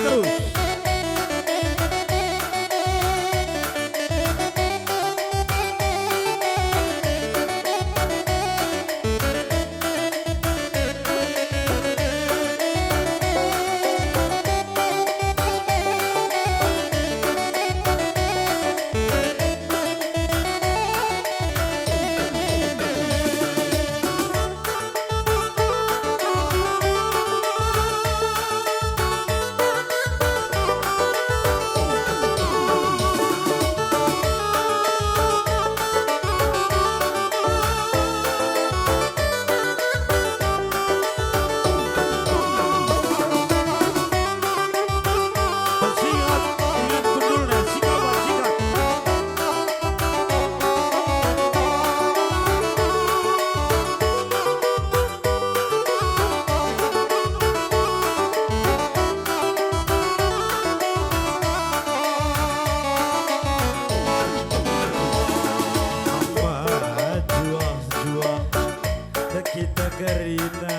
terus. Bersikat, ingat gundulnya, sikat bersikat. Jua-jua kita kerina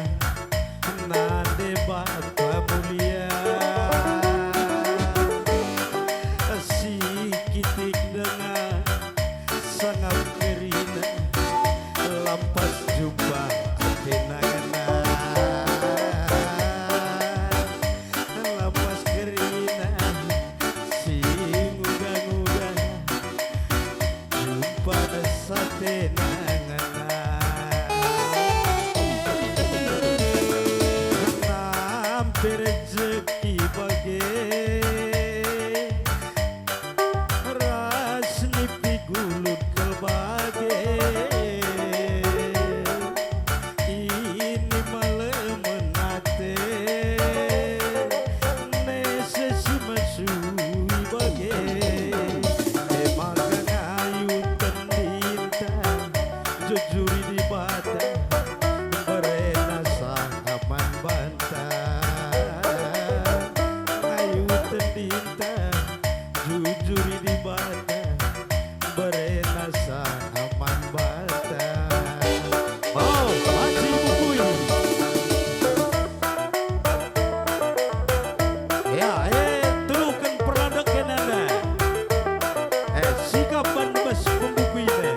nade bata mulia si kitik dengan sangat kerina lampas jumpa kenangan lampas kerina si muda-muda jumpa sate nangan rezeki bagi rasni pigulut kelbage ini malam menate nesesi masui bage makan ayu tendinta jujuri di bata berena sangaman bantah tendinta jujuri di bata berena aman bata oh baci buku ya telukan peradak kenana sikapan bas pembuku ini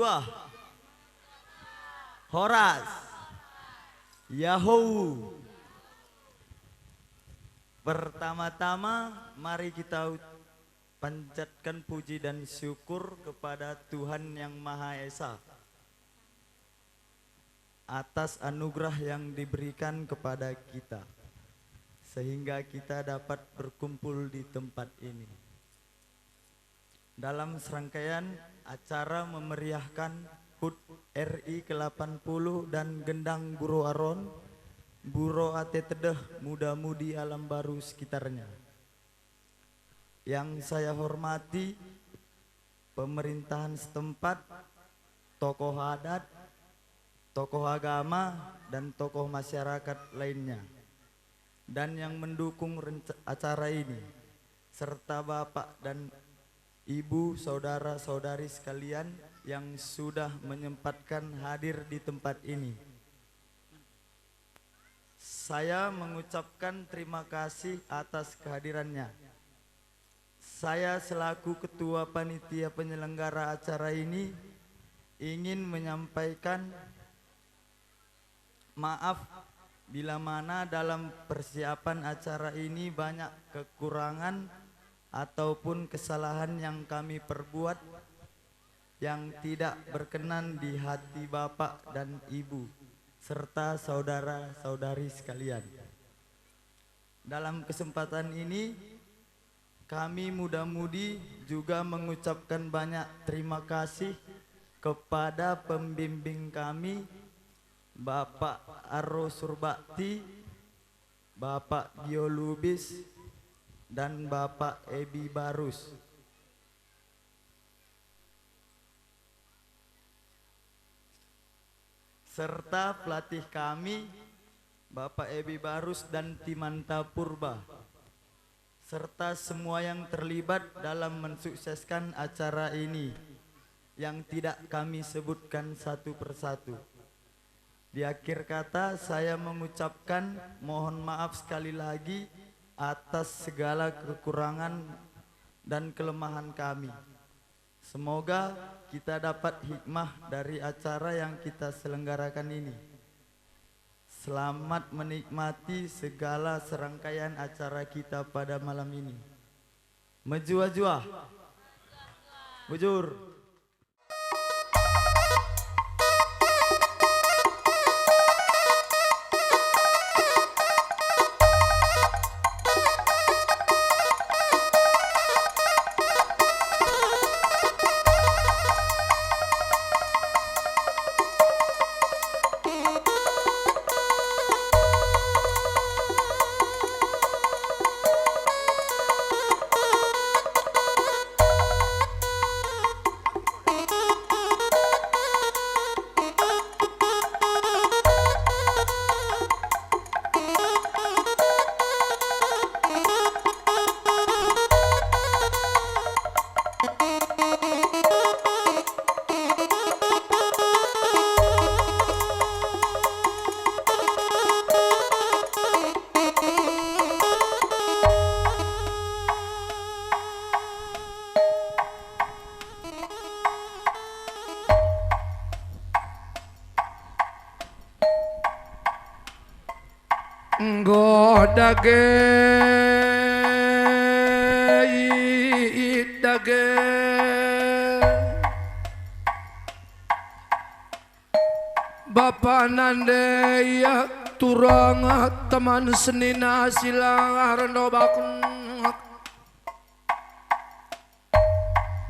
Jua Horas Yahoo. Pertama-tama mari kita panjatkan puji dan syukur kepada Tuhan Yang Maha Esa atas anugerah yang diberikan kepada kita sehingga kita dapat berkumpul di tempat ini dalam serangkaian acara memeriahkan HUT RI ke-80 dan Gendang Buro Aron, Buro Ate Tedeh, muda-mudi alam baru sekitarnya. Yang saya hormati pemerintahan setempat, tokoh adat, tokoh agama, dan tokoh masyarakat lainnya. Dan yang mendukung acara ini, serta Bapak dan Ibu, saudara-saudari sekalian yang sudah menyempatkan hadir di tempat ini. Saya mengucapkan terima kasih atas kehadirannya. Saya selaku Ketua Panitia Penyelenggara acara ini ingin menyampaikan maaf bila mana dalam persiapan acara ini banyak kekurangan ataupun kesalahan yang kami perbuat yang tidak berkenan di hati Bapak dan Ibu serta saudara-saudari sekalian. Dalam kesempatan ini kami muda-mudi juga mengucapkan banyak terima kasih kepada pembimbing kami Bapak Aro Surbakti, Bapak Gio Lubis, dan Bapak Ebi Barus. Serta pelatih kami, Bapak Ebi Barus dan Timanta Purba, serta semua yang terlibat dalam mensukseskan acara ini yang tidak kami sebutkan satu persatu. Di akhir kata saya mengucapkan mohon maaf sekali lagi atas segala kekurangan dan kelemahan kami. Semoga kita dapat hikmah dari acara yang kita selenggarakan ini. Selamat menikmati segala serangkaian acara kita pada malam ini. Mejua-jua, bujur. Godage idage Bapa nande ya turang teman senina silang rendo bakun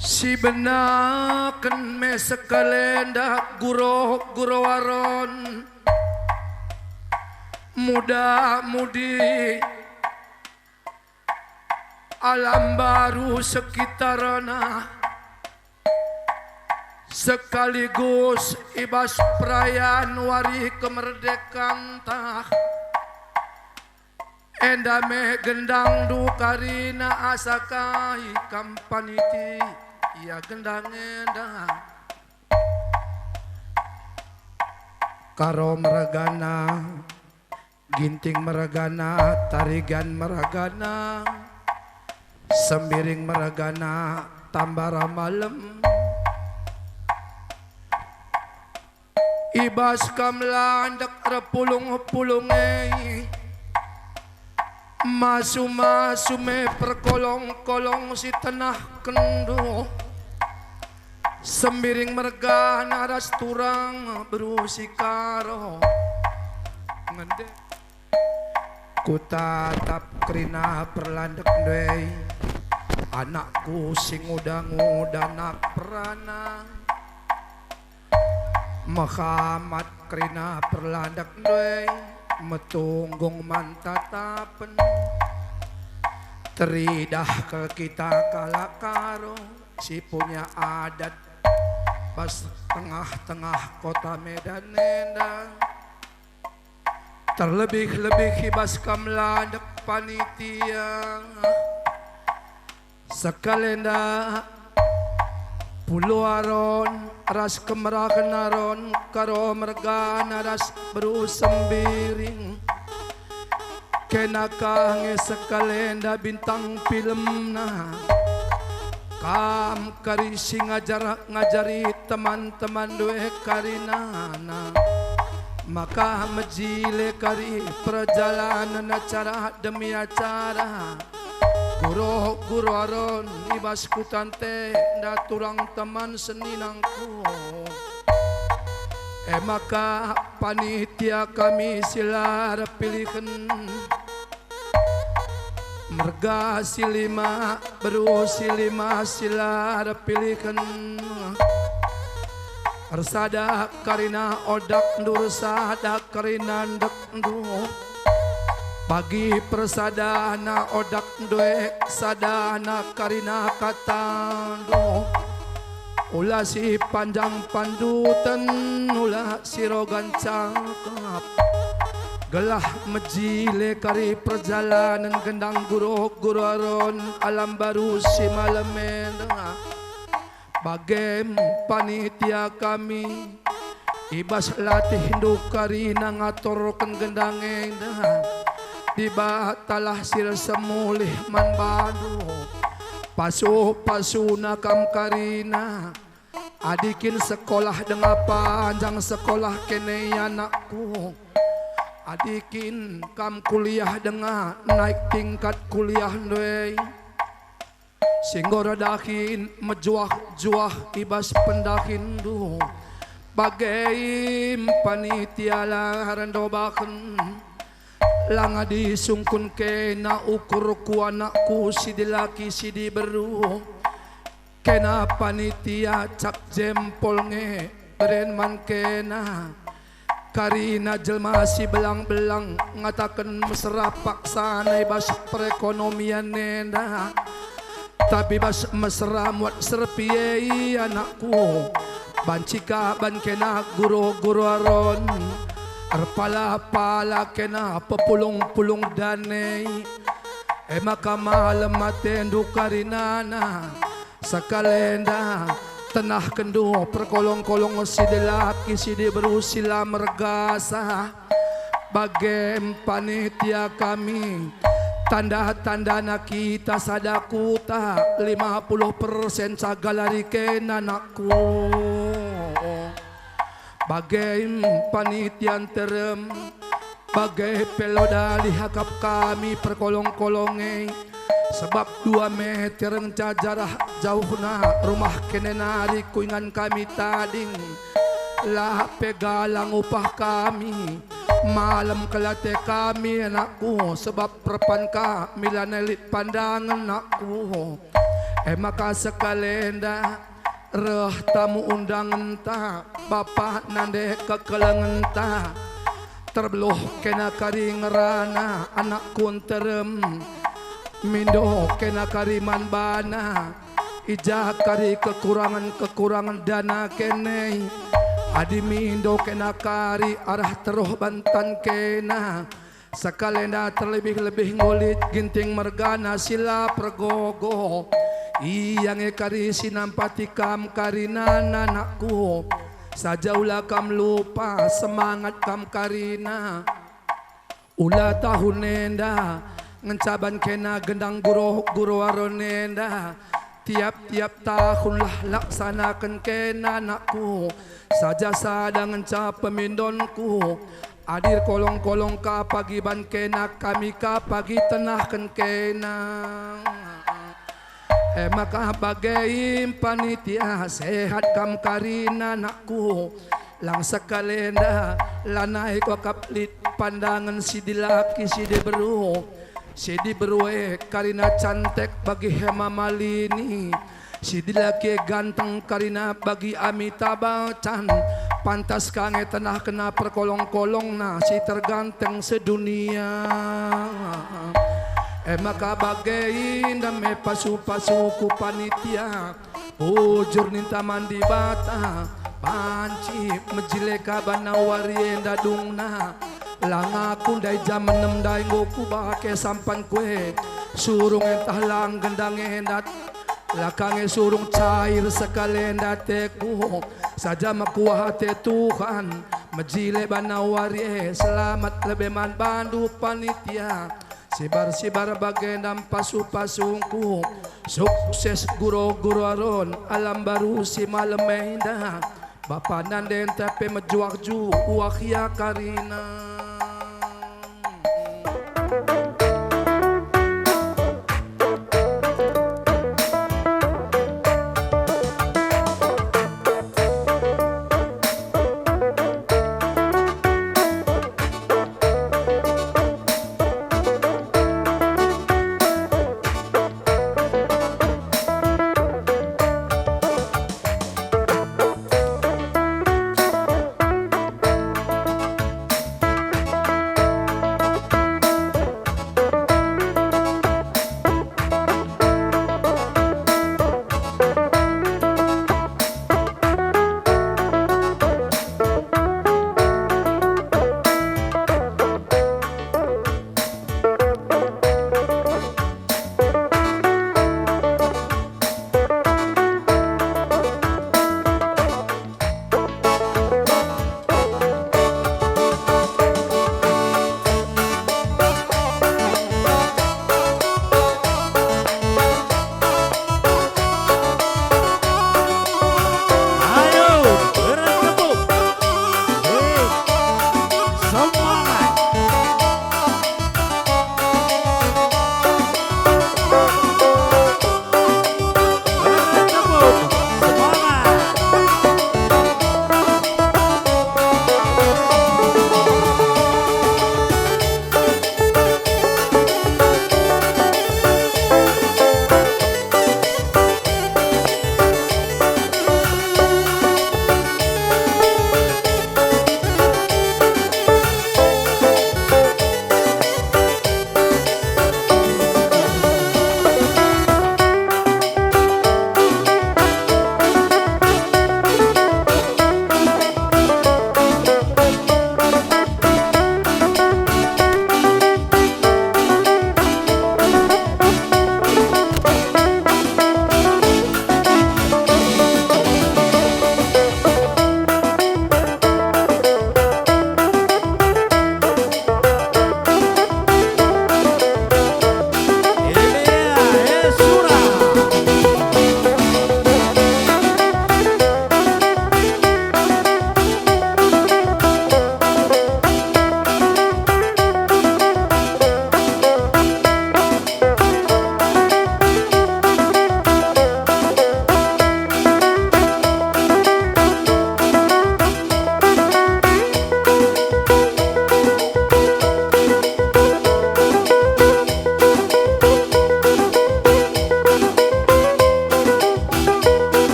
si benaken me sekalenda guro waron muda-mudi alam baru sekitarana sekaligus ibas perayaan wari kemerdekaan tah endame gendang dukarina asakai kampaniti ia gendang endang karo meragana ginting meragana, tarigan meragana, sembiring meragana, tambara malam. Ibas kamlandak repulung-pulunge, masu-masume perkolong-kolong si tanah kendo. Sembiring meragana ras turang berusikaro. Ngende ku tatap krina perlandek doi anakku sing udah perana Muhammad krina perlandek doi metunggung mantatapen teridah ke kita kalakaro si punya adat pas tengah-tengah kota Medan Endang terlebih-lebih hibas kamlandak panitia sekalenda puluaron ras kemerakenaron karo mergana ras berusembiring kenaka sekalenda bintang filmna kam karisi ngajari teman-teman due karinana maka mejile kari perjalanan acara demi acara guru aron ibas kutante nda turang teman seninangku maka panitia kami silar pilihkan merga silima beru silima silar pilihkan Persada karina odak ndur sada karina ndek ndu. Bagi persadana odak ndue sadana karina katandu. Ulah si panjang pandutan ulah si rogan cakap. Gelah mejile kari perjalanan gendang guru aron alam baru si malamena. Bagem panitia kami ibas latih hindu karina ngaturkan gendangnya dibatalah sir semulih man badu pasu nakam karina adikin sekolah dengan panjang sekolah kene anakku adikin kam kuliah dengan naik tingkat kuliah doi singgora dahin mejuah-juah ibas pendahin du bagai panitia laharan dobakan langa disungkun kena ukur ku anakku si dilaki si di beru kena panitia cak jempol nge beren man kena karina jelma si belang-belang ngatakan mesra paksana ibas perekonomian nenda tapi bas mesra muat serpiei anakku bancika ban kena guru aron arpala kena pepulung danei maka malam matendu karinana sakalenda tenah kendu perkolong-kolong si delaki si di berusila mergasa bagem panitia kami tanda-tanda nak kita sadakuta 50% sagalari kenanakku bagai panitian terem bagai pelodali hakap kami perkolong-kolonge sebab 2 meter jarak jauhna rumah kenenari kuingan kami tading lah pegalang upah kami malam kelate kami anakku sebab perpanka milanelit pandangan anakku maka sekalenda reh tamu undangan ta bapak nande kekelangan ta terbeluh kena kari ngerana anakku terem mindo kena kariman bana ijah kari kekurangan dana kene adi mindo kena kari arah teruh bantan kena sakalenda terlebih-lebih ngulit ginting mergana sila pergogo iyang kari sinampati kam karina anakku saja ulah kam lupa semangat kam karina ulah tahun nenda ngencaban kena gendang guru aronenda tiap-tiap tahun lah laksanakan kena anakku saja sadang ngencap pemindonku adir kolong-kolong ka pagi ban kena kami ka pagi tenahkan kena maka bagai panitia sehat kam karina anakku lang sakalenda lanai ko kaplit pandangan si dilaki si di beru karina cantek bagi Hema Malini si dilaki ganteng karina bagi Amitabh Bachchan pantas kange tenah kena perkolong-kolong na si terganteng sedunia maka bagai dame pasu-pasu ku panitia ujur ninta mandi bata panci mejileka banawari dadungna langa kundai jam 6 dai ngoku bake sampan kue surung entah lang gendang endat lakange surung cair sekalenda teku saja makuah te Tuhan mejile banawari selamat lebih man bandu panitia sibar-sibar bagendam pasu-pasungku sukses guru aron alam baru si malam indah bapak nanden tapi mejuak ju wakia karina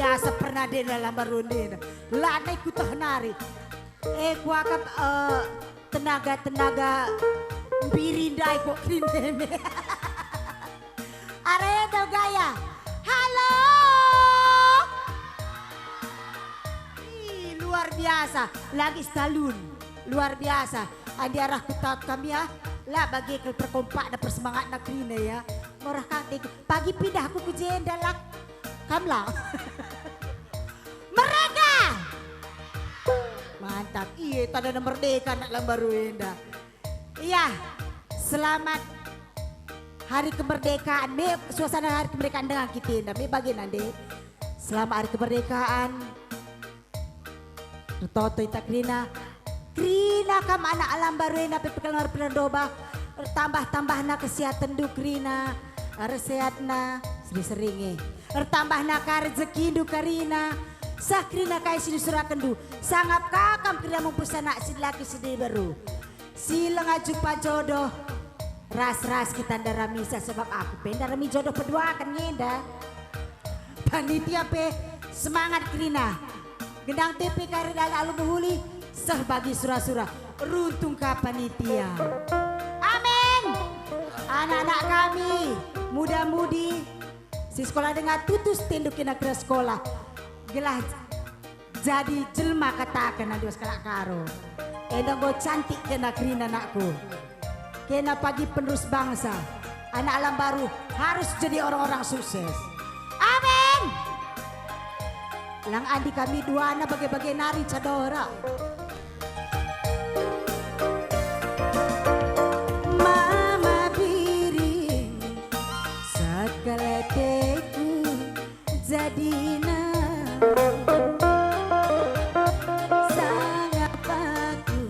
biasa pernah din dalam barundin. Lanai ku tahnari. Ku akan tenaga birindai kok krindene. Areda gaya. Halo. Ih, luar biasa. Lagi stalun. Luar biasa. Adi arah kutat kami ya. Lah bagi ke perkompak dan persemangat nak krine ya. Morah kate pagi pindah aku ke jenda lak. Kamla. Mereka. Mantap. Iya, tanda merdeka nak lambaru indah. Iya, selamat hari kemerdekaan. Me suasana hari kemerdekaan dengan kita indah. Me bagian ande. Selamat hari kemerdekaan. Toto ita Krina. Krina kam anak alam baru indah pepekelar pendoba. Tambah na kesehatan du Krina. Resehatna sering-seringe. Tambah na rezeki du Karina. Sakrina kaya sinusurakan du. Sangap kakam kena mempusana si laki sedih baru. Sila ngajupa jodoh. Ras-ras kita daramisa sebab aku pengen darami jodoh berdua kan ngenda. Panitia pe semangat Krina. Gendang TP kari dala alu buhuli. Sah bagi surah-surah. Runtung ka panitia. Amin. Anak-anak kami. Muda-mudi. Si sekolah dengan tutus tinduk kena ke sekolah. Gelah jadi jelma katakan nanti sekolah karo. Endang go cantik kena Krina anakku. Kena pagi penerus bangsa. Anak alam baru harus jadi orang-orang sukses. Amin. Lang andi kami dua anak bagai-bagai nari cadora. Mama piring sakaleteku jadina. Sangat aku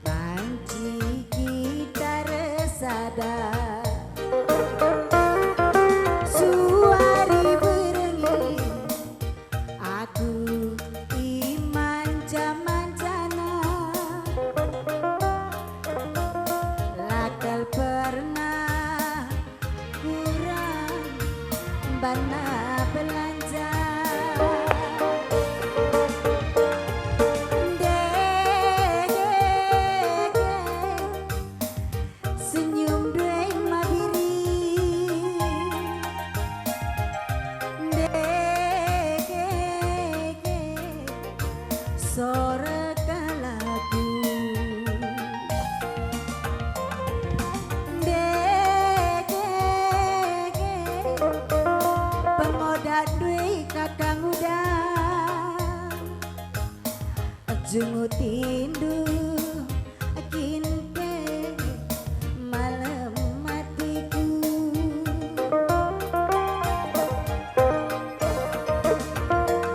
panci kita resada. Suari berengi aku iman zaman jana. Lakal pernah kurang bana belanja. Senyum dueng mabiri. Sore kalaku. Pengoda duwe kakang udang. Jungut tindu kinte malam matiku.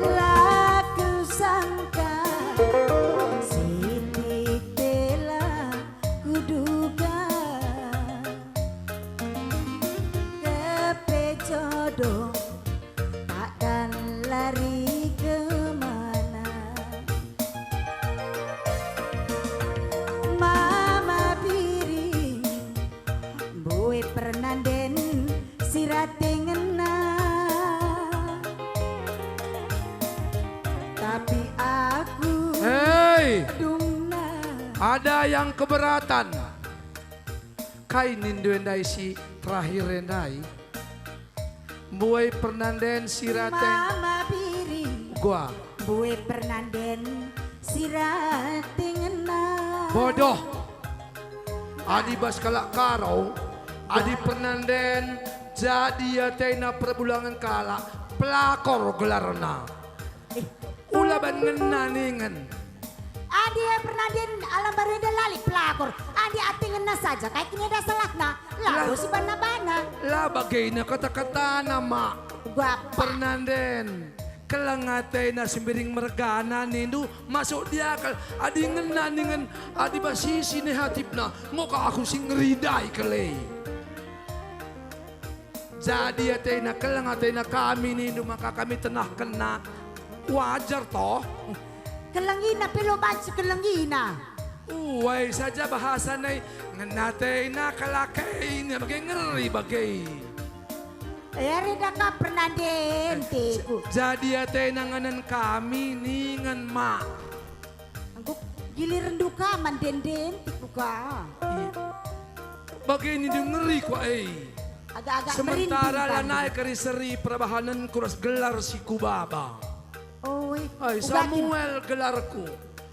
Laku sangka sitik tela kuduga. Kepe jodoh takkan lari kemana. Mama piring boe pernanden sirate ngena. Tapi aku Hei, dungna. ada yang keberatan. Kainin duendai si terakhir rendai. Buai pernanden sirate Mama piring gua. boe pernanden sirate ngena. Bodoh. Adi baskalak karo. Adi pernanden jadi atena perbulangan kala pelakor gelarna. Ulaban ngenaningan. Adi pernanden alam baru ada lali pelakor. Adi ati ngena saja kayak kini ada salahna. Lalu si bana-bana. Lah bagaina kata-kata nama Gua pernanden. Kelangate na sembiring mergana nindu masuk dia kal adi ngenaningan adi basisi ni hatipna muka aku sing ngeridai kelei. Jadi atena kelangate kami nindu maka kami tenah kena wajar toh. kelengina pelo bansi kelengina. Uway saja bahasa na ngenate na kalakay na bagay ngeri bagay. Ya rida ka pernah dente ku. Jadi ate nanganan kami ningan mak. Aku giliran duka man dente ku ka. Bagay ni ngeri ko ay. Agak-agak Sementara merinding lanay kariseri perbahanan kuras gelar si Kubaba. Oh, Ay Samuel gelarku.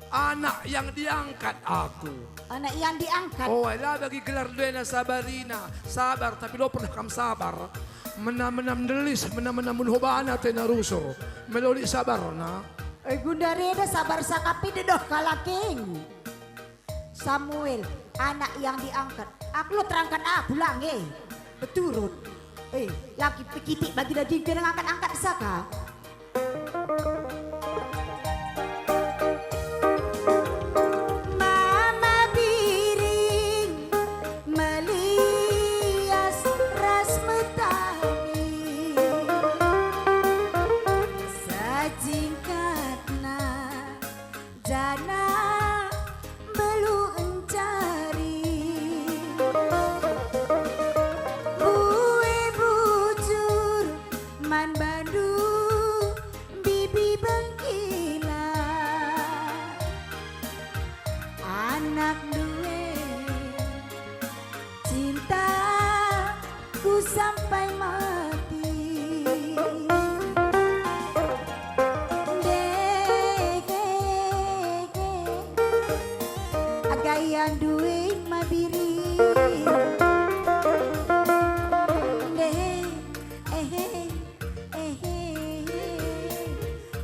Anak yang diangkat aku. anak yang diangkat. Oh, lah bagi gelar Dena Sabarina. Sabar, tapi lo pernah kam sabar. Menam-menam delis, menam-menam hobana tena ruso. Meloli sabar na. Gunda reda sabar sakapi dedoh kalaking. Samuel, anak yang diangkat. Aku lo terangkan aku lang Beturut. Lagi pekitik bagi daging kena angkat-angkat saka. Sampai mati agayan duit mabiri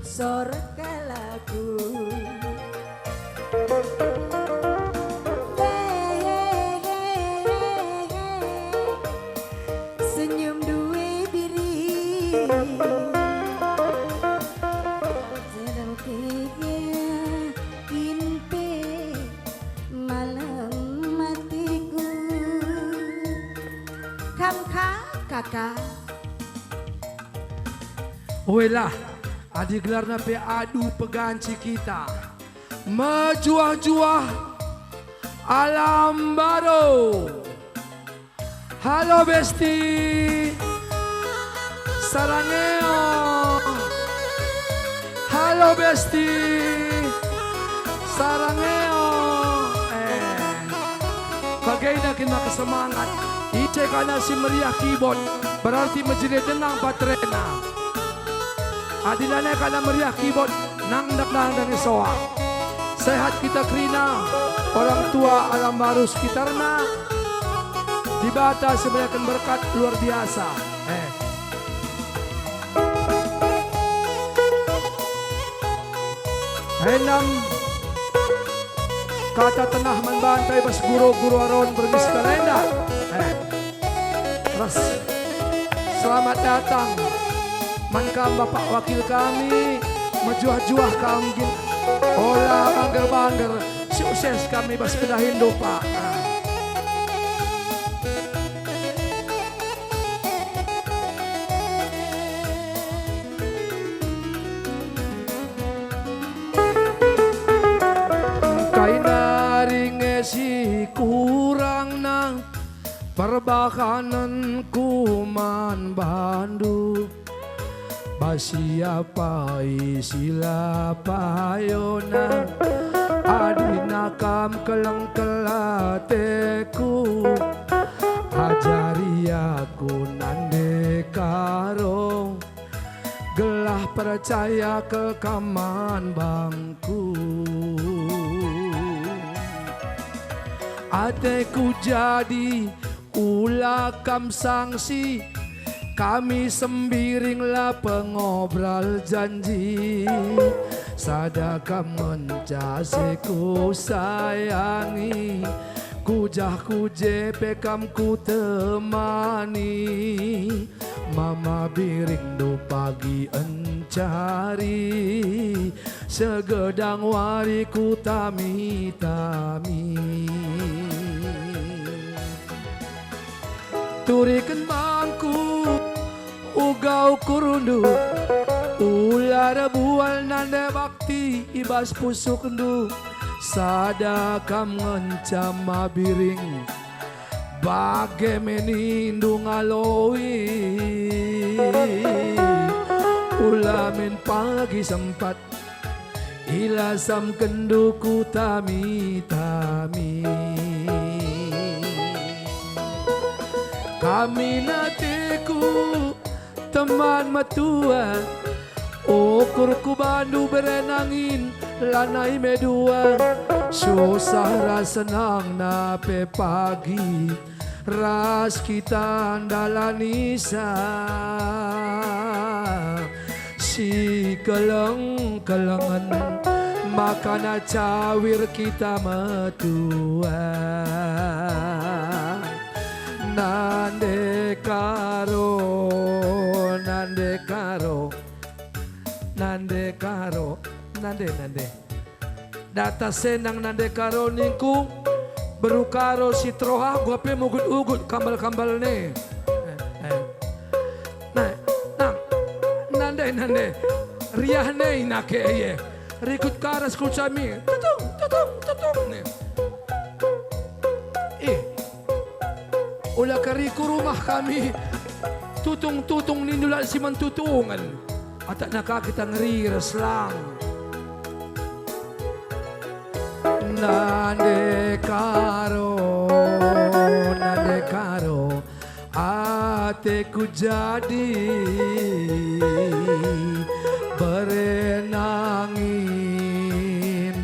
sorkalaku senyum duwe biri sedang inpe malam matiku kakak Wela, adi gelar na pe adu peganci kita. Mejuah-juah alam baru. Halo Besti, sarangeo. Halo Besti, sarangeo. Bagaimana kita kesemangat? Ice kana si meriah keyboard, berarti menjadi denang patrena. Adilane kana meriah keyboard, nang dakdang dan soa. Sehat kita Krina, orang tua alam baru sekitarna. Di Bata sebenarnya berkat luar biasa. Enam kata tengah membantai bas guru-guru aron bermis kalenda. Terus selamat datang mankam bapak wakil kami mejuah-juah kami olah bangger-bangger sukses kami bas pedahin dopa. Si kurang nang perbakanan kuman bandu basiapa isila payona adina kam keleng kelateku ajari aku nande karo gelah percaya ke kaman bangku. Ateku jadi ulah kam sangsi, kami sembiringlah pengobrol janji. Sadakam mencasiku sayangi, kujah kuje pekam ku temani. Mama biring do pagi encari, segedang wariku tami-tami. Turikan bangku ugau kurundu ular bual nanda bakti ibas pusukendu sadakam ngencam biring Bagai menindung aloi, ulamin pagi sempat ilasam kenduku tami-tami. Kami natiku teman matua, ukurku bandu berenangin lanai medua. Susah ras senang nape pagi, ras kita andalanisa. Si keleng-kelengan makana cawir kita metua. Nande karo, nande karo, nande karo, nande nande. Data senang nande karo ningku beru karo si troha gua pe mugut-ugut kambal-kambal ne. Nah, nang nande nande riah ne inake ye. Rikut karas kucami. Tutung ne. Ula kariku rumah kami tutung-tutung nindulan si mentutungan. Atak naka kita ngeri reslang. Nande karo, ateku jadi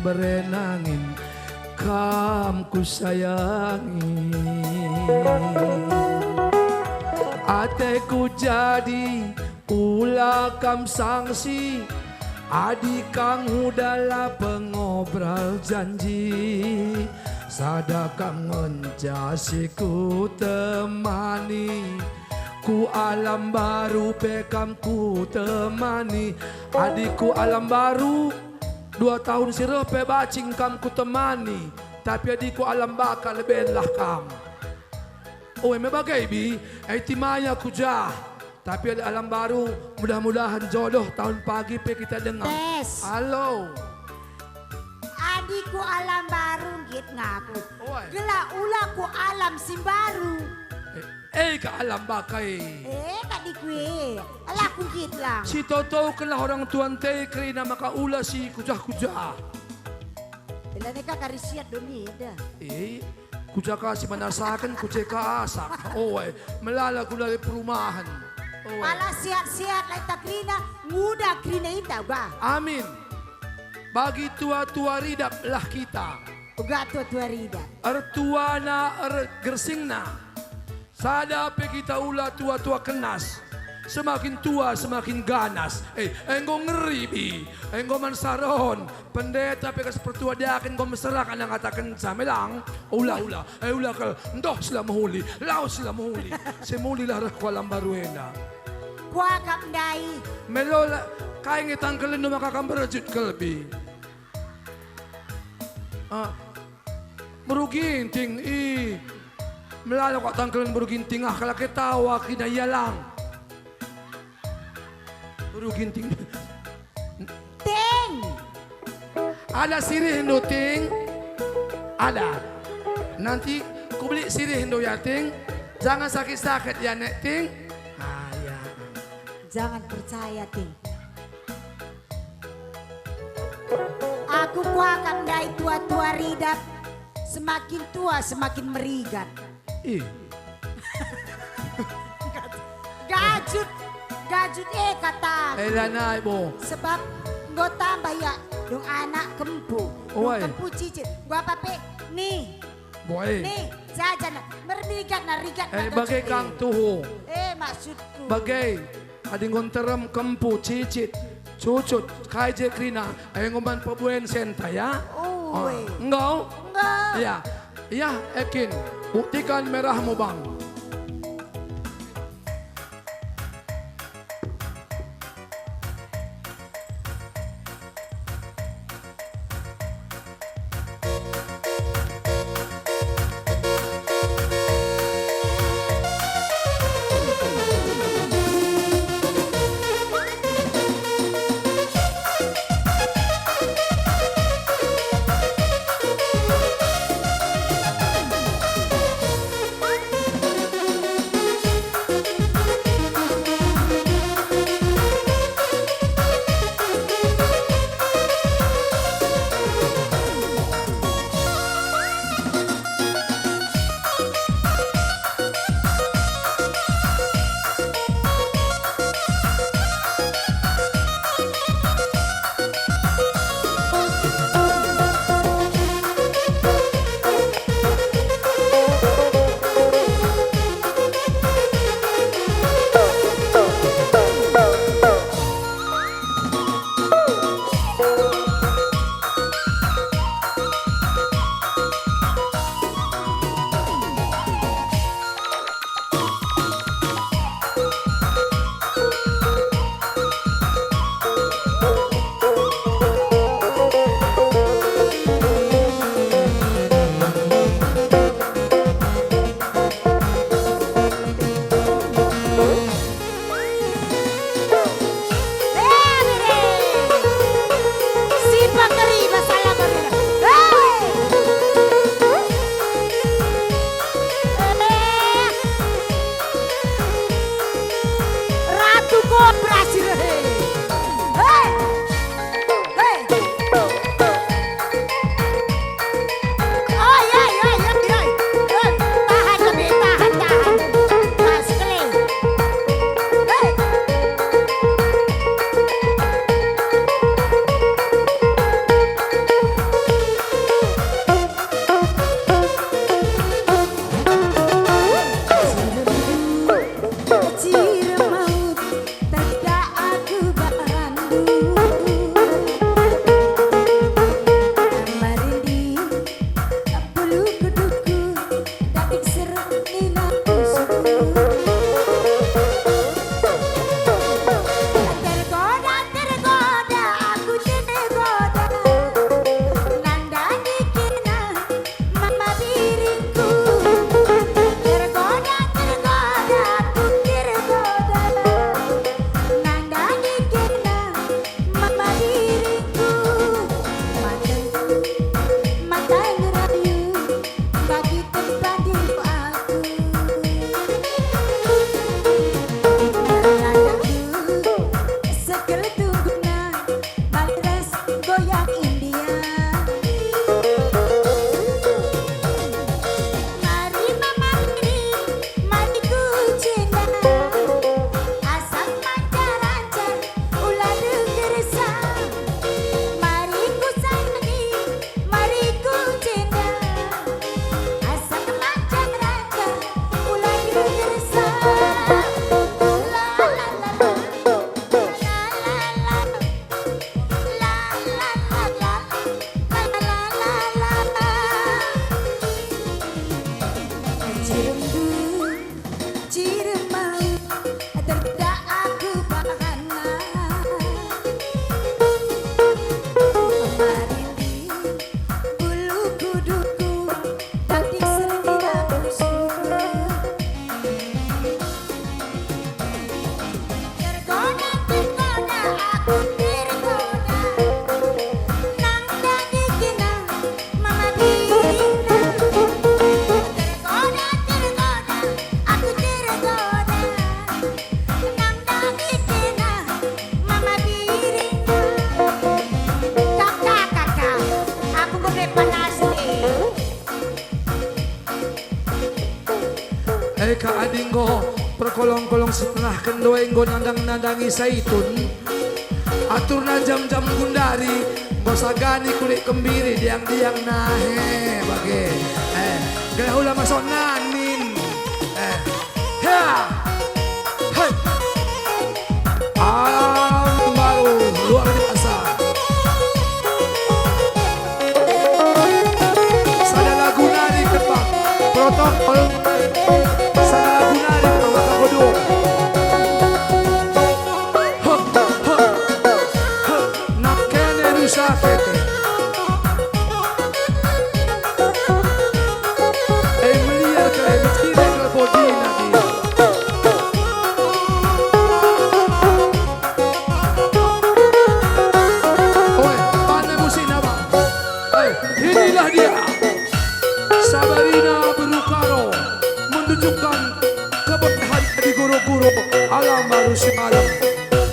berenangin, kamku sayangi. Ateku jadi ula kam sangsi, adik kang udahlah pengobrol janji. Sadakang menjasiku temani, ku alam baru pekam ku temani. Adikku alam baru 2 tahun sirah pe bacing kam ku temani, tapi adikku alam bakal lebih lah kam. Oh me bagai bi, timaya ku jah. Tapi ada alam baru, mudah-mudahan jodoh tahun pagi pe kita dengar. Tes. Halo. Adikku alam baru git ngaku. Oi. Gela ula ku alam simbaru. Ka alam bakai. Kadikku alah ku git lang. Si Toto kelah orang tuan te kerina maka ula si kujah-kujah. Bila neka karisiat doni dah. Kujaka si manasakan kujeka asak. Melala ku dari perumahan. Alah sihat-sihat lai takrina, muda krina ita ba. Amin. Bagi tua-tua ridap lah kita. Uga tua-tua rida. Ertuana gersingna. Sadape kita ula tua-tua kenas. Semakin tua semakin ganas. Enggo ngeri bi. Enggo mansaron. Pendeta pekas pertua dia akan kau meserakan yang katakan samelang. Ula. Ula kal. Ndoh sila mahuli. Lau sila mahuli. Semuli lah kualam baruena. Kuah kapndai. Melola. Kaya ngitang kalin makakamerajut kalbi. Meruginting melalo kok tangkalan meruginting kalau ketawa kinaya lang. Meruginting. Ting. Ada sirih Indo ting. Ada. Nanti ku beli sirih Indo ya ting. Jangan sakit-sakit ya nek ting. Ya. Jangan percaya ting. Aku kuakam dari tua-tua ridap. Semakin tua semakin merigat. Gajut kata. Lanai bo. Sebab gue tambah ya dong anak kempu. Dong kempu cicit. Gue apa pe? Nih. Boy. Nih jajan. Merigat na rigat na. Bagai kang tuho. Maksudku. Bagai. Ading konterem kempu cicit. Cucut, kaya je krina, ay ngoman pabuen senta ya? Enggak? Enggak. Ya, Ekin, buktikan merahmu bang. ka adinggo perkolong-kolong setengah kendoenggo nandang-nandangi saitun atur na jam-jam gundari gosagani kulit kembiri diang-diang nahe bage gaya hula masuk nanin hey alam baru luar biasa. Sada lagu nari kepak protokol sada lagu nari kepak kodok nak kene rusak kete meliar kaya bercire ke bodi nabi. Inilah dia Sabarina Berukaro menunjukkan keberkahan di guru-guru alam baru semalam.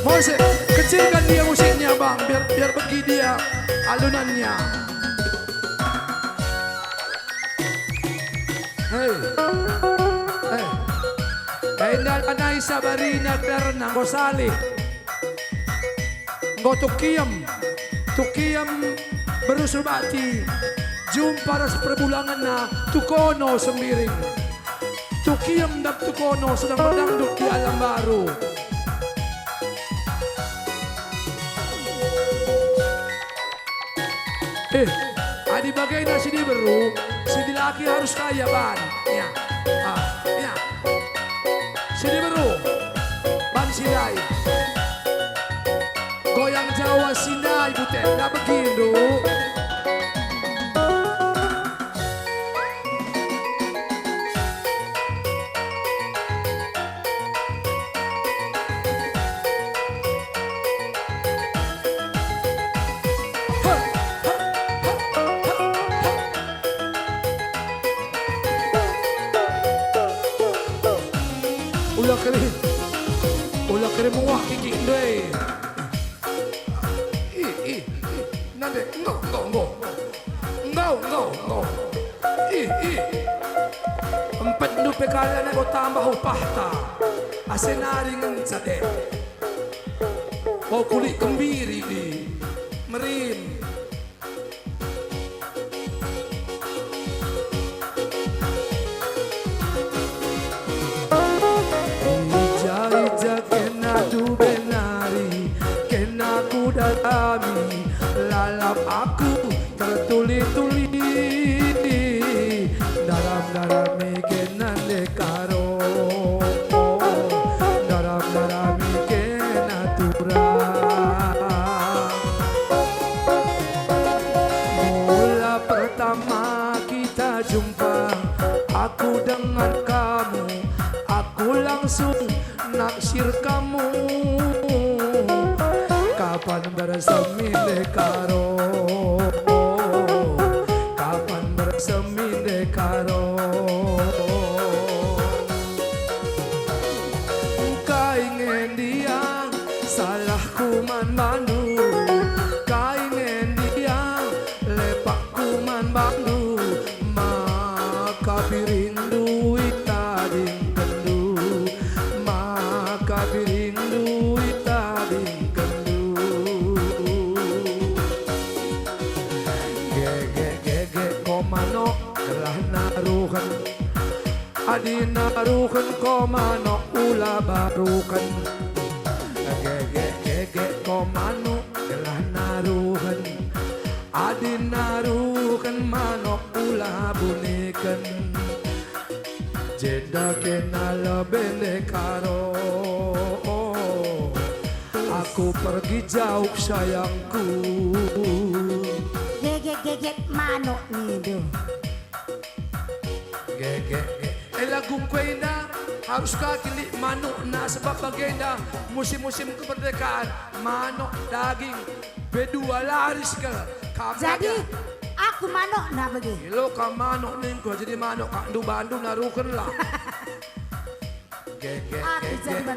Mose kecilkan dia musiknya bang biar pergi dia alunannya. Indah anai Sabarina karena go salih go tukiyam berusul bati jumpa ras perbulangan na tukono semiring tukiyam dap tukono sedang berdangdut di alam baru. Adi bagai nasi di beru si laki harus kaya ban ya ya si di beru ban sidai goyang Jawa Sinai butet na begitu. Ulah kere muak kiki deh. Nande enggak. Empat nu pekalan na go tambah upah ta. Asenaring sade. Mau kulit kembiri di merim. Kami lalap aku tertuli-tuli dalam kenan dekaro dalam kenatura mula pertama kita jumpa aku dengan kamu aku langsung naksir kamu. Kapan bersemi dekaro kapan bersemi dekaro kaingen dia salahku man bandu kaingen dia lepakku man bandu maka birindu itading kendu maka birindu itading komano telah naruhan adi naruhan komano ula barukan gege komano telah naruhan adi naruhan mano ula bunikan jeda kenal bende karo aku pergi jauh sayangku. Geget mano nido. Geget. Lagu kuena harus kakili mano na sebab bagenda musim-musim kemerdekaan mano daging bedua laris ke. Jadi aku mano na bagi. Lo ka mano ning ko jadi mano ka ndu Bandung narukeun lah. Geget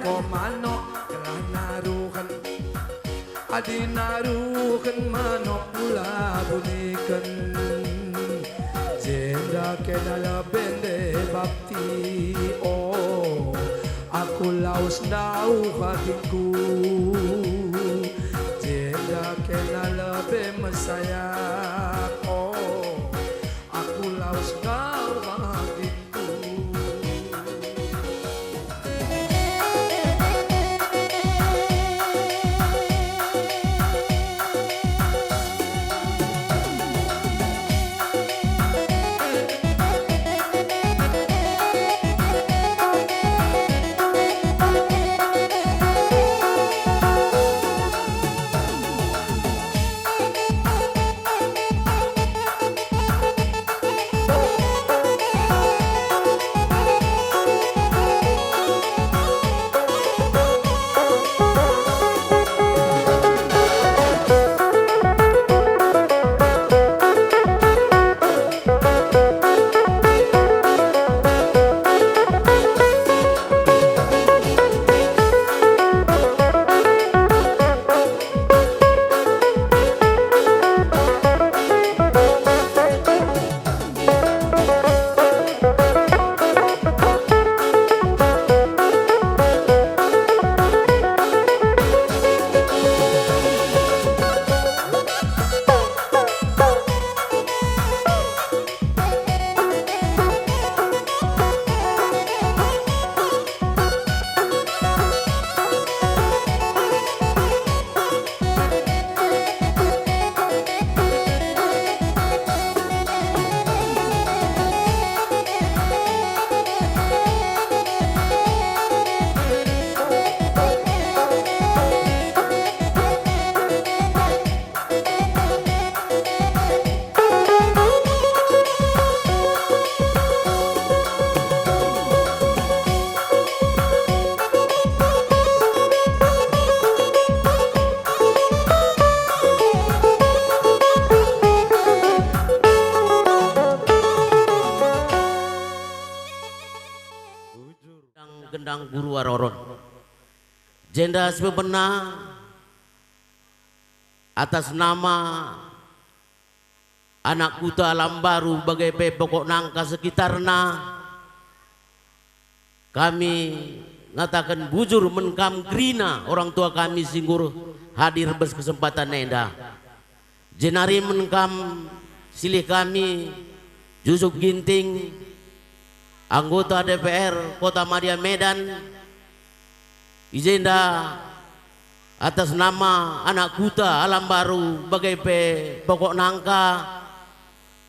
ko mano telah narukeun adi narukeun mano pula bunikan jen jenda kenal bende bakti. Oh, aku laus dau hatiku. Jenda kenal be mesayang. Oh, aku laus dau hatiku. Gendang Guru Aroron. Jenda sebebena atas nama anak kuta alam baru bagai pokok nangka sekitarna, kami ngatakan bujur menkam grina orang tua kami singgur hadir berkesempatan nenda. Jenari menkam silih kami Yusuf Ginting, anggota DPR Kota Madia Medan, izenda atas nama anak kuta alam baru bagai pokok nangka,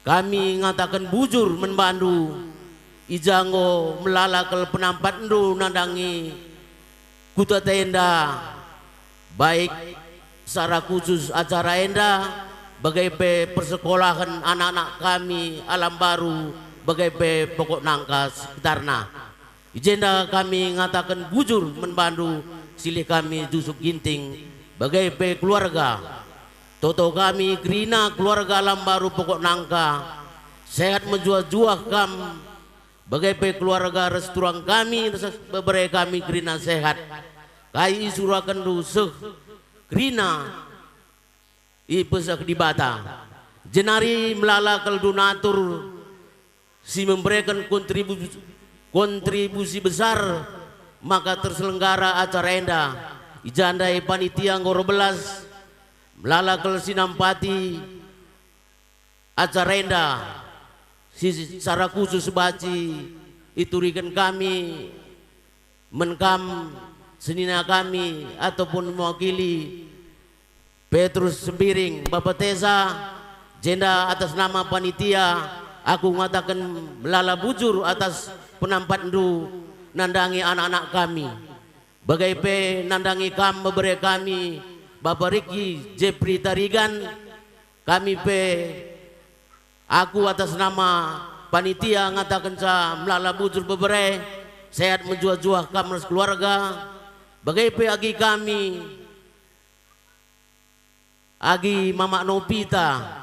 kami ngatakan bujur membantu ijango melalakal penampat ndu nandangi kuta tenda, baik secara khusus acara enda bagai persekolahan anak-anak kami alam baru bagai pokok nangka sekitarna. Ijenda kami ngatakan bujur membantu silih kami Yusuf Ginting bagai keluarga toto kami grina keluarga alam baru pokok nangka sehat menjuah-juah kam bagai keluarga restoran kami beberapa kami grina sehat kai surakan dusuk grina ipesak di bata jenari melalakal donatur si memberikan kontribusi besar maka terselenggara acara enda ijandai panitia ngoro belas melalakal sinampati acara enda secara khusus baci iturikan kami menkam senina kami ataupun mewakili Petrus Sembiring Bapak Tesa jenda atas nama panitia aku mengatakan melala bujur atas penampat ndu nandangi anak-anak kami bagai nandangi kam beberapa kami Bapak Riki Jepri Tarigan kami aku atas nama panitia ngatakan sa melala bujur beberapa sehat menjuah-juah kam keluarga bagai agi kami agi Mama Nopita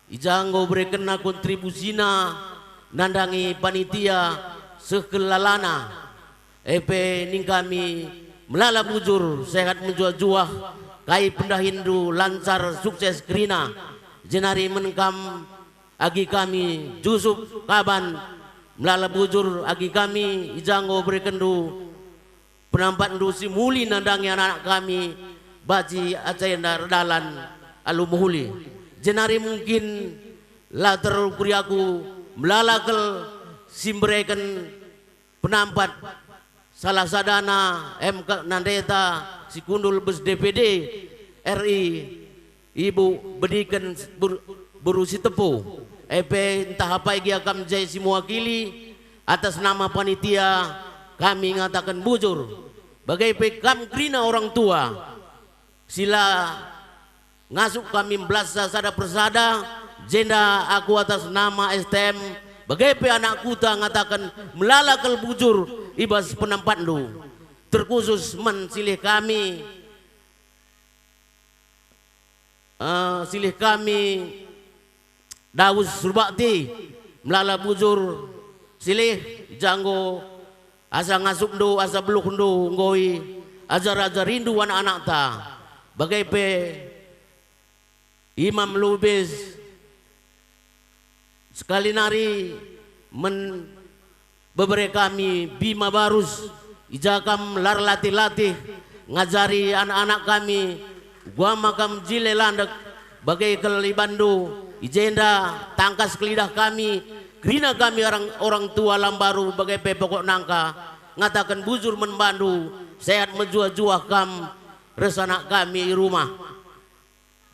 ijanggo berekena kontribusina nandangi panitia sekelalana ning kami melala bujur sehat menjuah-juah kai pendahindu lancar sukses krina jenari menkam agi kami Jusuf Kaban melala bujur agi kami Ijanggo Berekendu penampat ndu si muli nandangi anak kami baji acayanda redalan alumuhuli jenari mungkin latar kuriaku melalakel simbrekan penampat salah sadana MK Nandeta si kundul bus DPD RI Ibu bedikan berusi tepu entah apa yang akan menjadi si mewakili atas nama panitia kami ngatakan bujur bagai kam krina orang tua sila ngasuk kami belasa sada persada jenda aku atas nama STM bagai anak kuta ngatakan melalakal bujur ibas penampat lu terkhusus mensilih kami Daus Surbakti melala bujur silih janggo asa ngasuk do asa beluk do ngoi ajar rindu anak-anak ta bagai Imam Lubis sekali nari beberapa kami Bima Barus ijakam lar latih-latih ngajari anak-anak kami gua makam jile landak bagai kelibandu ijenda tangkas kelidah kami krina kami orang tua lambaru bagai pokok nangka ngatakan bujur membandu sehat menjuah-juah kam resana kami rumah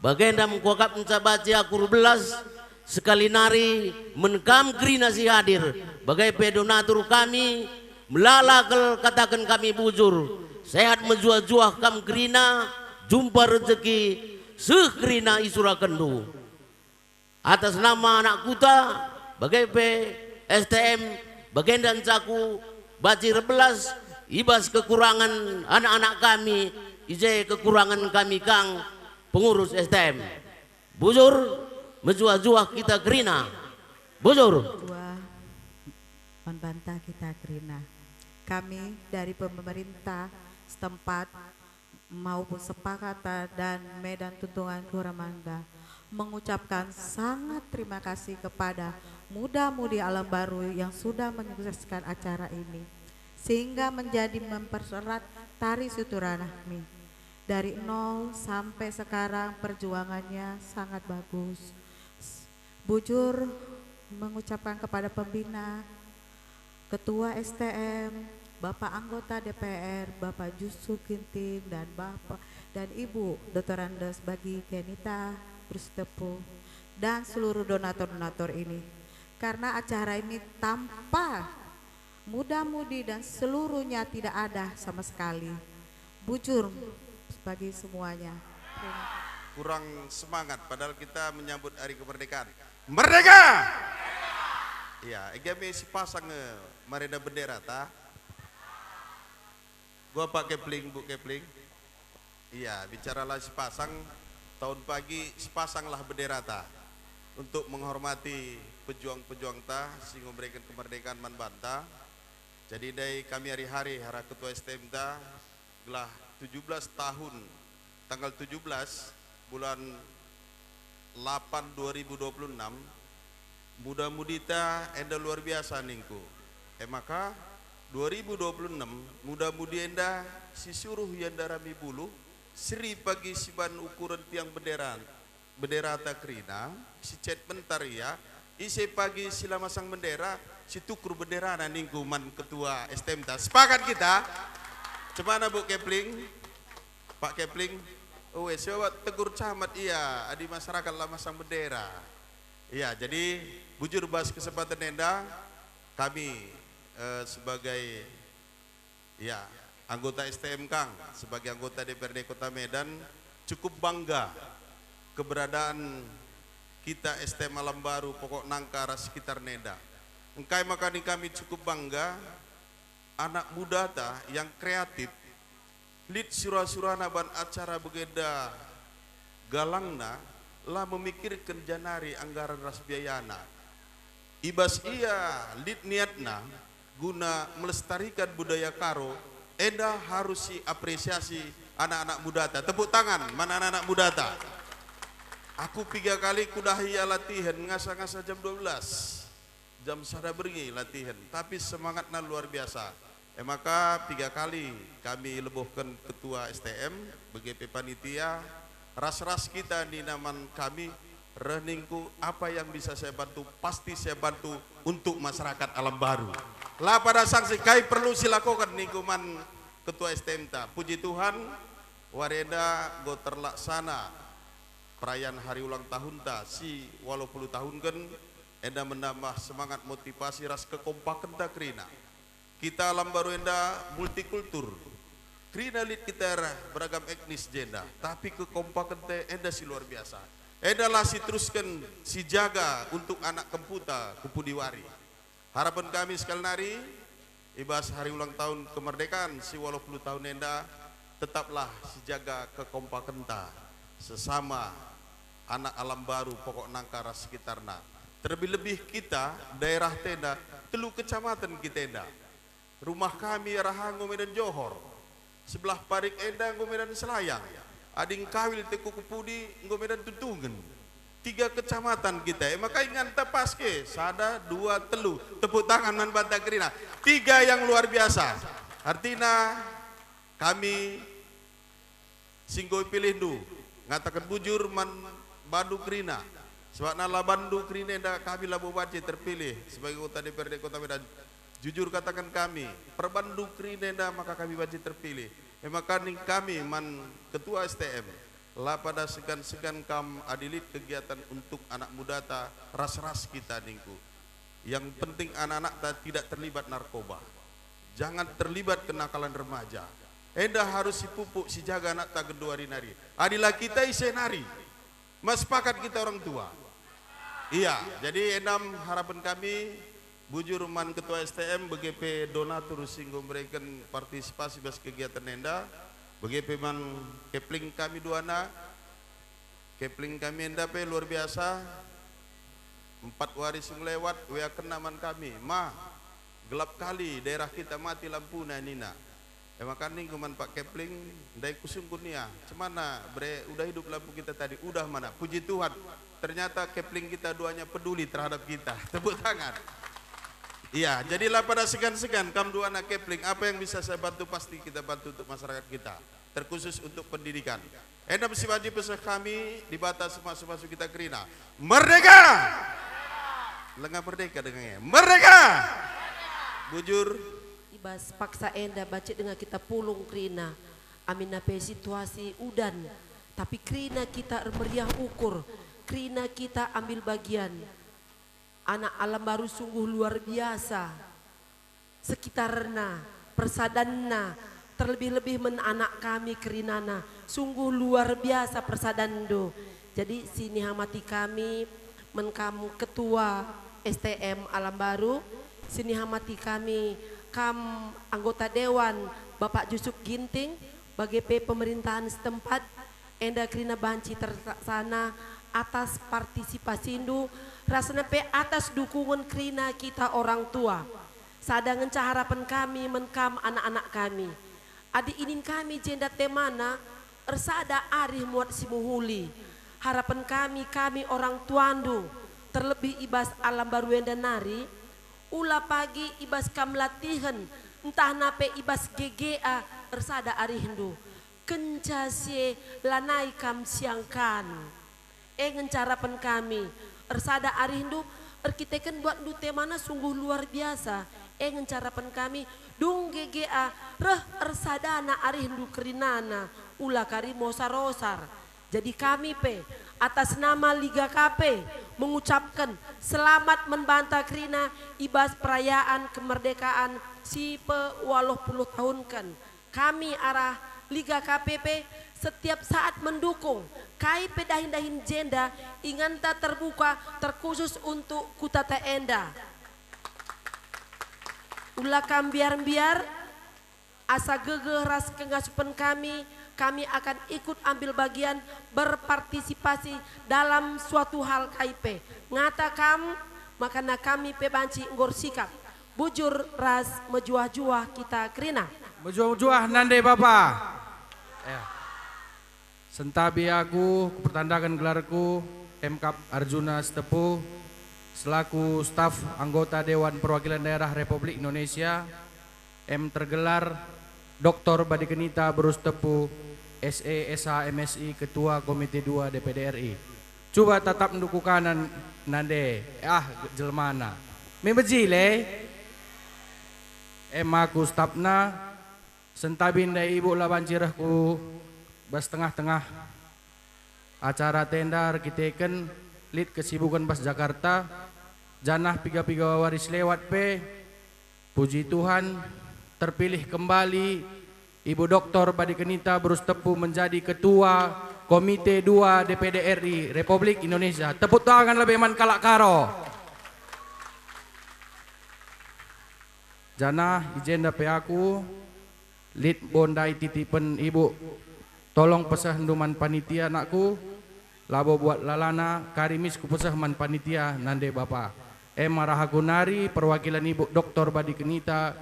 bagenda mengkuakap mencabaci aku belas sekali nari menkam krina si hadir bagai pedonatur kami melalakel katakan kami bujur sehat menjuah-juah kam krina jumpa rezeki sekrina isura kendu atas nama anak kuta bagai STM bagian dan caku baci rebelas ibas kekurangan anak-anak kami ije kekurangan kami kang pengurus STM bujur menjuah-juah kita kerina bujur Tua membantah kita kerina kami dari pemerintah setempat maupun sepakatan dan Medan Tuntungan Kuramangga mengucapkan sangat terima kasih kepada muda-mudi alam baru yang sudah menyukseskan acara ini sehingga menjadi mempererat tari Siturahmi dari nol sampai sekarang perjuangannya sangat bagus. Bujur mengucapkan kepada pembina, ketua STM, Bapak anggota DPR, Bapak Jusuf Ginting dan Bapak dan Ibu Dr. Andes bagi Kenita Berstepu dan seluruh donatur-donatur ini karena acara ini tanpa muda-mudi dan seluruhnya tidak ada sama sekali bujur bagi semuanya. Kurang semangat padahal kita menyambut hari kemerdekaan merdeka iya egame si pasang marina bendera ta gua pakai Kepling Bu Kepling iya bicaralah si pasang tahun pagi sepasanglah bendera ta untuk menghormati pejuang-pejuang ta sing memberikan kemerdekaan man banta jadi dari kami hari-hari hara ketua STM ta gelah 17 tahun tanggal 17 bulan 8 2026 muda-mudi ta enda luar biasa ningku maka 2026 muda-mudi enda si suruh yang darami bulu Sri pagi siban ukuran tiang bendera takrina si cet mentaria isi pagi sila masang bendera si tukur bendera na ningkuman ketua STM ta sepakat kita cemana Bu Kepling Pak Kepling siapa tegur camat iya di masyarakat lah masang bendera iya jadi bujur bahas kesempatan enda kami sebagai ya anggota STM Kang sebagai anggota DPRD Kota Medan cukup bangga keberadaan kita STM Alam Baru pokok nangkara sekitar Neda engkai makani kami cukup bangga anak muda ta yang kreatif lid surah-surana ban acara begeda galangna lah memikirkan janari anggaran ras biayana ibas iya lid niatna guna melestarikan budaya karo enda harus si apresiasi anak-anak muda ta tepuk tangan mana anak-anak muda ta Aku 3 kali kudahia latihan ngasa-ngasa jam 12. Jam sada beringi latihan, tapi semangatnya luar biasa. Maka 3 kali kami lebuhkan ketua STM, BGP panitia, ras-ras kita di naman kami, reningku apa yang bisa saya bantu, pasti saya bantu untuk masyarakat Alam Baru. Lah pada sanksi kai perlu silakukan ningkuman ketua STM ta. Puji Tuhan, wareda go terlaksana perayaan hari ulang tahun ta si 80 tahun kan enda menambah semangat motivasi ras kekompakan ta Krina. Kita Alam Baru enda multikultur. Krina lit kita beragam etnis jenda, tapi kekompakan ta enda si luar biasa. Enda lah si teruskan si jaga untuk anak kemputa Kupudiwari. Harapan kami sekali nari ibas hari ulang tahun kemerdekaan si 80 tahun enda tetaplah si jaga kekompakan ta sesama anak Alam Baru pokok nangkara sekitarna. Terlebih-lebih kita daerah tenda telu kecamatan kita enda. Rumah kami Rahango Medan Johor, sebelah Parik Enda Ngo Medan Selayang, Ading Kawil Teku Kupudi Ngo Medan Tuntungan. 3 kecamatan kita. Maka ingat tepaske sada 2 telu tepuk tangan man banta Krina. 3 yang luar biasa. Artinya kami singgoi pilih du ngatakan bujur man Bandu Krina. Sebab nala Bandu Krina enda kami Labu Baci terpilih sebagai kota DPRD Kota Medan. Jujur katakan kami, per Bandu Krina enda maka kami Baci terpilih. Maka ning kami man ketua STM lah pada segan-segan kam adilit kegiatan untuk anak muda ta ras-ras kita ningku. Yang penting anak-anak ta tidak terlibat narkoba. Jangan terlibat kenakalan remaja. Enda harus si pupuk si jaga anak ta genduari nari. Adilah kita ise nari. Mas sepakat kita orang tua. Iya, jadi enam harapan kami bujur man ketua STM BGP donatur singgo memberikan partisipasi bas kegiatan enda. BGP man kepling kami duana. Kepling kami enda pe luar biasa. 4 waris yang lewat wea kenaman kami. Ma gelap kali daerah kita mati lampu na nina. Maka nih kuman Pak Kepling dari kusung kunia. Cemana bre udah hidup lampu kita tadi udah mana? Puji Tuhan. Ternyata Kepling kita duanya peduli terhadap kita. Tepuk tangan. Iya, jadilah pada segan-segan kam dua anak Kepling apa yang bisa saya bantu pasti kita bantu untuk masyarakat kita. Terkhusus untuk pendidikan. Endam si wajib besar kami di batas semua kita Krina. Merdeka! Lengah merdeka dengannya. Merdeka! Bujur Ibas paksa enda baca dengan kita pulung Krina. Amin nape situasi udan. Tapi Krina kita meriah ukur. Krina kita ambil bagian. Anak Alam Baru sungguh luar biasa. Sekitarna, persadanna, terlebih-lebih men anak kami Krinana. Sungguh luar biasa persadando. Jadi sini hamati kami men kamu ketua STM Alam Baru. Sini hamati kami kam anggota dewan Bapak Jusuk Ginting, BGP pemerintahan setempat, enda Krina banci terlaksana atas partisipasi indu, rasanya pe atas dukungan Krina kita orang tua. Sadangan harapan kami menkam anak-anak kami. Adi inin kami jenda temana, ersada arih muat simuhuli. Harapan kami orang tuandu, terlebih ibas Alam Baru enda nari, ula pagi ibas kam latihan entah nape ibas GGA ersada arihindu kencasye lanai kam siangkan ngencarapan kami ersada arihindu erkiteken buat dute mana sungguh luar biasa ngencarapan kami dung GGA reh ersadana arihindu Krinana ula kari mosar-osar. Jadi kami pe atas nama Liga KP mengucapkan selamat membantah Krina ibas perayaan kemerdekaan si pe-80 tahun kan. Kami arah Liga KPP setiap saat mendukung kai pedahin-dahin jenda ingan tak terbuka terkhusus untuk kutata enda. Ulah kam biar asa gegeh ras kengasupan kami akan ikut ambil bagian berpartisipasi dalam suatu hal KIP. Ngata kam, makana kami pebanci ngor sikap. Bujur ras mejuah-juah kita Krina. Mejuah-juah nande Bapak. Sentabi aku pertandakan gelarku Mkap Arjuna Stepu selaku staf anggota Dewan Perwakilan Daerah Republik Indonesia, M tergelar Dr. Badi Kenita Barus Tepu SE SH MSI Ketua Komite 2 DPD RI. Coba tatap menduku kanan nande jelmana membejile aku stafna sentabin dari ibu laban cirahku bas tengah-tengah acara tenda kiteken lid kesibukan bas Jakarta janah piga-piga waris lewat puji Tuhan terpilih kembali Ibu Dr. Badi Kenita Barus Tepu menjadi Ketua Komite 2 DPD RI Republik Indonesia. Tepuk tangan lebih man kalak karo. Janah izin dape aku lid bondai titipen ibu tolong pesah henduman panitia anakku labo buat lalana karimis ku pesah man panitia nande bapa Marahagunari perwakilan ibu Dr. Badi Kenita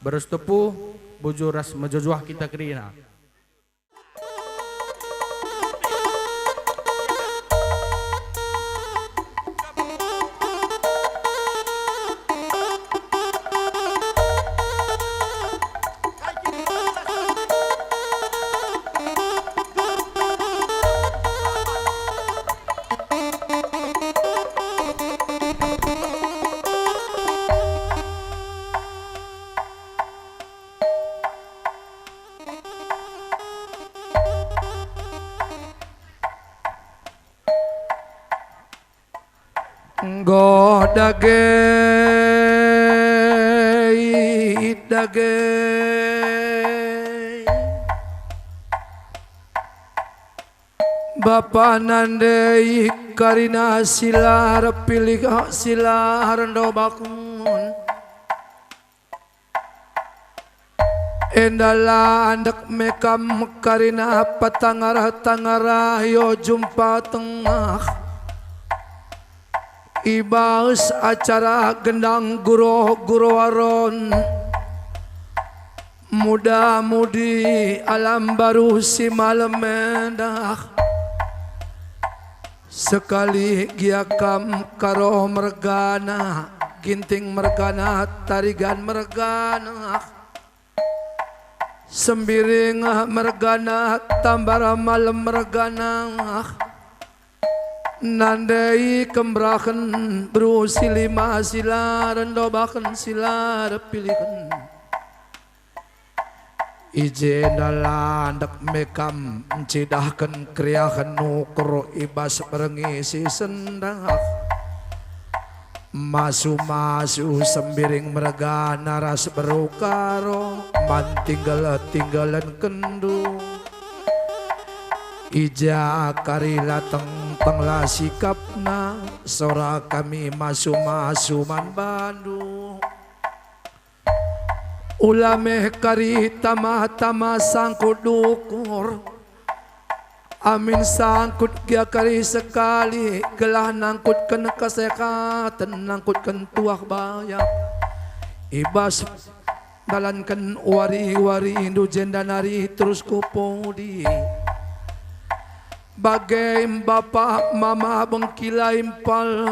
Barus Tepu bujuras mejojuah kita kerina. Dagei Bapa nandei karina silar pilih silar ndo bakun endala andak mekam karina patangara yo jumpa tengah Ibaus acara gendang guru aron muda-mudi alam baru si malam mendah sekali giakam karo mergana ginting mergana tarigan mergana sembiring mergana tambara malam mergana nandai kembrakan berusi lima silar dobakan silar pilihkan izin dalandak mekam cidahkan kriakan nukur ibas berengisi sendak masu sembiring merga naras berukaro tinggalan kendu ija karila tenglah sikapna sora kami masu-masuman Bandung ulame kari tama-tama sangkut dukur amin sangkut kia kari sekali gelah nangkut kena kesehatan nangkut ken tuah bayak ibas dalankan wari-wari indu jendanari terus kupudi bagai bapak mama bengkilai impal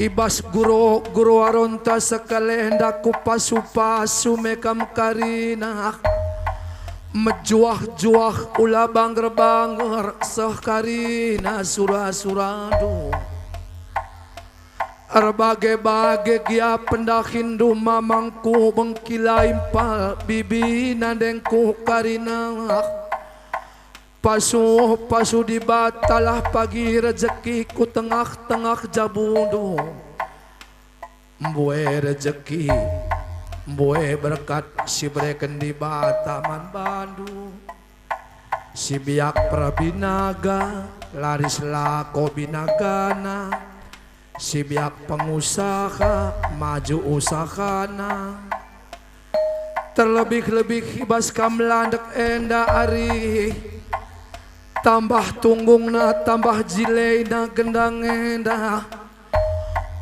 ibas guru aronta sekali hendak pasu mekam karina mejuah ulah banger seh karina suradu arbagai gia pendakindu mamangku bengkilai impal bibi nandengku karina pasu dibatalah pagi rezekiku tengah-tengah jabudu mbue rezeki mbue berkat si breken di Bataman Bandung si biak prabinaga laris lako binagana si biak pengusaha maju usahana terlebih-lebih ibas kamlandek enda ari tambah tunggungna tambah jileina gendang enda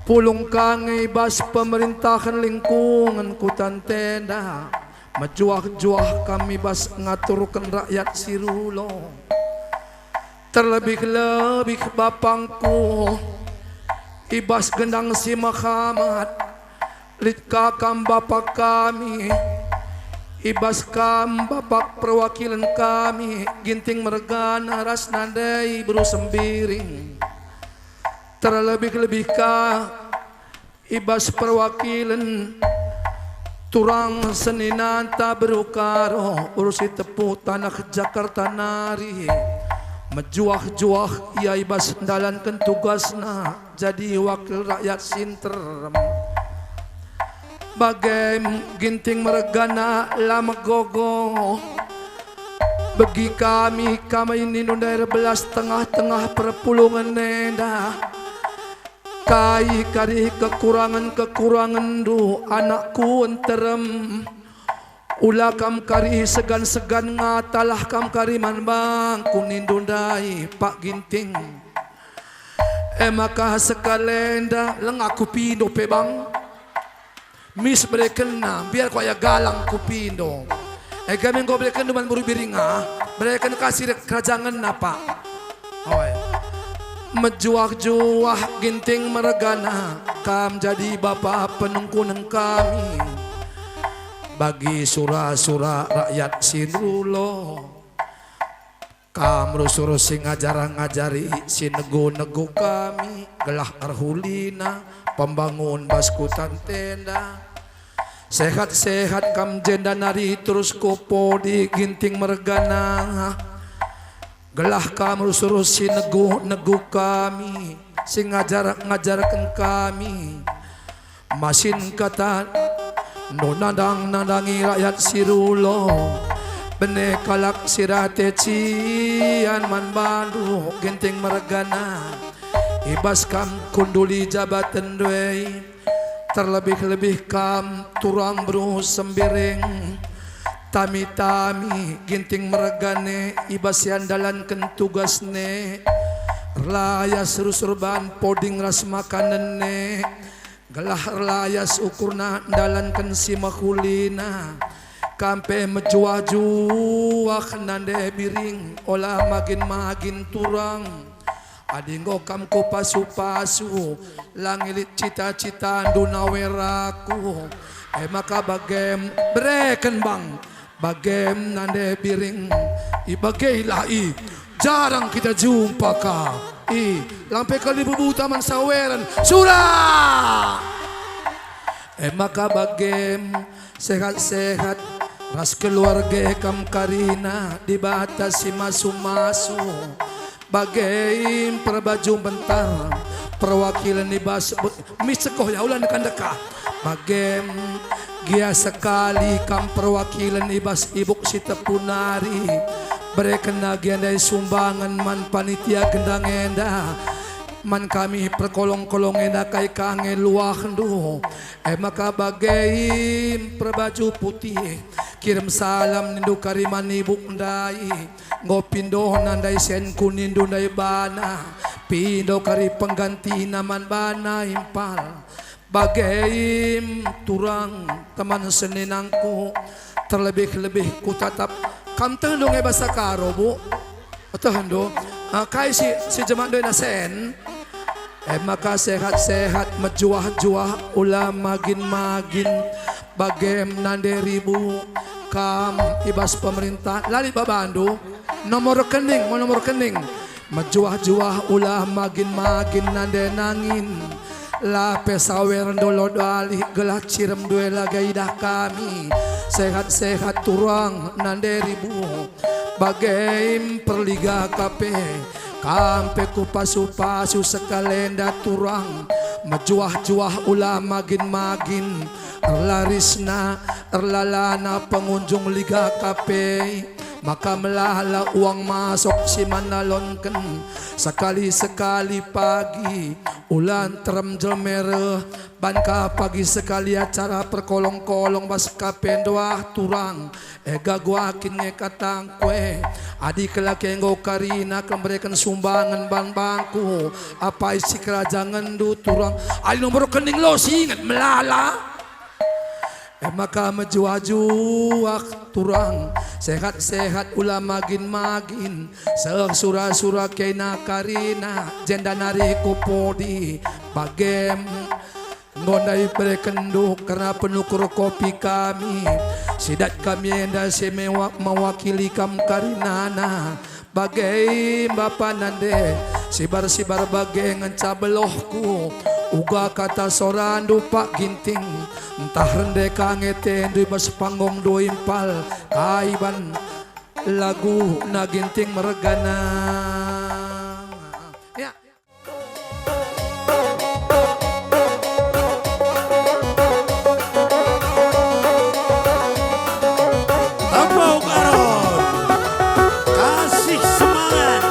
pulung kange bas pemerintahan lingkungan kutan tenda Mejuah-juah kami bas ngaturkan rakyat sirulo. Terlebih-lebih bapangku ibas gendang si Muhammad lid kakam bapak kami ibas kam bapak perwakilan kami ginting mergana ras nandai bro sembiring. Terlebih-lebih ka ibas perwakilan turang seninanta berukaro urusi tepu tanah Jakarta nari. Mejuah-juah ia ibas dalankan tugasna jadi wakil rakyat sinter. Bagai ginting meregana lama gogo bagi kami ini nundai belas tengah-tengah perpulungan nenda kai kari kekurangan du anakku enterem ulah kam kari segan-segan ngatalah kam kariman bang kunindundai Pak Ginting. Maka sekalenda lengaku pindo pe bang. Mis berekena biar kaya galang kupindo. Kami go bereken duman buru biringa bereken kasih kerajangan napa. Mejuah-juah ginting meregana kam jadi bapak penungkunan kami. Bagi sura-sura rakyat sinulo kam rusur sing ngajari si nego-nego kami gelah arhulina pembangun baskutan tenda sehat-sehat kam jenda nari terus kopo di ginting mergana gelah kam rusur si nego-nego kami sing ngajarkan kami masin kata no nadang-nadangi rakyat sirulo bene kalak sirate cian man bandu genting meregana ibas kam kunduli jabatan duei terlebih-lebih kam turang bro sembiring tami-tami genting meregane ibas yandalankan tugasne layas rusurban poding ras makanan ne gelah layas ukurna dalankan si makulina kampe mejuah-juah nande biring olah magin turang adinggo kam ko pasu-pasu langilit cita-cita dunaweraku maka bagem breken bang bagem nande biring ibagay lai jarang kita jumpa ka lampai kali bubuta man saweran surah maka bagem sehat-sehat ras keluarga kam karina dibatasi masu-masu bagai perbaju bentar perwakilan ibas misekoh ya ulan kandeka bagem gia sekali kam perwakilan ibas ibuk si tepunari berekena giandai sumbangan man panitia gendang enda man kami perkolong-kolong enda kai kange luah ndu maka bagai perbaju putih kirim salam nindu kariman ibu ndai ngopindo nandai sen kunindu ndai bana pindo kari pengganti naman bana impal bagai turang teman seninangku terlebih-lebih ku tatap kam tendong bahasa karo bu atau kai si jemaat doi nasen maka sehat-sehat mejuah-juah ulah magin bagem nande ribu kam ibas pemerintah lali babandu nomor rekening mejuah-juah ulah magin nande nangin la pesawer dolo dali gelah cirem due lagai dah kami sehat-sehat turang nande ribu bagai perliga kape kampe ku pasu-pasu sekalenda turang mejuah-juah ulah magin erlarisna erlalana pengunjung liga kape maka melahlah uang masuk si manalonken sekali-sekali pagi ulan terem jelmere banka pagi sekali acara perkolong-kolong bas kapen doah turang gaguakin ngekatang kue adik laki enggo karina kemberikan sumbangan ban bangku apa isi kerajaan du turang ali nomor kening lo singet melala maka mejuajuak turang sehat-sehat ulah magin-magin sura-sura kena karina jenda nari kupodi bagem ngondai berekenduk karena penukur kopi kami sidat kami enda semewak mewakili kam karinana bagai bapak nande sibar-sibar bagai ngencabelohku uga kata sorandu pak ginting entah rende kangete dui bas panggung dua impal kaiban lagu na ginting meregana ya. Tembok Aron, kasih semangat.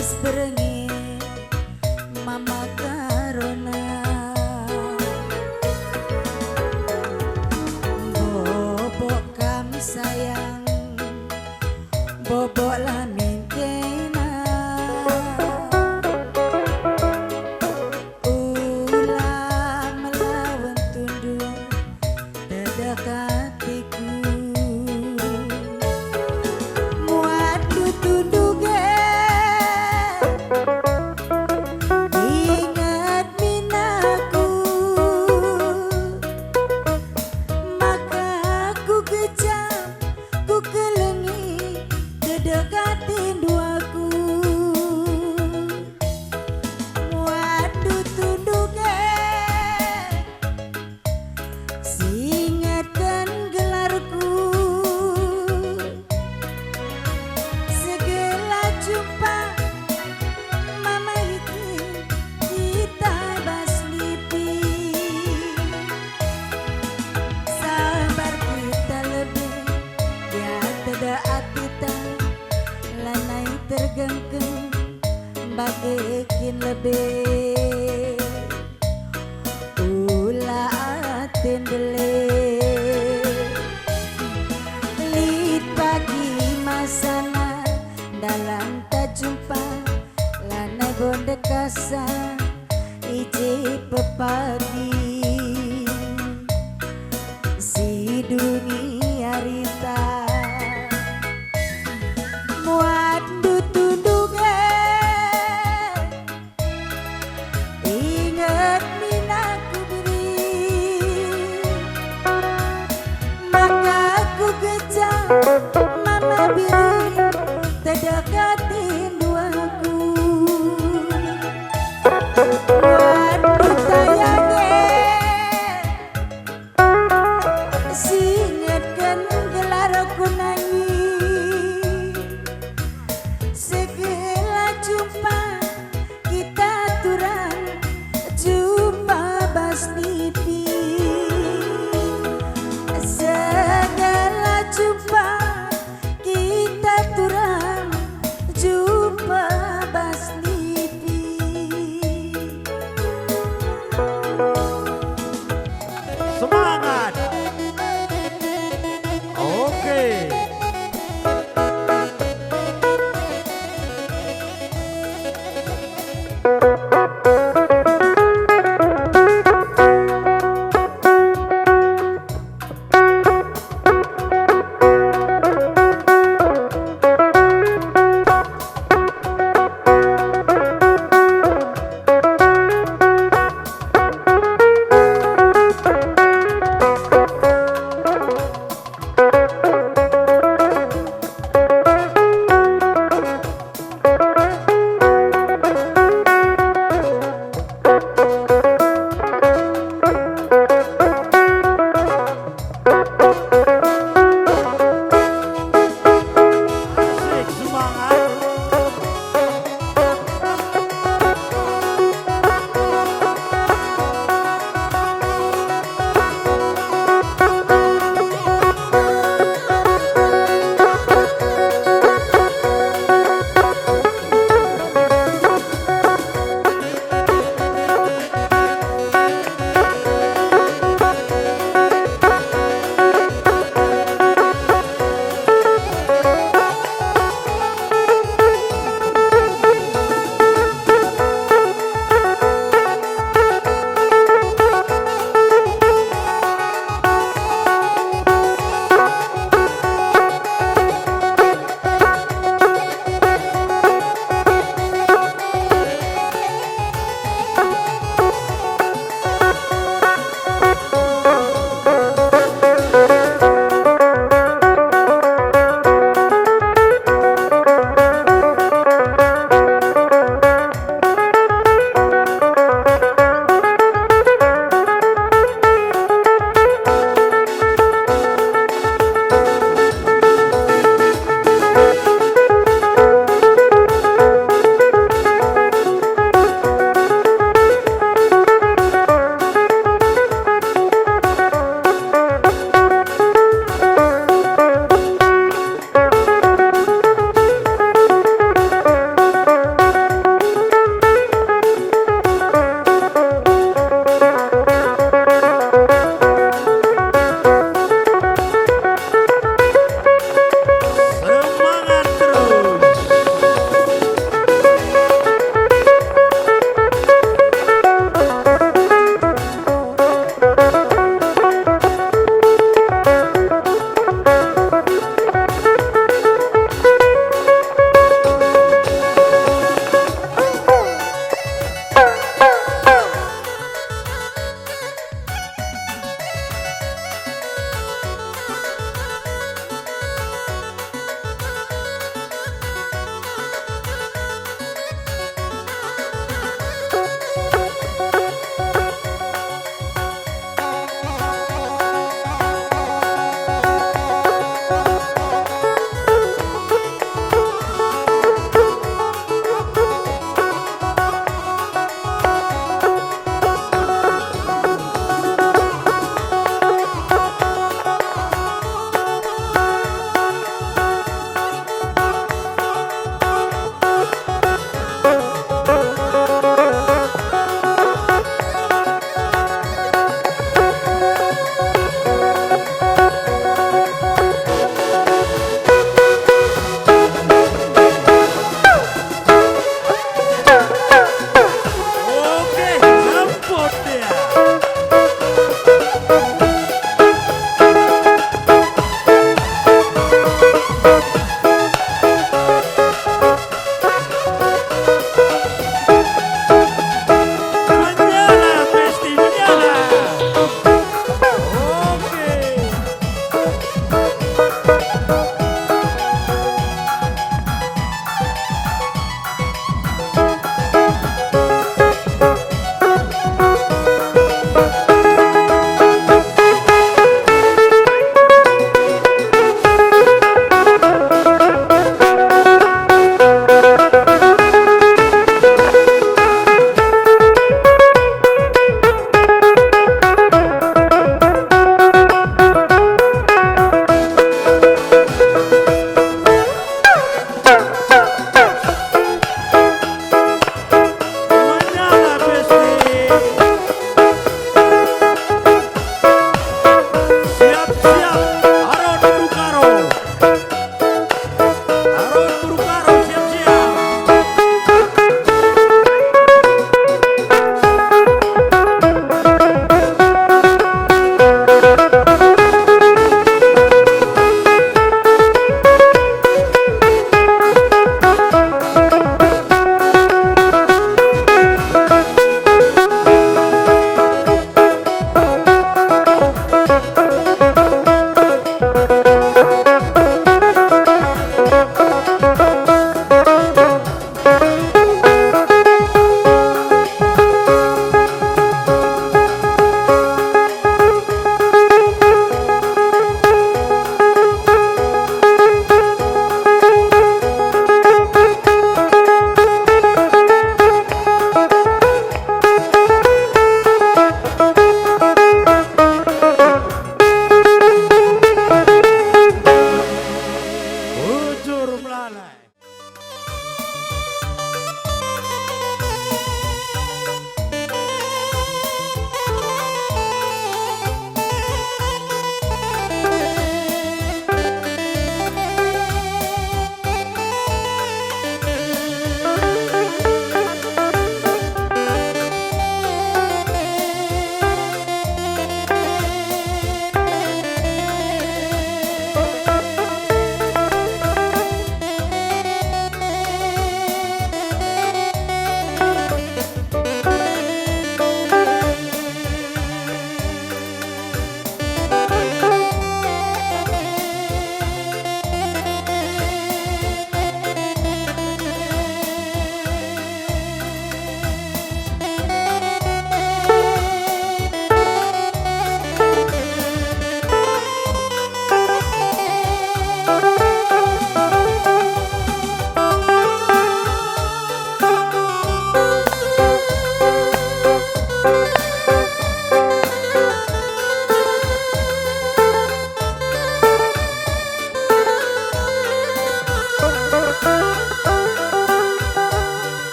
geus berengi mama karona bobok kami sayang bobok lamin kena ulah melawan tunduk dedekatiku muat tunduk ingat minaku maka ku kejam ku kelengi kedekatin duaku muat tunduk singatkan gelarku segala jumpa mama itu kita baslipi sabar kita lebih ya tidak atita lanai tergengkeng bagikin lebih ulah aten deleh lit pagi masana dalam tak jumpa lanai bonde kasa ije pepagi si dunia rita muat tunduk ingat minaku beri maka ku kejam mama biri terdekatin duaku waduh sayange singatkan gelar aku nangis segala jumpa kita turang jumpa baslipi segala jumpa kita turang jumpa baslipi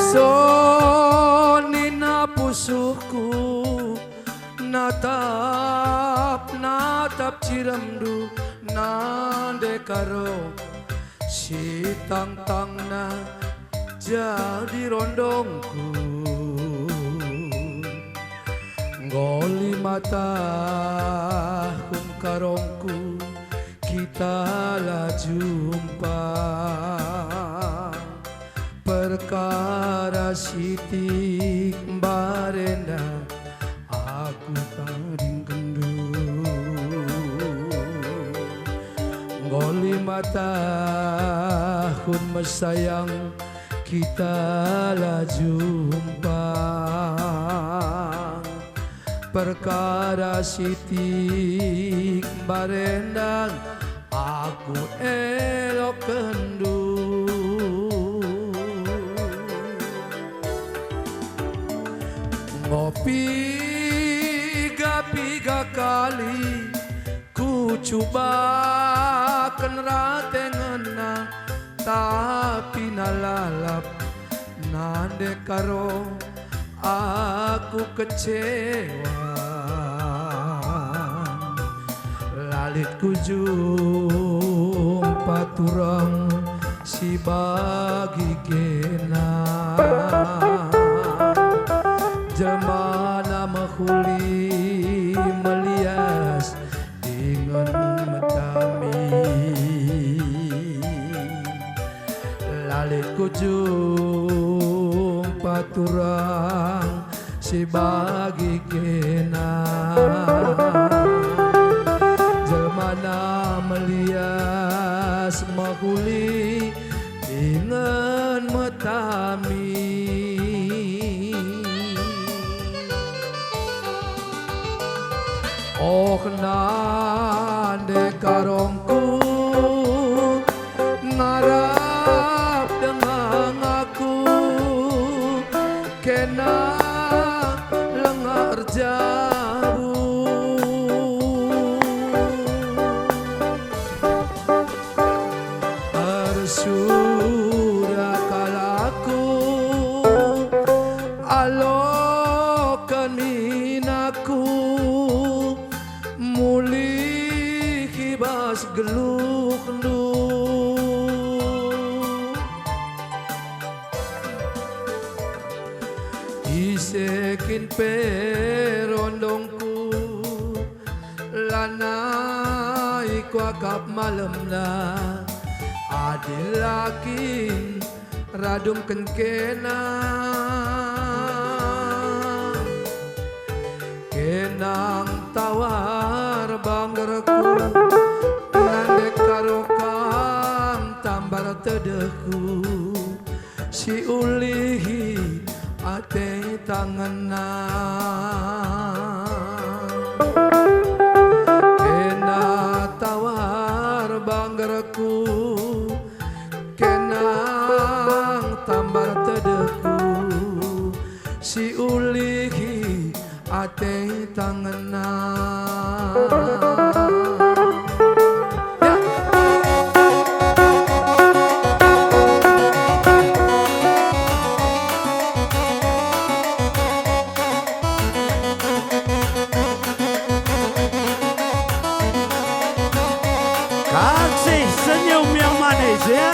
Soni na pusuku natap ciramdu nande karo si tang na jadi rondongku ngoli mata kun karongku kita lah jumpa perkara sitik barenda aku taring kendu ngoli mata kun mesayang kita lah jumpa perkara sitik barendang aku elok kendu ngopi piga kali ku coba kenratengena tapi nalalap nande karo aku kecewa lalit ku jumpa turang si bagi kena Jemana mahuli melias dengan metami lalit ku jumpa turang si bagi kena Jemana melias mahuli dengan metami Oh nande karongku ngarap dengan aku kena lengar jabu Arsuda kalaku alokan minaku muli kibas geluk ndu isekin perondongku lanai ku akap malamna adilakin radum kenkena kenang tawar banggerku nande karokam tambar tedehku si ulihi ate tangena kena tawar banggerku kenang tambar tedehku si ulihi ate tangena Kasih senyum yang manis ya.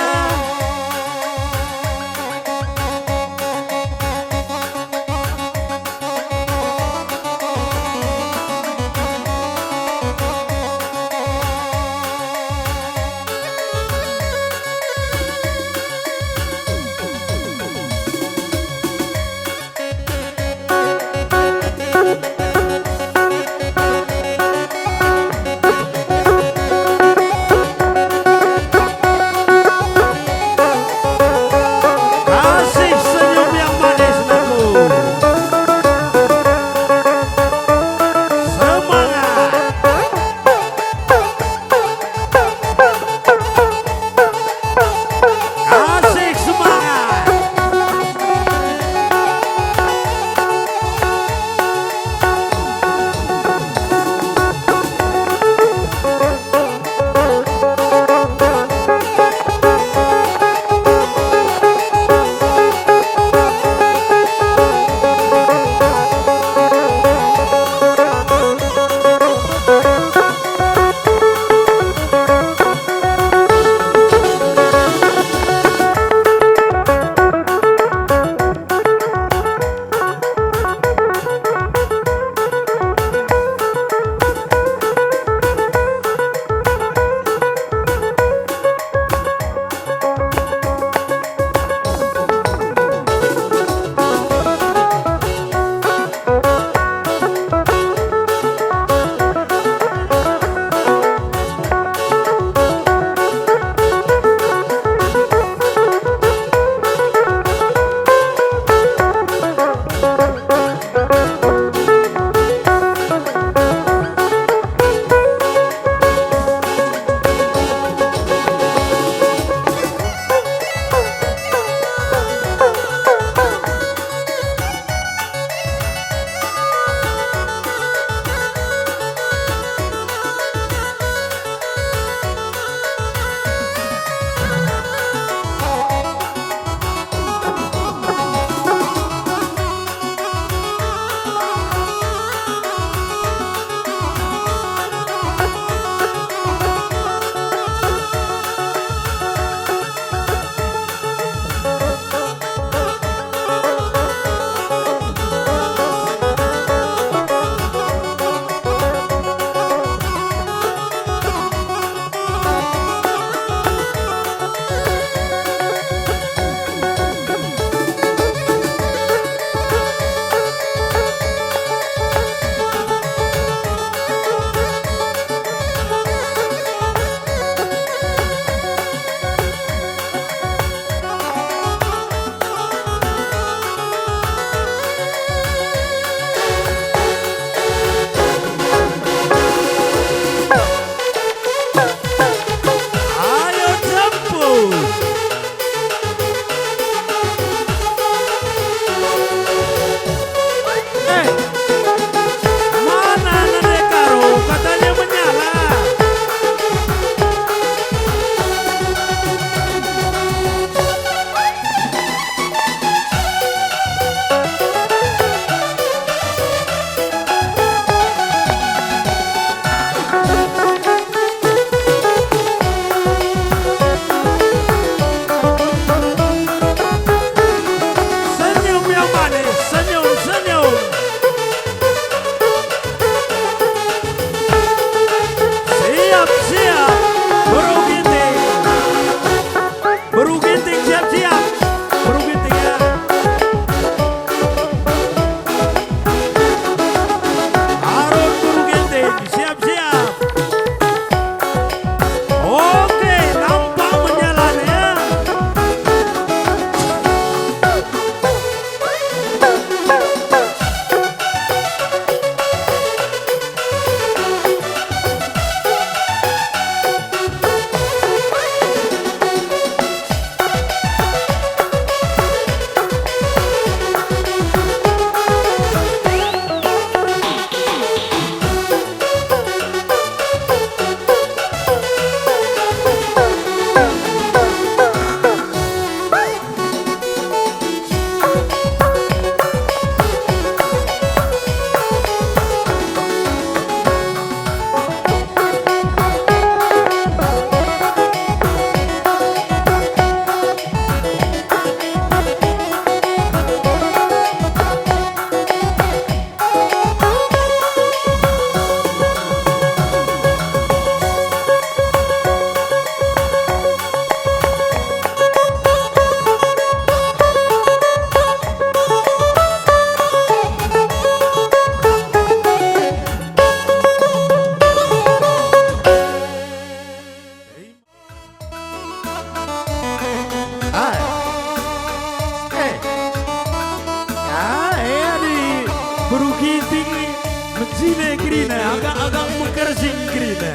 di Berukiting Menjine Grina agak-agak Mekersing Grina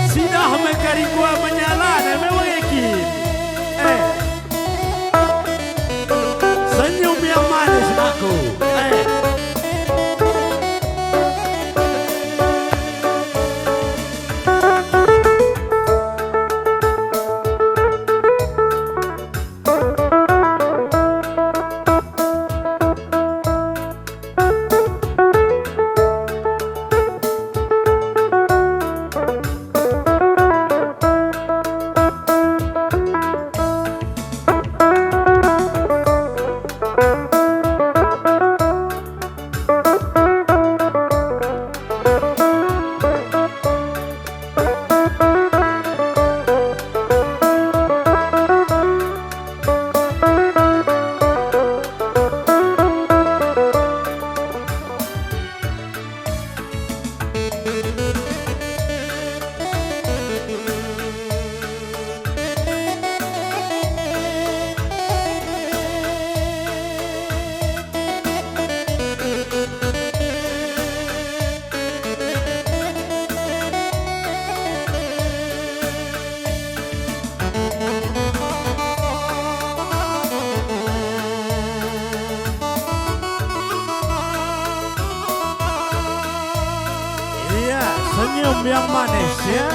Sidah mekari gua menyala memang yakin Senyum yang manis aku Senyum yang manis ya.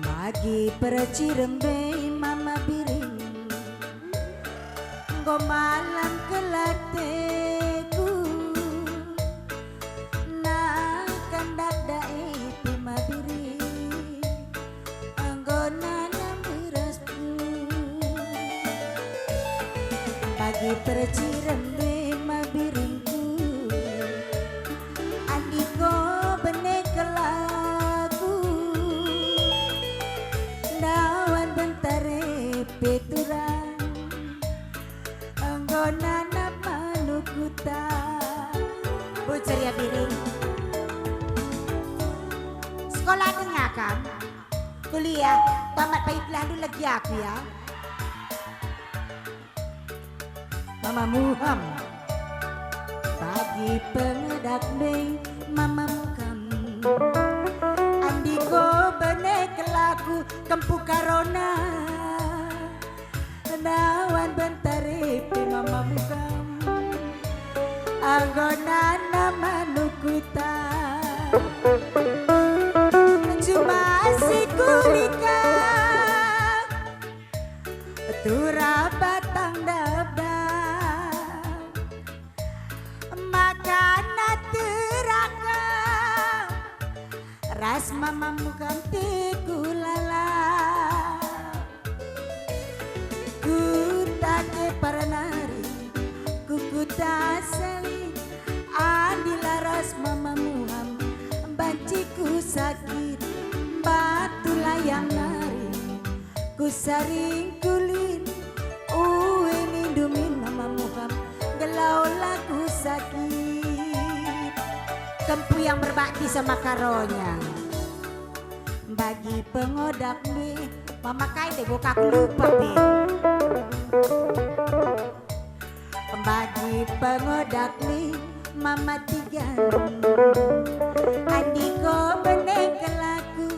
Bagi percirembe mama biring Go malam kelateku Na kandak dae pima biring Go nanam berasku Bagi percirembe mama biringku Andiko benek kelaku Dawan bentare peturan Anggona nama nukuta Bu ceria biring Sekolah tengah kan Kuliah tamat pahit lalu lagi aku ya Mama Muham Bagi pengedak deh Mama Muham Andiko benek laku kempu karona Dawan bentare mama mukam Anggona nama nukuta Cuma si kulika Tura batang daba Makana teraka Ras mama mukam tekulala Kutake para nari Kukuta sali Adila ras mama muham Banciku sakit Batu layang nari Kusaring kulin Uwe mindumin mama muham Gelau laku sakit Kempu yang berbakti sama karonya Bagi pengodak nih Mama kai deh gue kaku lupa nih Bagi pengodak nih Mama tiga Andiko benek laku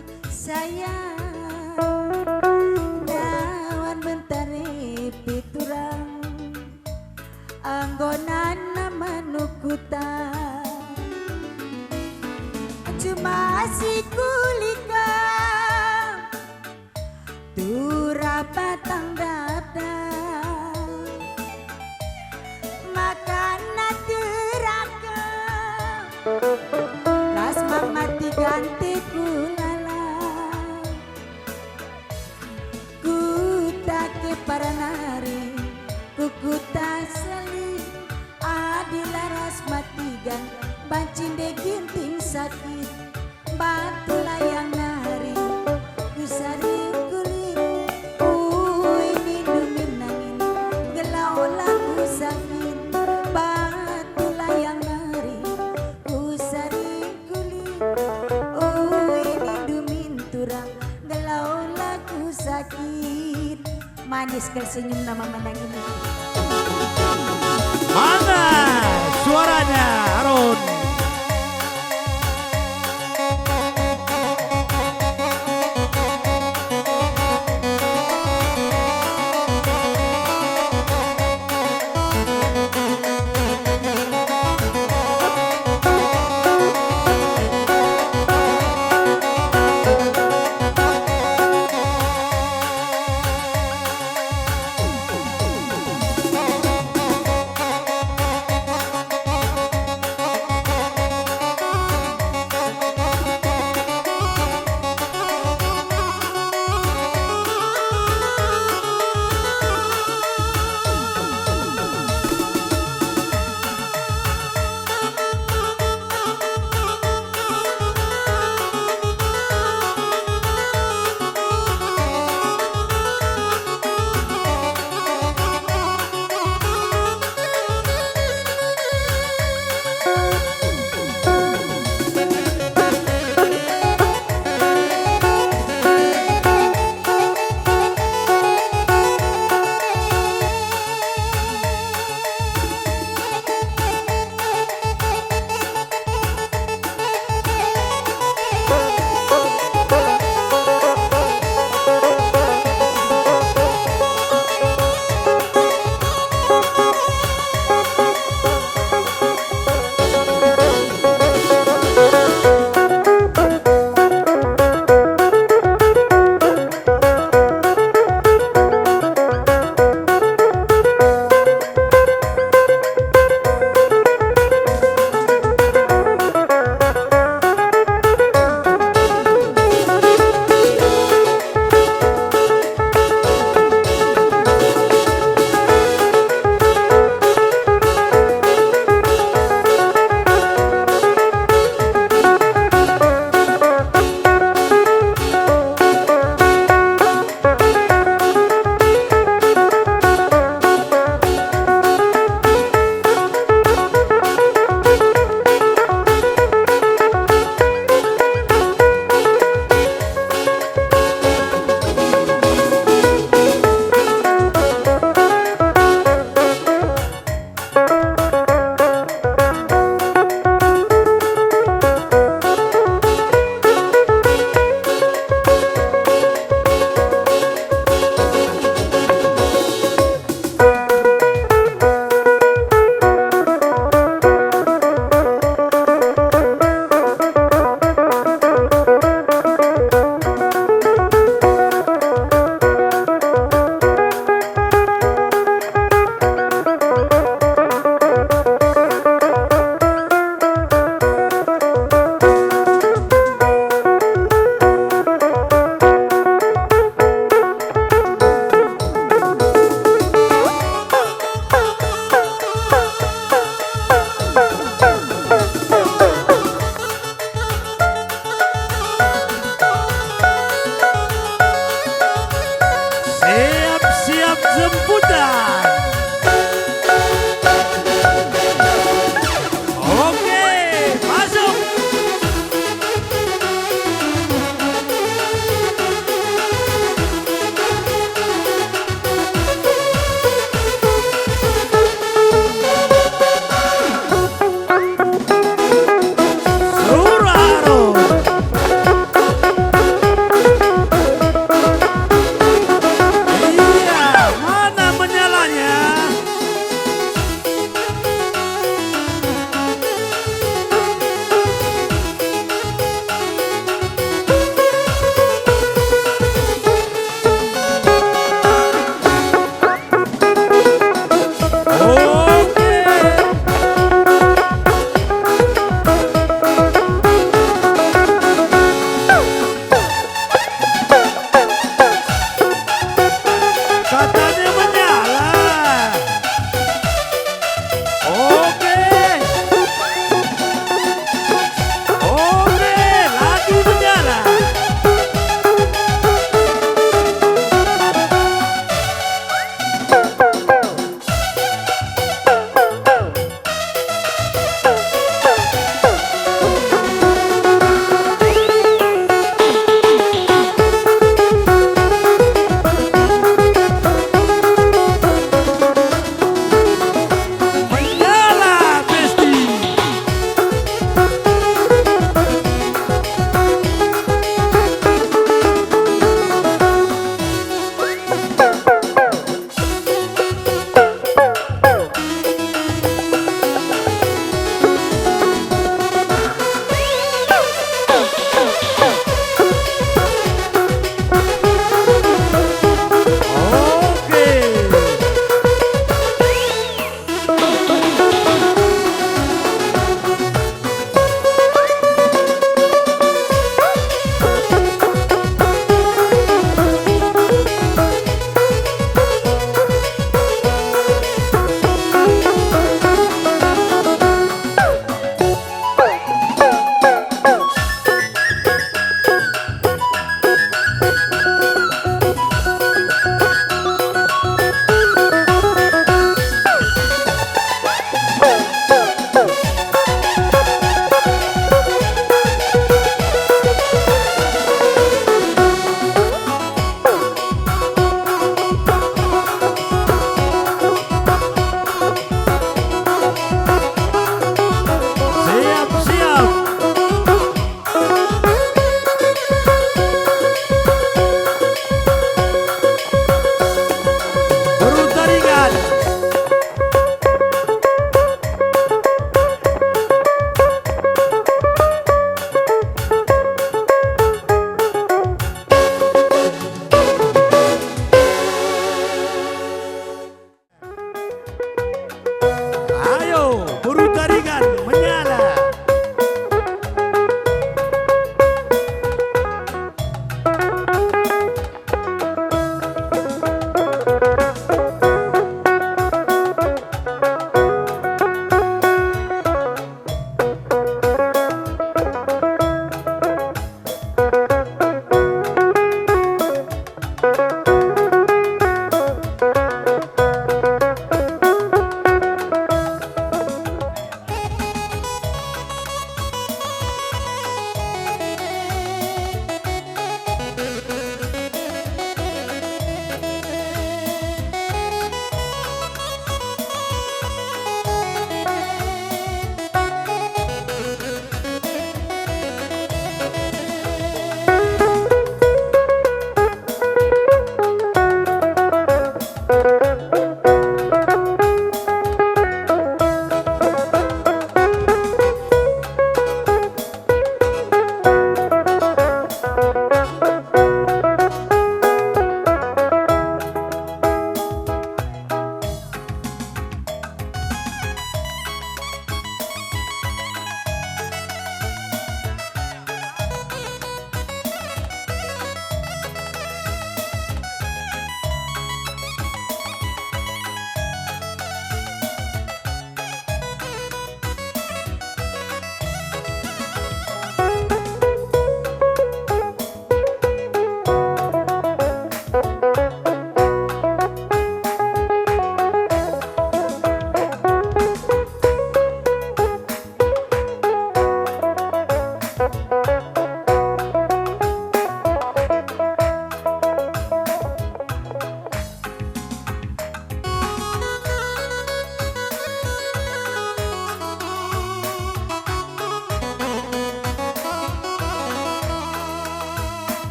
cuma si kulika tura batang dada makanan teraka ras mati ganti kulala ku tak ke para nari kukuta selip adilah ras matigan bancin de ginting sakit batu layang nari kusari kulit ini dumin nangin gelau lagu sakit batu layang nari kusari kulit ini dumin turang gelau lagu sakit manis tersenyum nama menang ini. Mana suaranya Harun?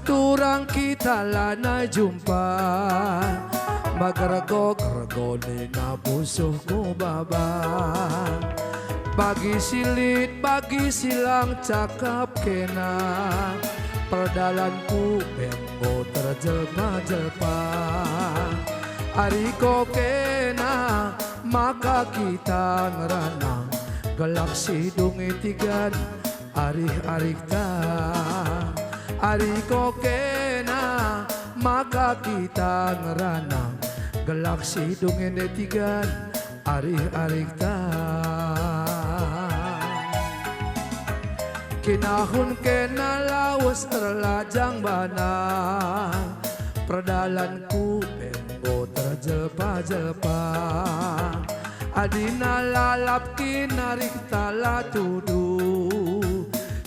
turang kita lana jumpa Magargo-gargo ni nabusuh ko babang Bagi silit, bagi silang cakap kena Perdalanku benggo terjelpa-jelpa Ari ko kena maka kita ngeranang Gelak sidung itigan arih-arih ta Ari ko kena maka kita ngeranang Gelak sidung itigan arih-arih ta Kinahun kena lawas terlajang bana Perdalanku benggo terjelpa-jelpa Adina lalap kinarik tala tudu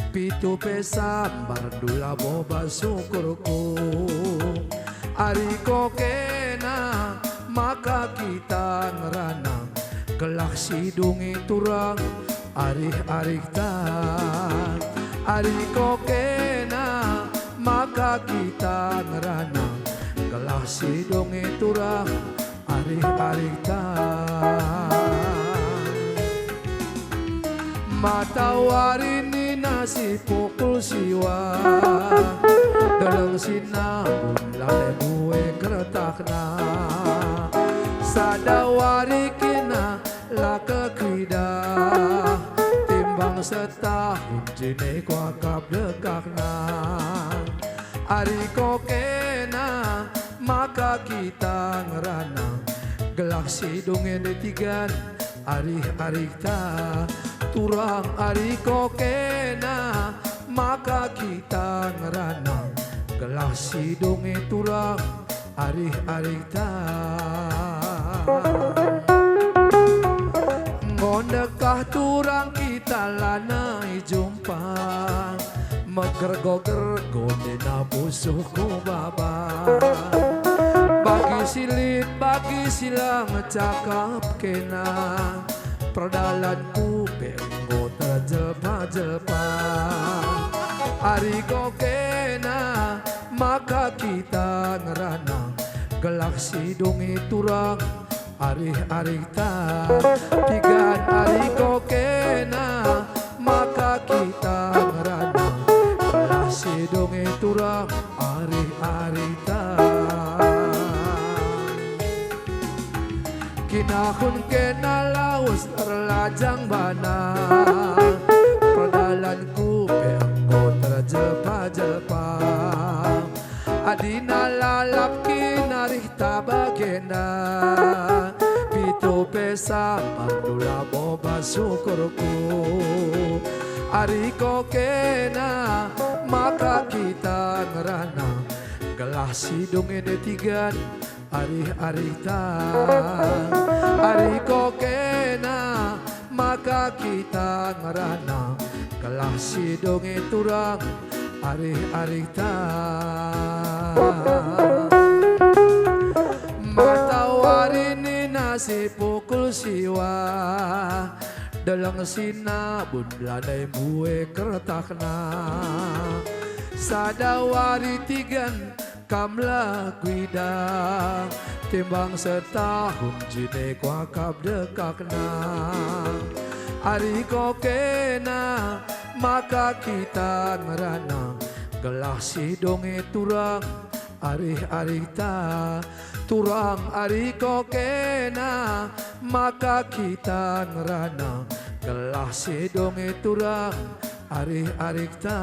Pitu pesambar dula boba syukurku Ari ko kena maka kita ngeranang Kelak sidungi turang arih-arih ta Ari ko kena maka kita ngeranang Kelak sidungi turang arih-arih ta Matawarini nasi pukul siwa Dalang sinabun lalai buwe keretakna Sadawari kina laka krida Timbang setahun jine kuakap dekakna Ari ko kena maka kita ngeranang Gelak sidung edetigan arih-arih ta Turang ari ko kena maka kita ngeranang Gelak sidung turang arih-arih ta Ngondekah turang kita lanai jumpa Megergo-gergo dina busuh ku babang Bagi silit, bagi silang cakap kena Perdalanku benggo terjelpa-jelpa Ari ko kena maka kita ngeranang Gelak sidung turang arih-arih ta Tigan ari ko kena maka kita ngeranang Gelak sidung turang arih-arih ta Kinahun kena lawas terlajang bana Perdalanku benggo terjelpa-jelpa Adina lalap kinarih tabagena Pitu pesa mandula boba syukurku Ari ko kena maka kita ngeranang Gelah sidung edetigan arih-arih ta Ari ko kena maka kita ngeranang Gelah sidung turang arih-arih ta Matawarini nasi pukul siwa Dalang sinabun ladai buwe kertakna Sadawari tigan kamla kuida Timbang setahun jine kuakap dekakna Ari ko kena maka kita ngeranang Gelah sidung turang arih-arih ta Turang ari ko kena maka kita ngeranang Gelah sidung turang arih-arih ta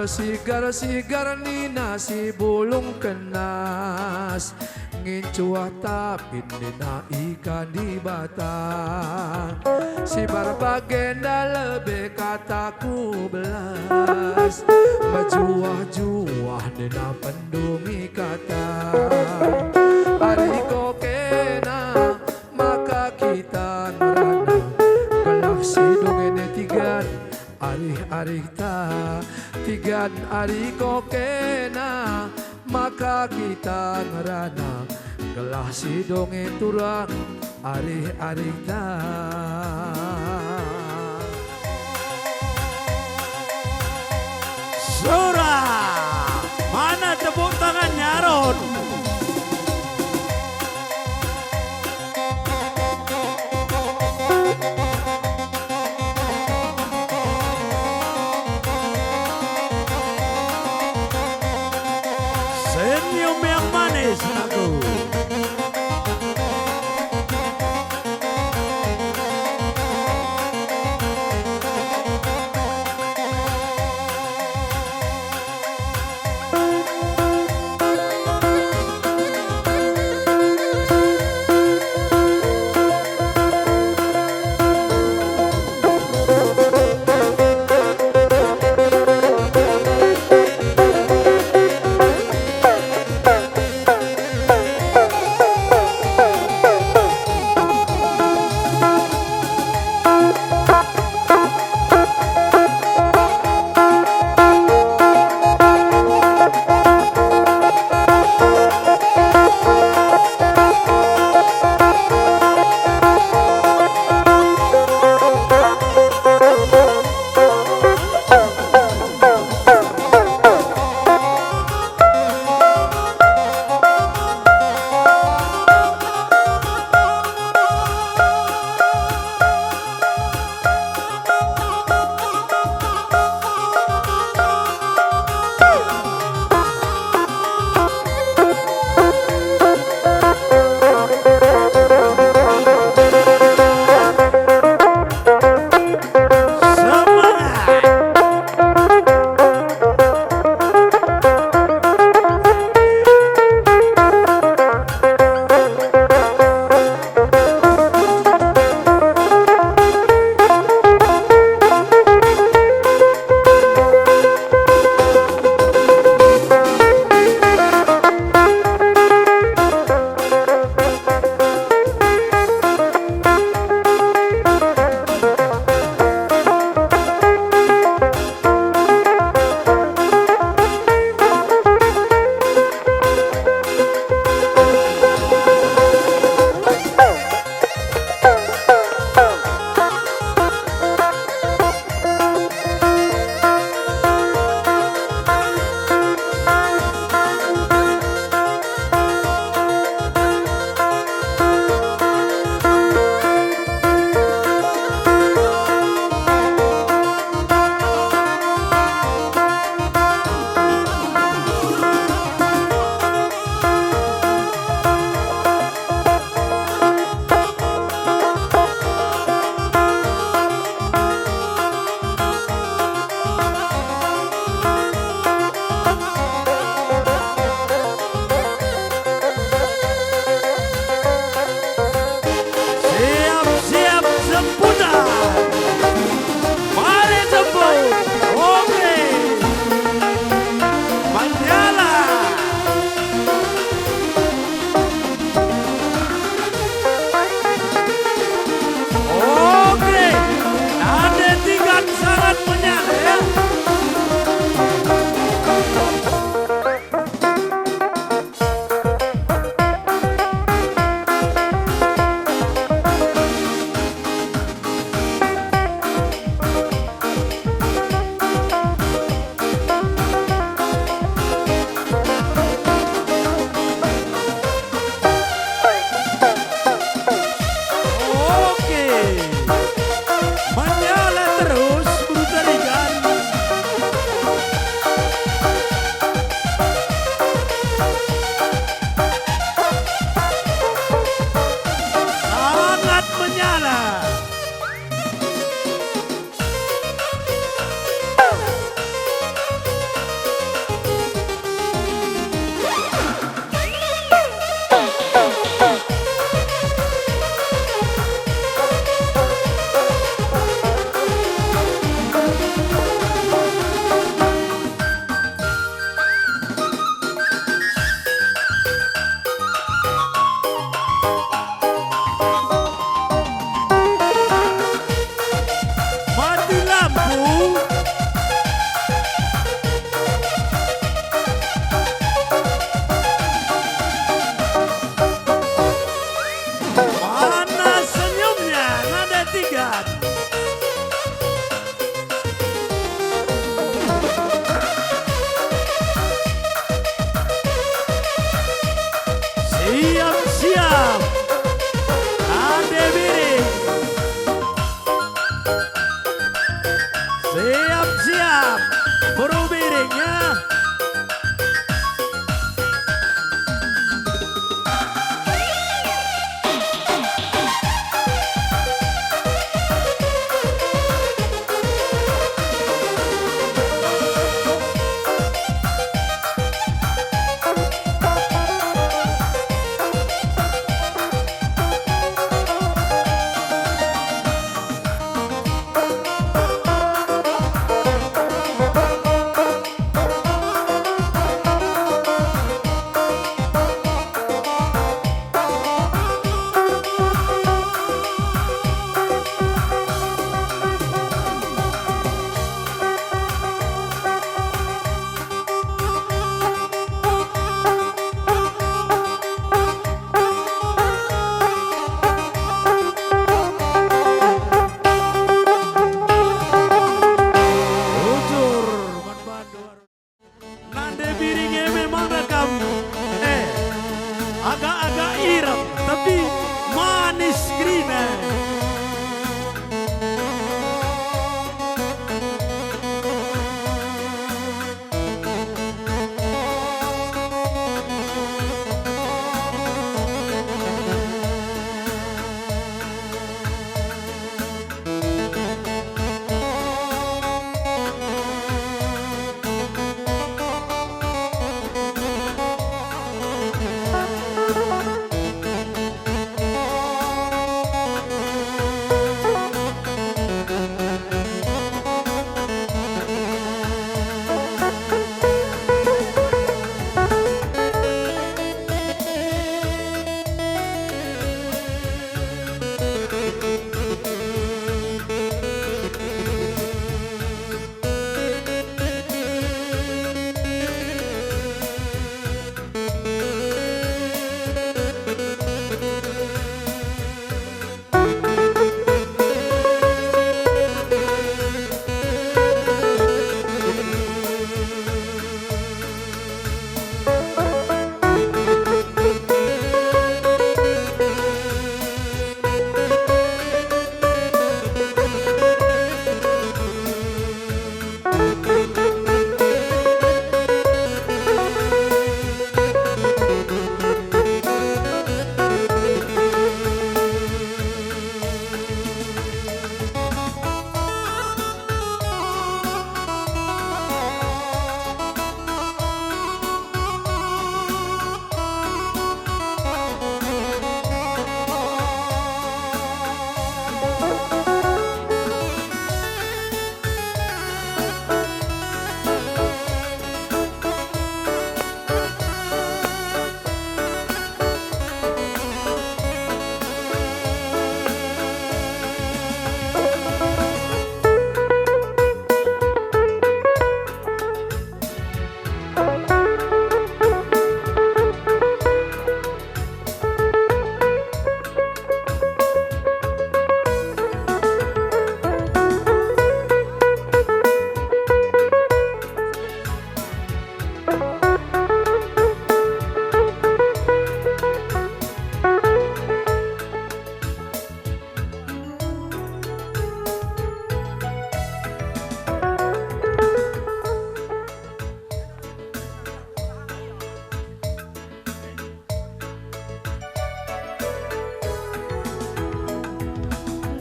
Sigar-sigar ni nasi bulung kenas Ngincuah tapin dina ikan di batang Si barbagenda lebih kataku belas Majuah-juah dina pendumi kata Ari ko kena maka kita ngeranang Gelak sidung edetigan arih-arih ta Tigan ari ko kena maka kita ngeranang Gelah sidung turang arih-arih ta senyum yang manis aku.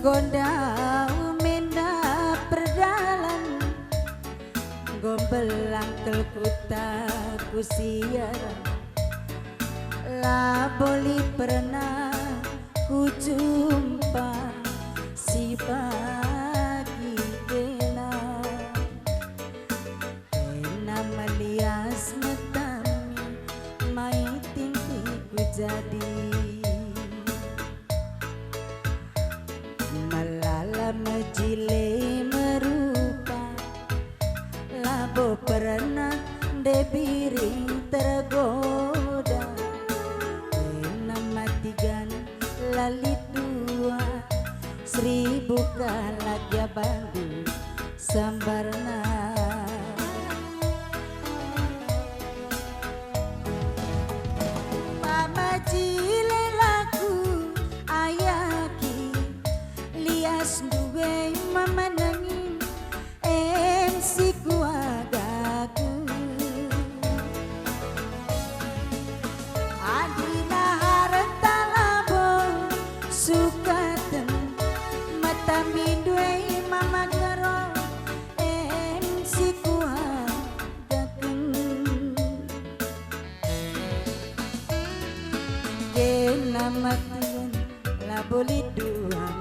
Gondau menda perdalan Gombelang kelkuta kusiaran La boli pernah ku jumpa si pagi kena melias metami mai timpi ku jadi melala mejile merupa labo pernah debiring tergoda matigan lalit dua 1000 kalagya bandu sambarna mama jile laku ayaki lias duwe mama nangin MC kuagaku adina harta labo sukaten mata midwe mama garo MC kuagaku kena matian labo liduan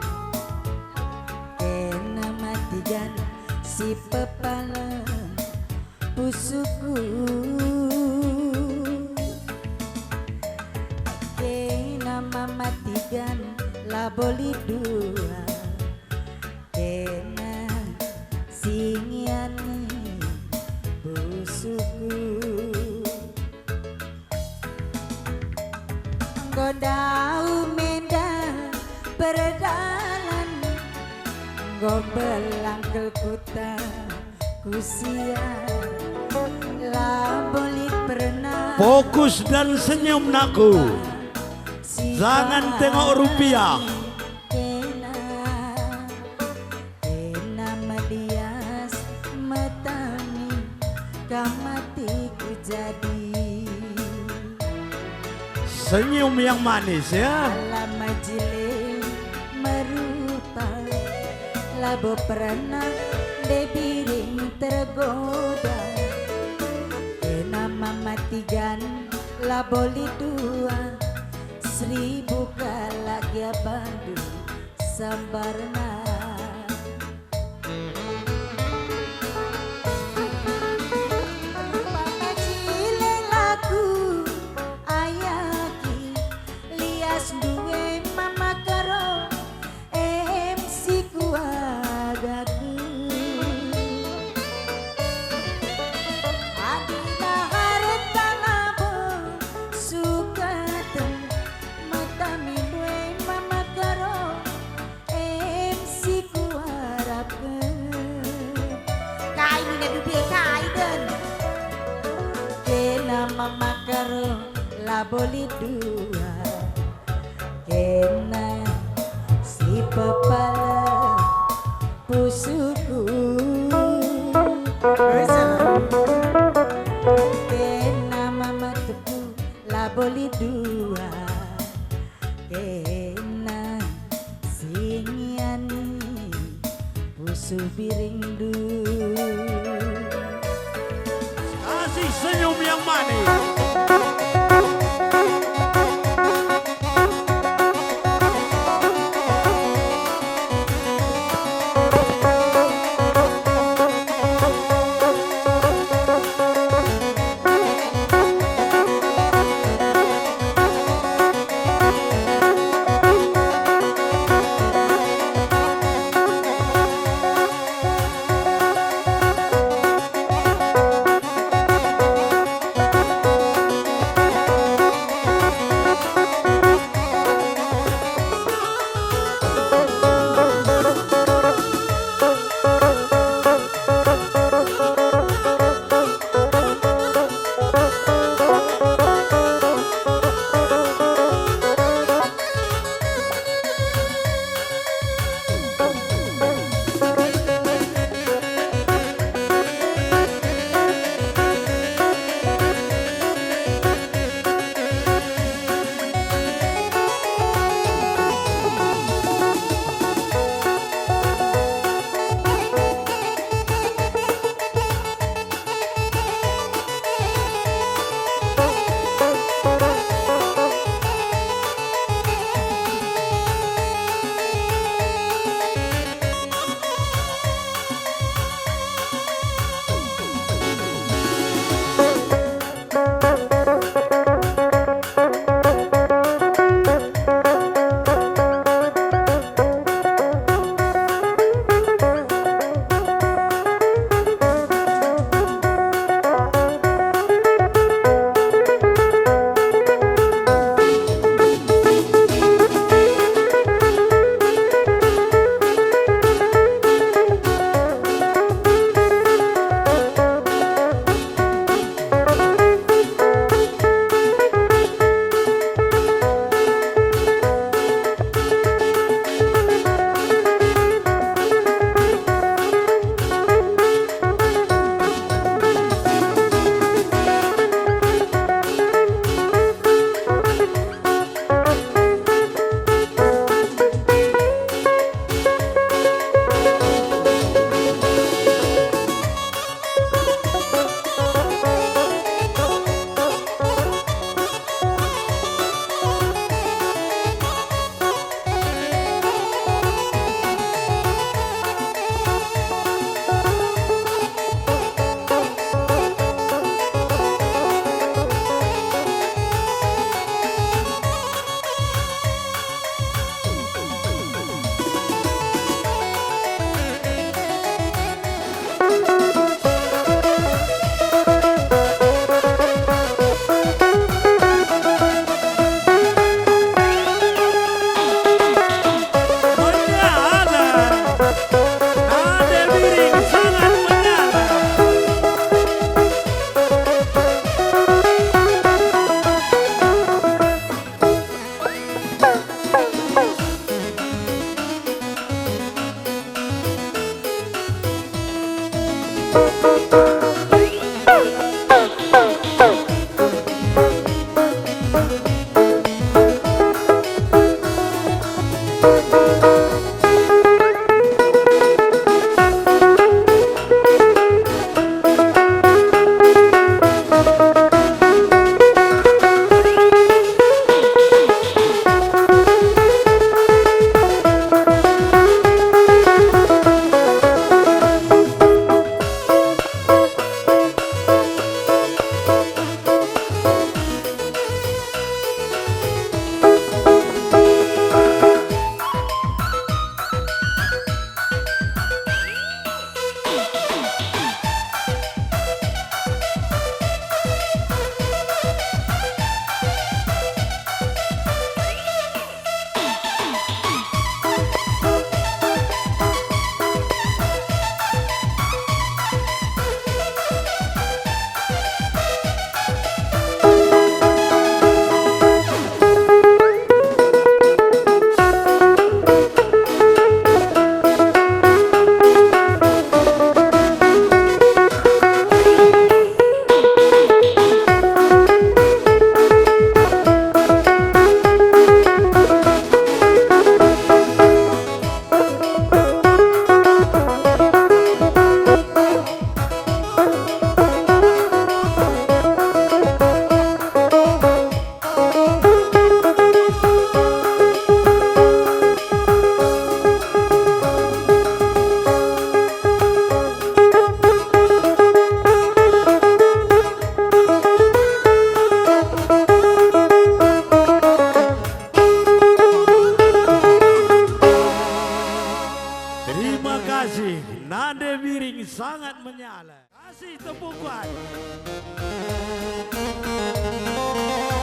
kena matian si pepala pusuku kena mamatigan laboli dua kena singiani pusuku Gondau menda perdalan Gombelang kelkuta kusiar La boli pernah Fokus dan senyum naku. si Jangan tengok rupiah. kena kena melias matami kamatiku jadi Senyum yang manis ya. alam majile merupa labo pernah debiring tergoda kena mamatigan labo lidua 1000 kalagya bandu sambarna Pangajile laku ayaki lias duwe mama karo MC kuagaku adina harta labo sukaten mata midwe mama karo MC kuharapkeun kain ini dubi kaiden kena mama karo laboli dua kena si pepala pusuku kena mama tepu laboli dua kena singiani pusu biringdu Kasih senyum yang manis.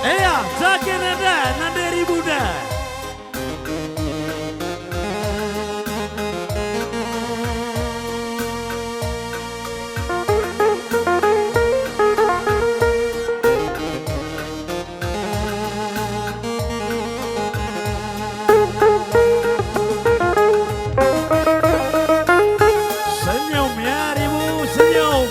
Iya, Zakir Nada, Nanderi Buddha. Senyum ya, Ribu, senyum.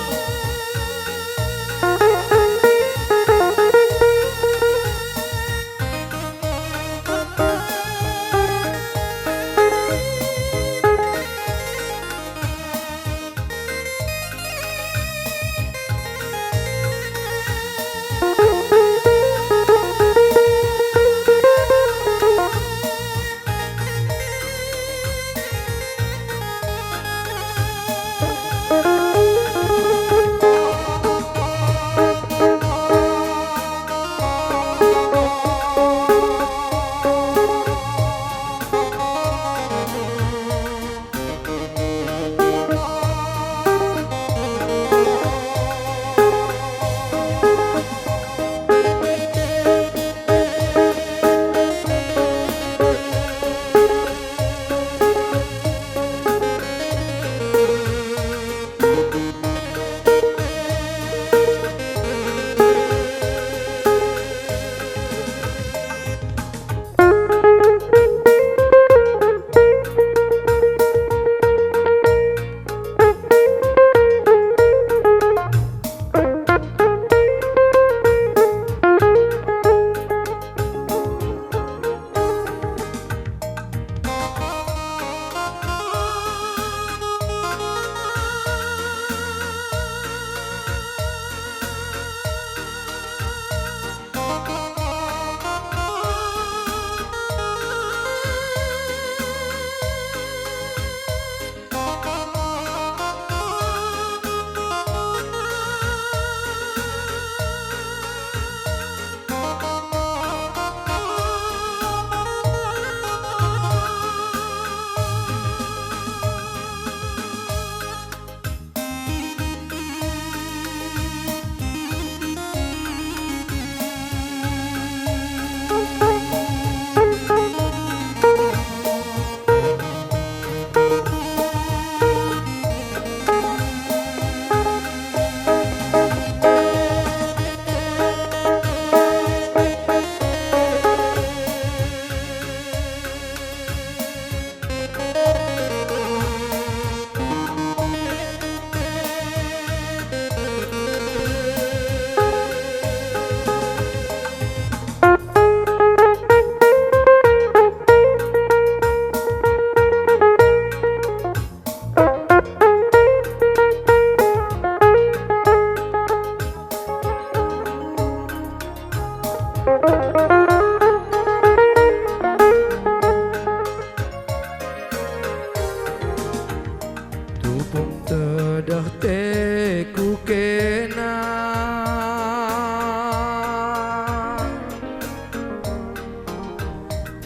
Tedah teku kena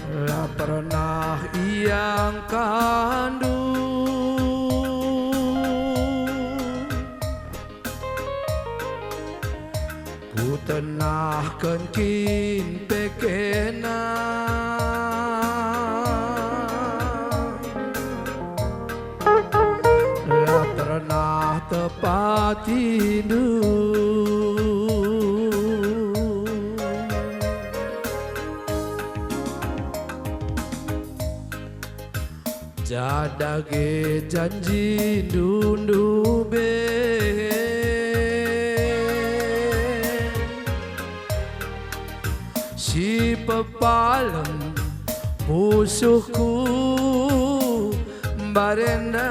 lah pernah yang kandu ku tenah kenkin pekena pernah tepat tidur jadage janji dundu be si pepalem musuhku barenda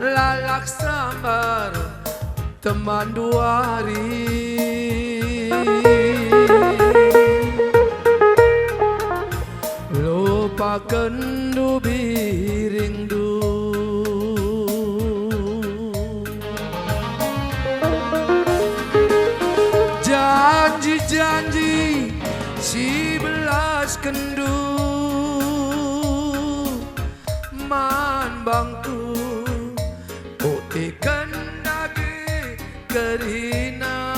lalak sambar teman duari lupakan du biring du janji-janji si belas kendu man bangku putih kerina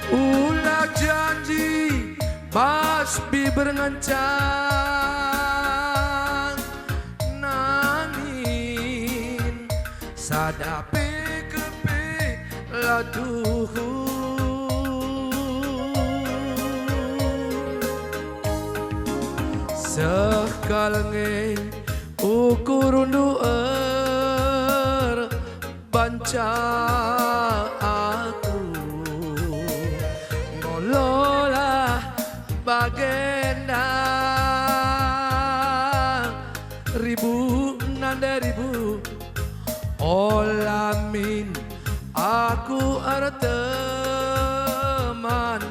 ulah janji basbi berengancang nangin sadape kepe latuhu sekalenge ukur nuer banca aku ngolola bagenda ribu nanda ribu olamin aku ada teman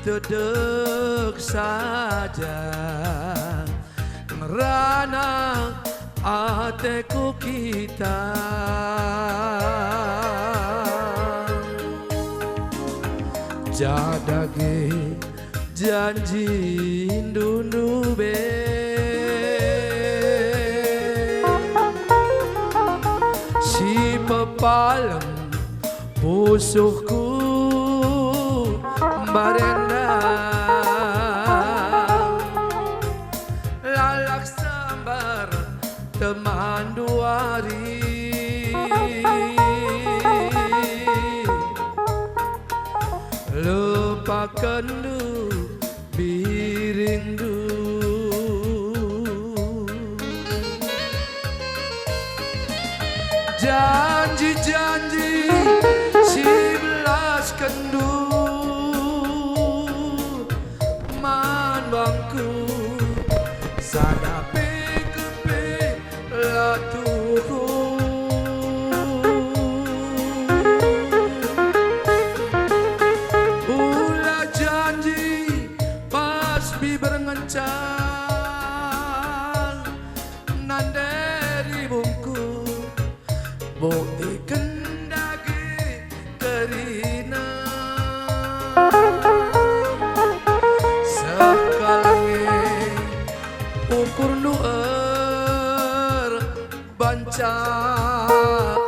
tedek saja ngerana ateku kita jadage janji ndundu be si pepalem pusuhku barenda lalak sambar teman duari lupakan du birindu janji-janji si belas kendu man bangku sadape kepe latuhu ulah janji pas bi berengencang nanderi bungku bukti kendagi kerina sekalange ukur nuer banca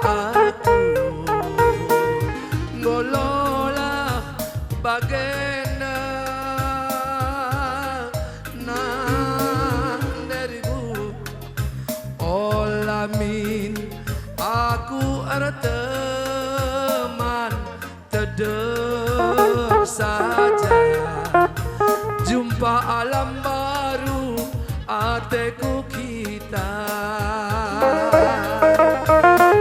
aku ngolola bagena nang deribu olamin aku ada teman tedek saja jumpa alam baru ateku kita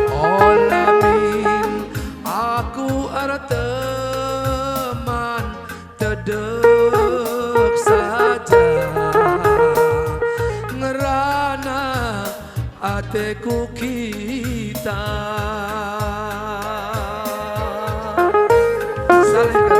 olamin aku ada teman tedek saja ngerana ateku kita saling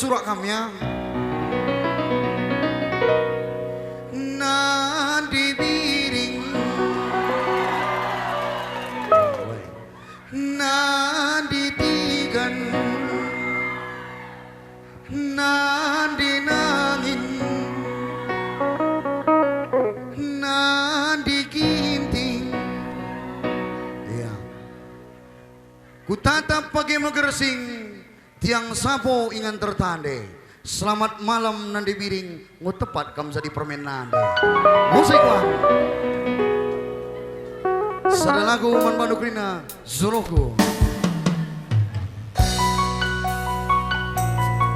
surak kami ya. Nadi biring, nadi tigan, nadi nangin, nadi ginting. Iya. Ku tatap pagi megersing, tiang sapo ingan tertande. Selamat malam nandi biring, ngutepat kam jadi permen nande. Musik wah. Sada lagu man banukrina Zoroku.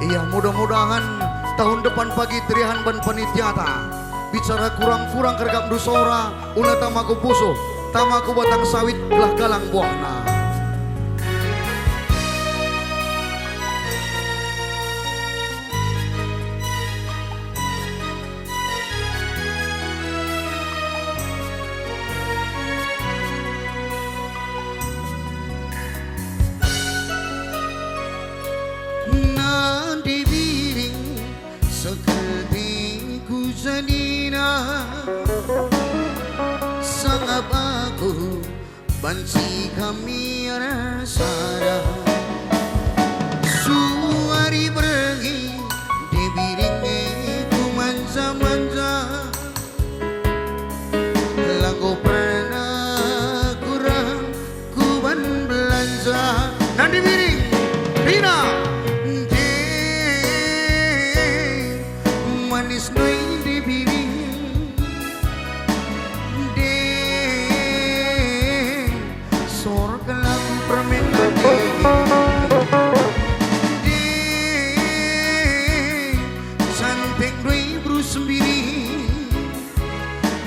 Iya, mudah-mudahan tahun depan pagi terihan ban panitiata. Bicara kurang-kurang kergap dusora, ulah tamaku pusuh, tamaku batang sawit belah galang buahna. Nadi biring seperti ku janina, sangap aku banci kami rasada. Suari pergi di biringnya ku manja-manja, lagu pernah kurang ku ban belanja. Nadi biring Rina manis doi di biring de sor kelam permen de cantik doi bru sembiri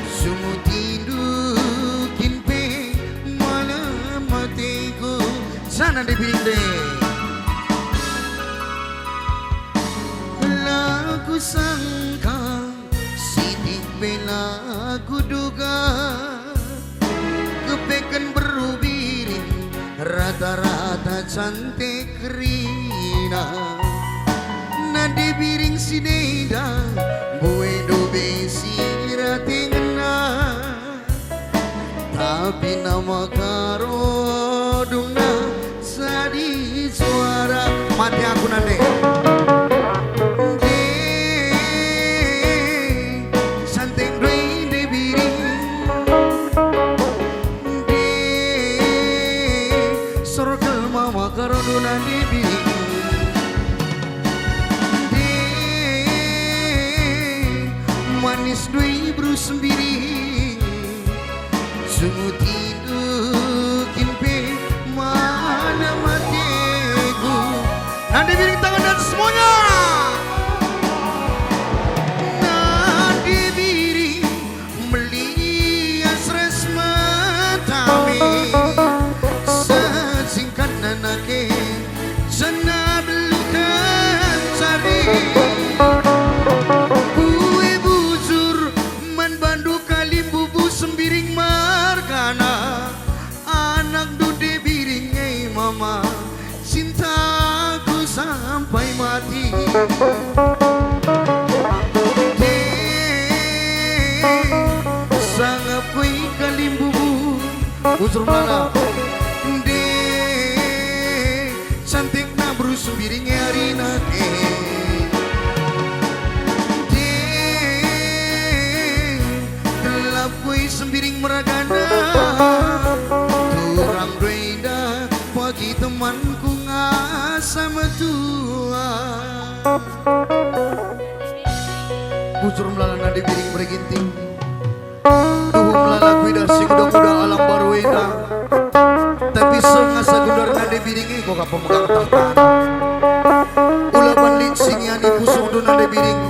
sumut indukin pe malam matiku sana di biring de. Lagu sangka sidik bela kuduga kepekan berubiring rata-rata cantik Rina. Nadi biring si Deda bue dobe si ratingna, tapi nama karo dungna sadi suara mati aku nande. Nadi biring de manis dui bru sembiring sungguh tidukin pe mana matiku. Nadi biring tangan dan semuanya. Nadi biring melias resma tami sesingkat nanake sana belukan cari kue bujur man bandu kalim bubu sembiring margana anak dude biring mama cintaku sampai mati. Sangat kue kalim bubu bujur mana cantik na bru sembiring hari nate de telap kue sembiring meragana turang doida pagi temanku ngasama tua bujur melalang nadi biring berginting tuh melalang kue dasi kuda-kuda alam baru enak. Tapi sengasa gundar nade biringi kok pemegang tahta. Ulah banding singiani pusung do nade biring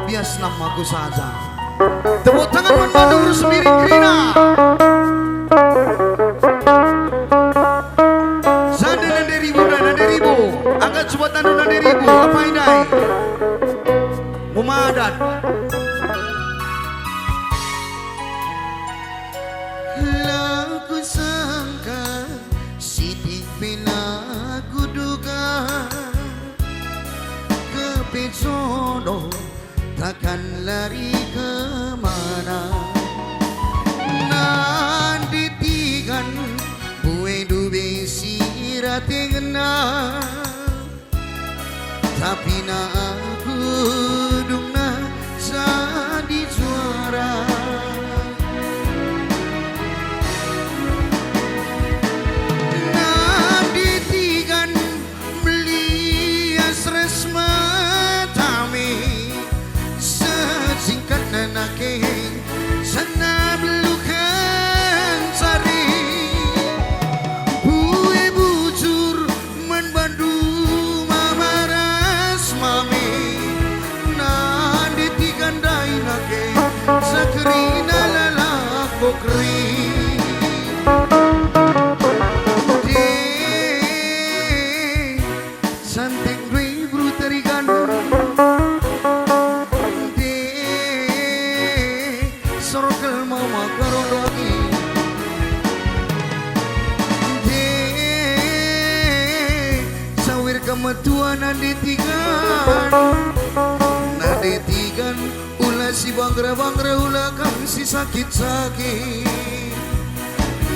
bias namaku saja. Tepuk tangan man bandur sembiring Rina. Zade nade ribu dan nade ribu. Angkat coba tandu nade ribu. Apa ini? Mumadat. Laku sangka sidik bila kuduga takkan lari kemana. Nanti tigan bue dube sirate ngena, tapi na aku dungna jadi juara. Nanti tigan beli asres matami, sesingkat nanake sana belukan cari. Bue bujur menbandu mamaras mami, nanti tigan dainake sakrina lalak bokri. Santing dui brutarigan de sorkel mama karodoni de sawir kemetuan nade tigan ulah si bangre ulah kam si sakit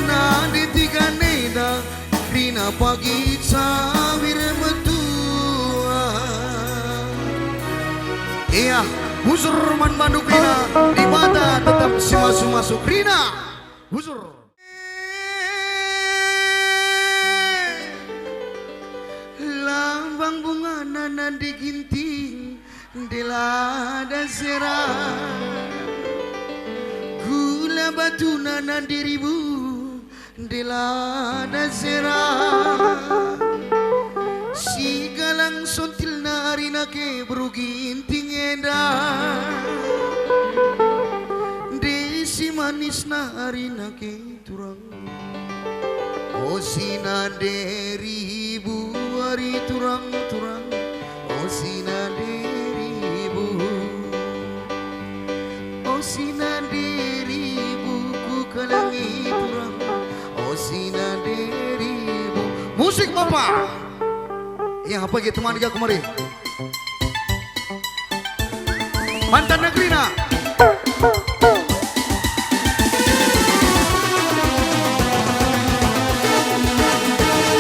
nade tigan neda Rina pagi sawir metua. Iya, Buzur man banduk Rina di mata tetap si masuk Rina. Buzur. Lambang bunga nanan di ginting di lada serah, gula batu nanan di ribu di lada serah, si galang sontil na arinake beruginting edah, desi manis na arinake turang, oh sina deribu ari turang-turang, oh sina deribu, oh sina deribu ku kalangi turang, oh sina deribu. Musik Bapak. Ya apa gitu teman dia kemari. Mantan negeri nak.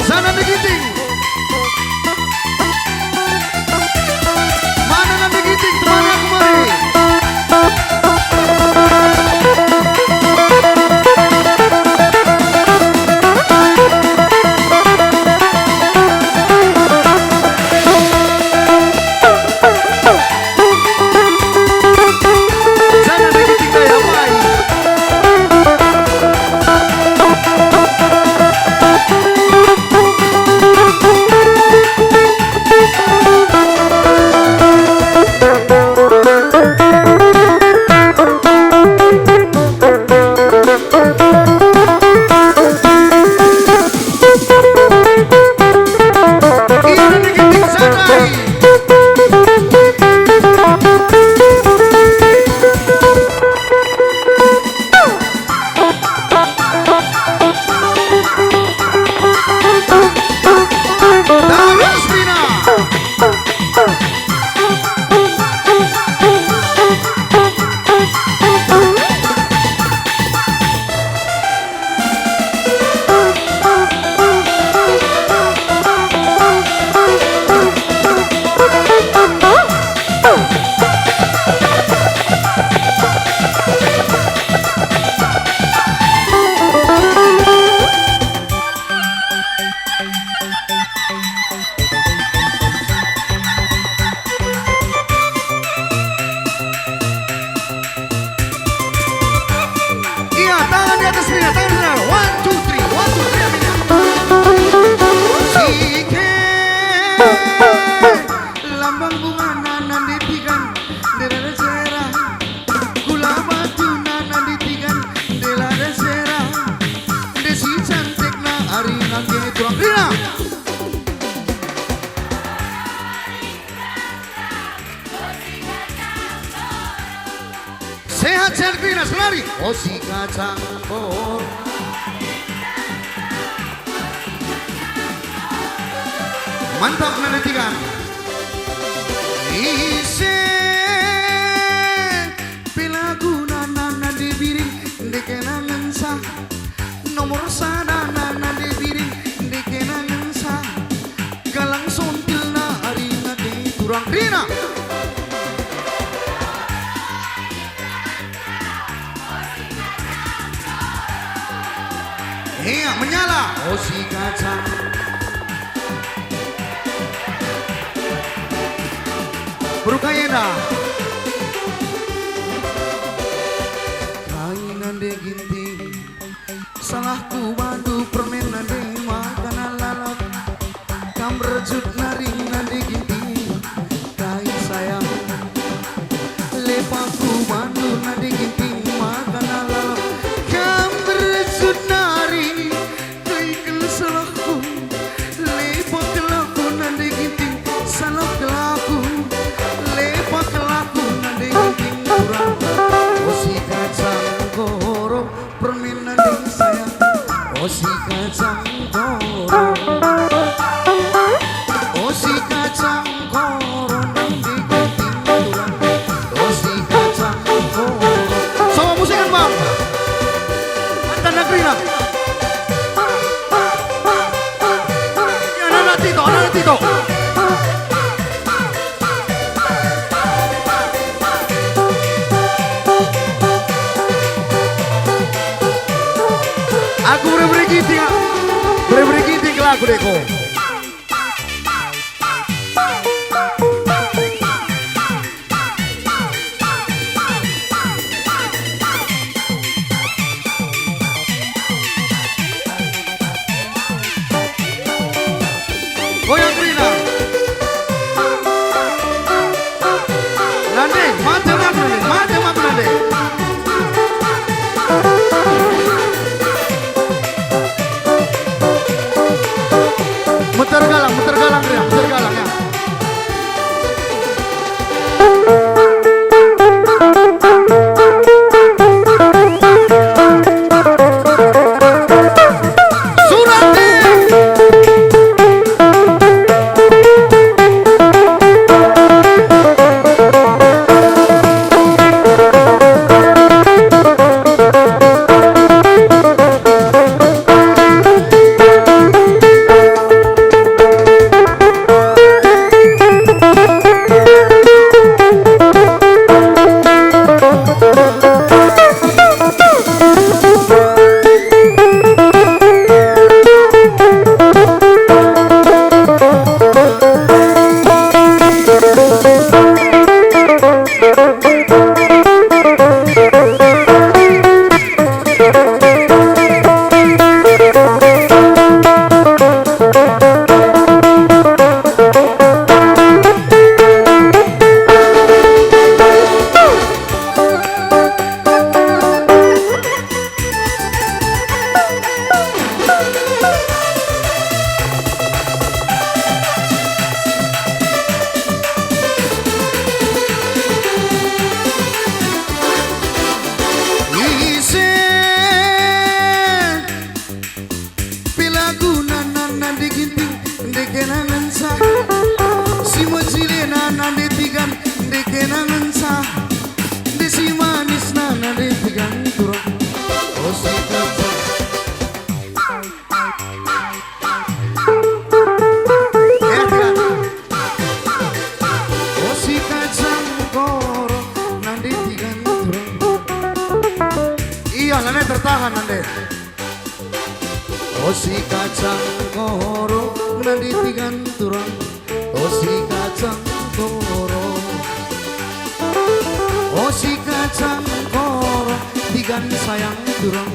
Sana digiting. Mana nak digiting teman dia kemari. Lambang bunga nanan ditigan delada serah, gula batu nanan ditigan delada serah, desi cantik na ari nake turang Rina. Sehat-sehat Rina selari. Oh si kacang bor. Mantap nantikan. Ise Iya menyala. Oh si kacang. Berukayena. Kainan de ginting. Salahku bandu permainan de makanan lalap. Kam rejut naring nade ginting. Kain sayang. Lepaku bandu nade ginting makanan lalap. Kam rejut naring. Kaikel salahku. Lepak kelaku nade ginting. Salah kelaku. Lepak kelaku nade ginting kurang. Oh si kacang gorong permainan ding sayang. Oh si kacang gorong. Oh si kacang gorong nang digunting kurang. Oh si kacang gorong. Sama musikan bang. Mantan negeri nak. Ya anak Tito, anak Tito. Aku beri giting ke lagu deko. Goyang Rina. Nande, mate aku nande. Muter galang ya, muter galang ya. Tertahan nande. Oh si kacang koro nandi tigan turang. Oh si kacang koro. Oh si kacang koro tigan sayang turang.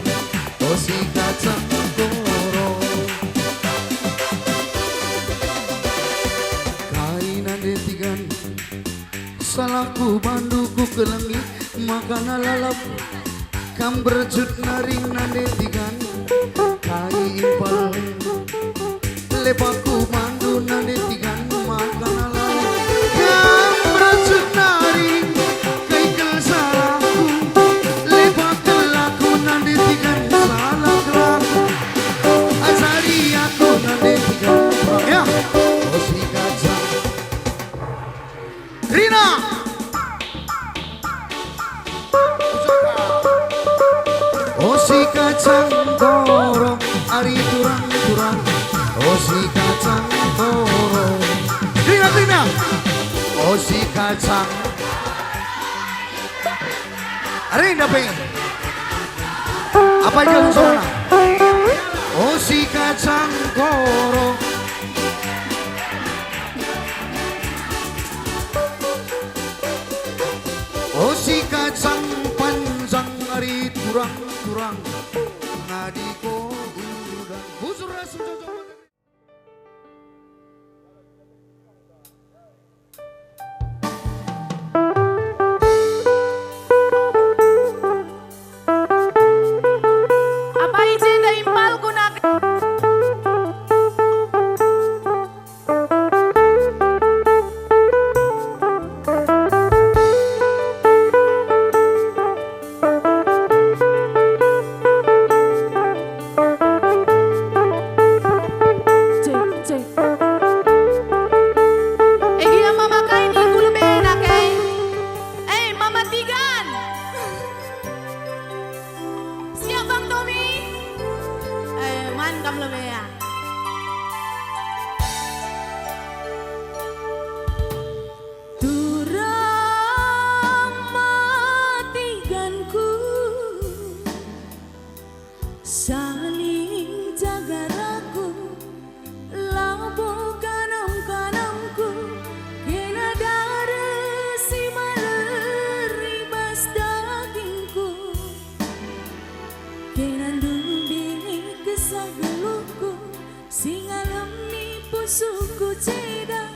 Oh si kacang koro. Kain nande tigan. Salahku banduku kelengi makan lalap. Kam berjut naring nande tigan kai impal lepaku mandu nande tigan makan alai. Kam berjut naring kai kel salahku lepak kelaku nande tigan salah kelaku azari aku nande tigan ya. Oh si kacang Rina. Oh si kacang dorong ari turang-turang. Oh si kacang dorong Rina. Oh si kacang Rina pengen apa yang kamu sana? si kacang koro. Oh si kacang panjang hari turang-turang ngadiko udang bujur rasem cocok. Apa izin dari impal gunakan? Saling jaga raku, labo kanam-kanamku, kena darah si maleribas dagingku, kena dumbing kesah geluhku, singalemi pusuku ceda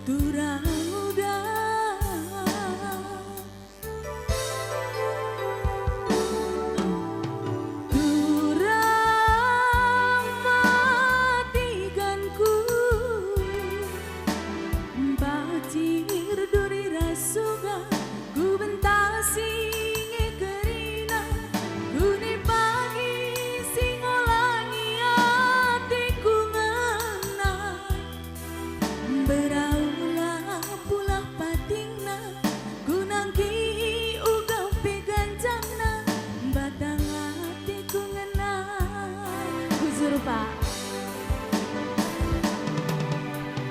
turang udah.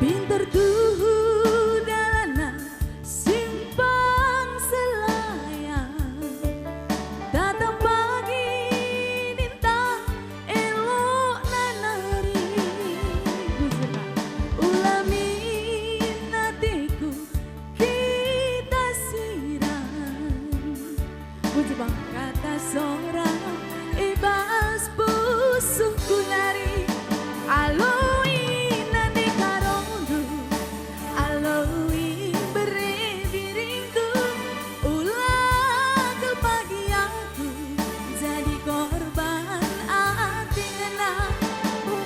Pinter tuhu dalana simpang selayang, datang pagi nintang elok nanari, ulamin hatiku kita siram, kata seorang ibas busukku nari, aloi nanti karondu, aloi beririndu, ulah kebahagiaanku jadi korban hati kena,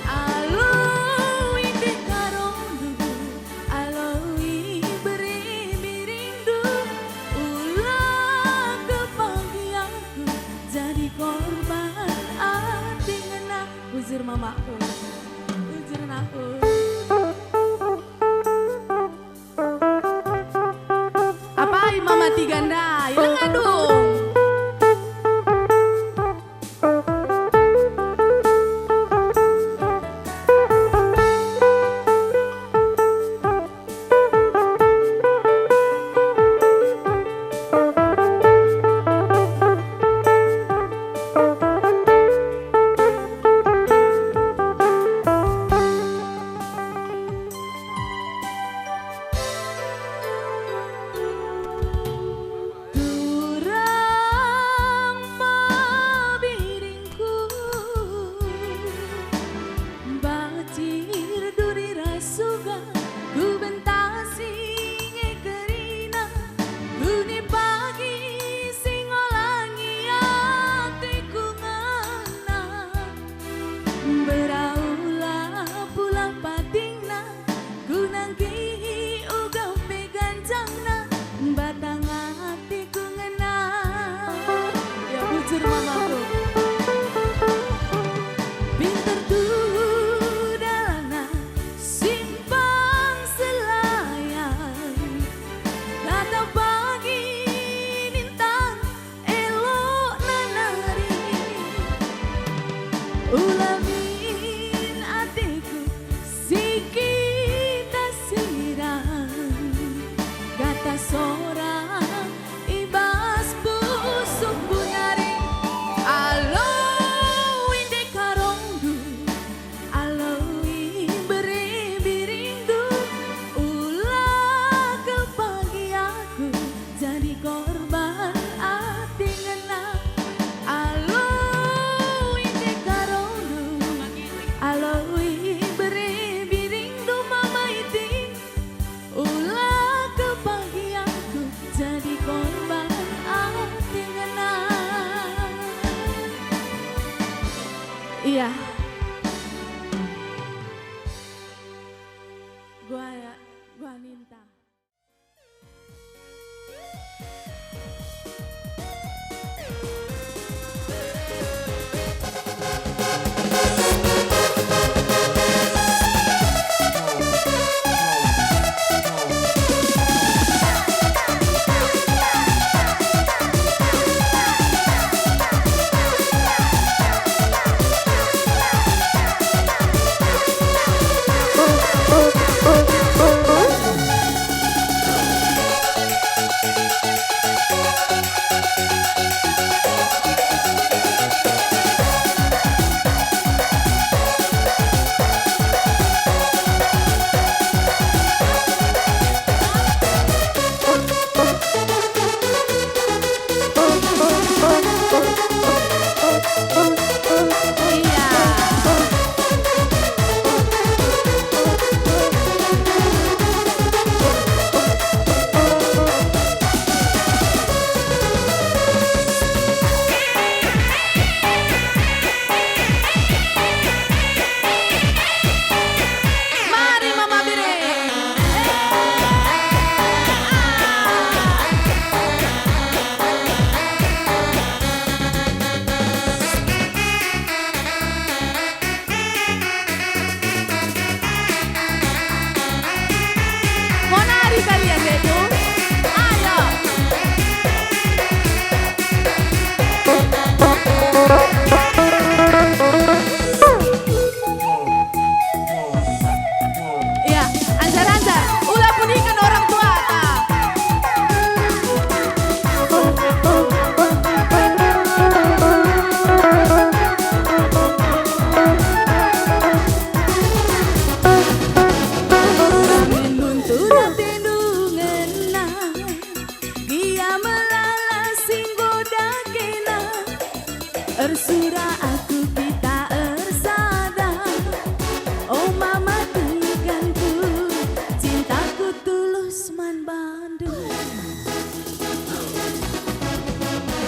aloi di karondu, aloi beririndu, ulah kebahagiaanku jadi korban hati kena. Bujur mamaku, bujur aku. Apa mama tiganda, ilang adung. Turang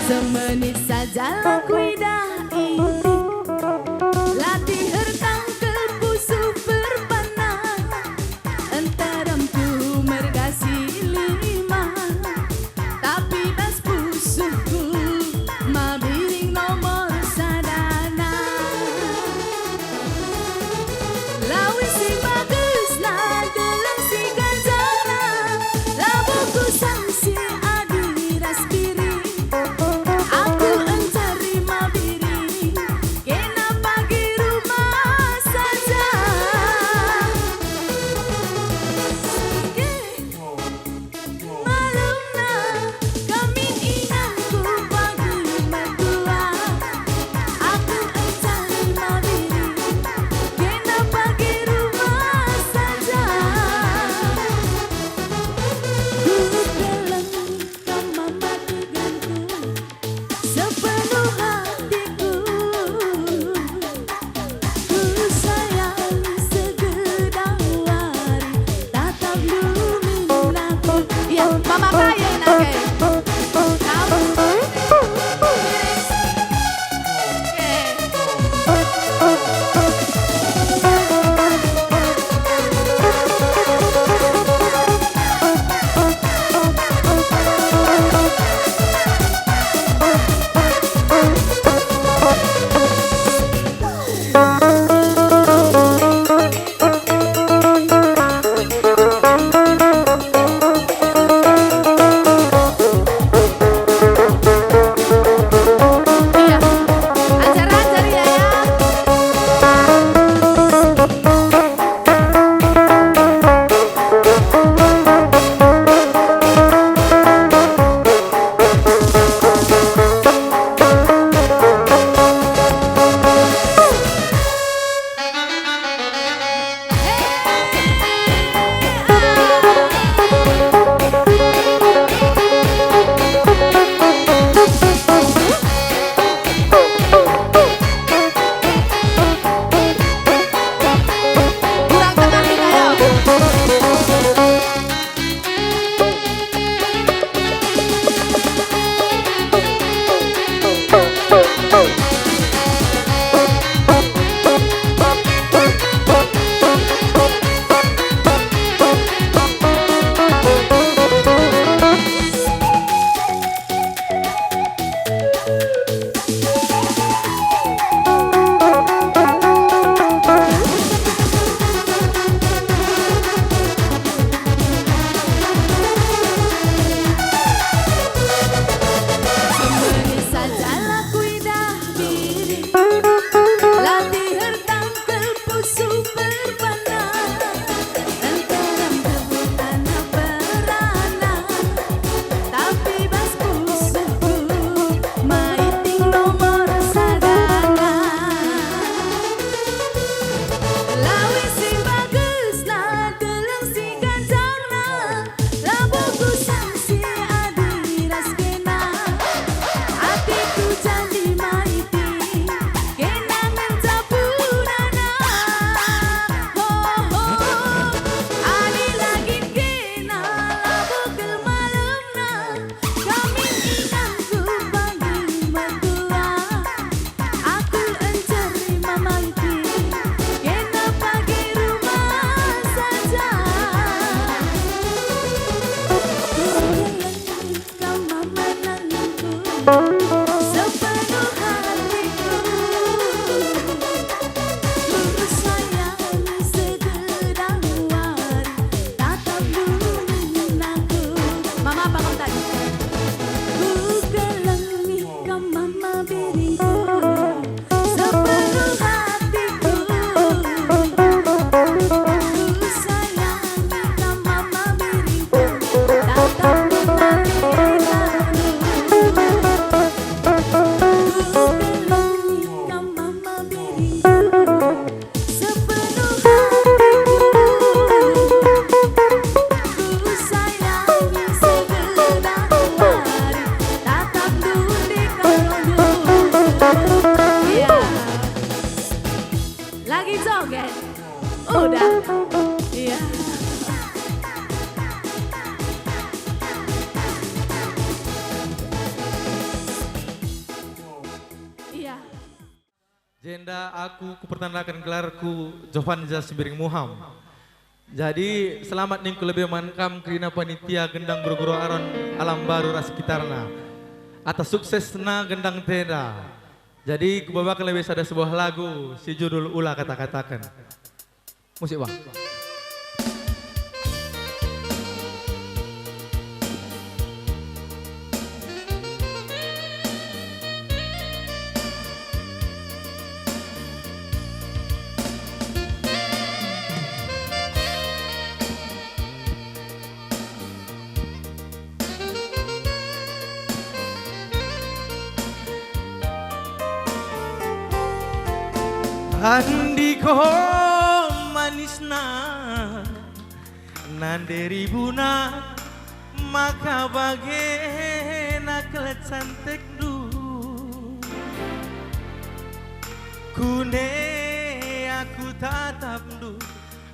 Semenit saja laku dah ini latih hertang ke pusu berpanah entarempu mergasi lima tapi pas pusuku mabiring nomor sadana lawis si bagus na dalam si ganjana labuku sanksi adi raspiri aku encari mabiri kena pagi rumah saja malumna kami ingatku pagi berdua aku encari mabiri kena pagi rumah saja ku dalam kamar matiganku sepenuh hatiku ku sayang segedang hari tatap luminaku ya mama kaya nake kamu iya ajar-ajar ya kurang tenang kita ya semenit saja laku dah diri latih hertang ke pusu berpanah entarem kebutan berana tapi bas pusuku maiting nomor sadana lawis si bagus na dalam si ganjana labuku sanksi adi raskena hatiku jadi maiti kena mencapunana ho ali lagi kena labuku malamna kami ingatku pagi berdua aku encari mamaiti kena pagi rumah saja kamar menangiku sepenuh hatiku ku sayang segedang hari tatap luminaku mama apa kamu tadi ku gelengi kamar mabiriku sepenuh hatiku ku sayang kamar mabiriku tatap luminaku Jenda aku kupertandahkan gelarku Jovanza Sibiring Muham. Jadi selamat nih lebih mankam kerina panitia gendang guru-guru aron alam baru sekitarna. Atas suksesna gendang tenda. Jadi kubawakan lebih ada sebuah lagu si judul ulah kata-katakan. Musik bang. Andiko manisna nanderi buna maka bagena kelet santek du kune aku tatap du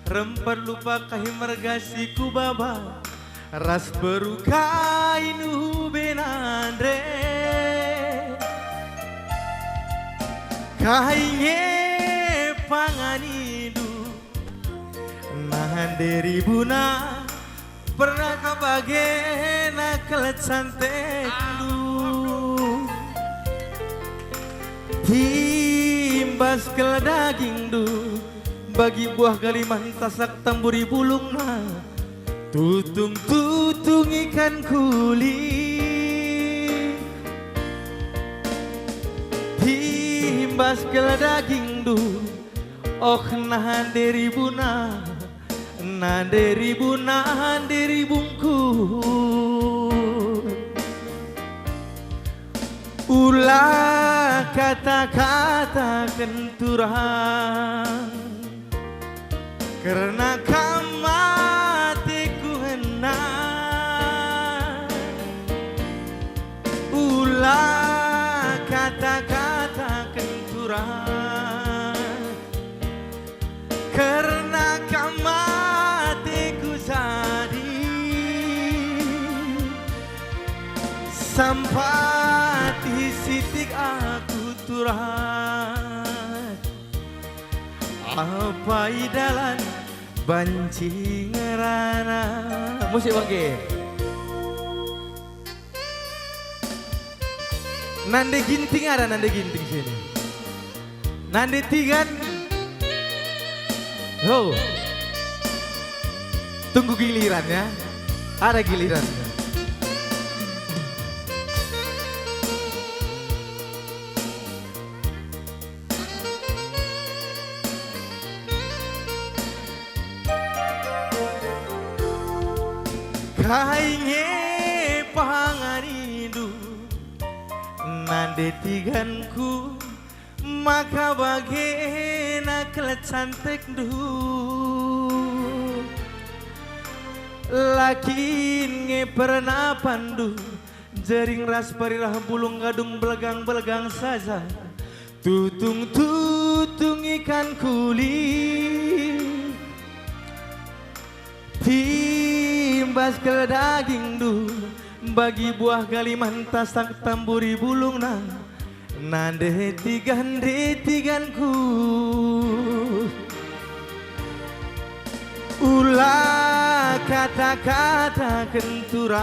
rempet lupa kahim mergasiku baba ras berukainu benandre kainge panganidu nahan diri buna pernah kabagena kelet santek du timbas ke daging du bagi buah galiman tasak tamburi bulungna tutung ikan kuli timbas ke daging du oh nahan diri buna nahan diri bungkus ulah kata-kata kenturan karena kamatiku hendak ulah kata-kata kenturan karena kamatiku jadi sampai di sitik aku turah apa idalan banci ngerana musik bangke nande ginting ada nande ginting sini nande tigan. Oh, tunggu gilirannya, ada gilirannya. Kainge panganidu, nande tiganku. Maka bagena kelet santek du lakin nge pernah pandu jering ras parirah bulung gadung belegang saja tutung ikan kuli timbas ke daging du bagi buah galiman tasak tamburi bulungna nande tiganku ulah kata-kata kenturan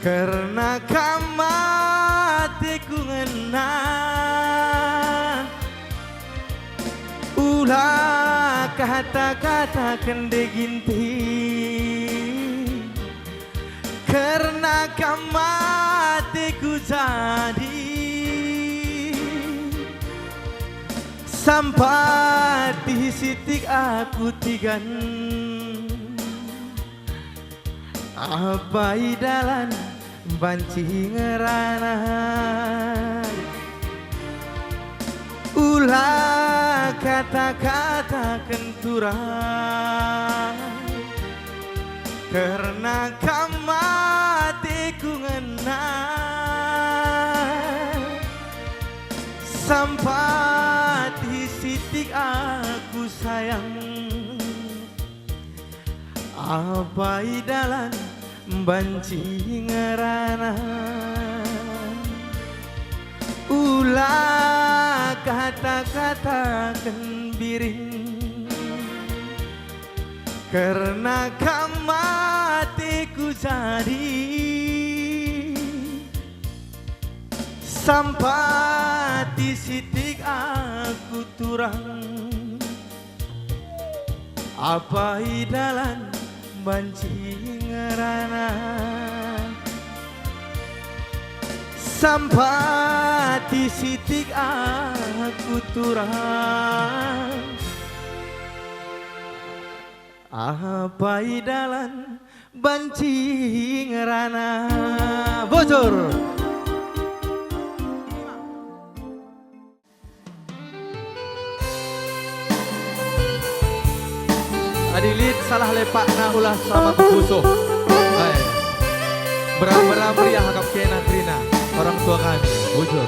karena kamatiku ngena ulah kata-kata kende ginting karena kamatiku jadi sampai di sitik aku tigan apa idalan banci ngerana ulah kata-kata kenturan karena kamatiku ngena sampai di sitik aku sayang apa idalan banci ngerana ulah kata-kata biring karena kamatiku jadi sampai di sitik aku turang apa idalan banci ngerana sampai di sitik aku turang apa idalan banci ngerana bocor. Adilit salah lepak na ulah sama kukuso. Hai. Berapa meriah hakap kena Trina orang tua kami. Bujur.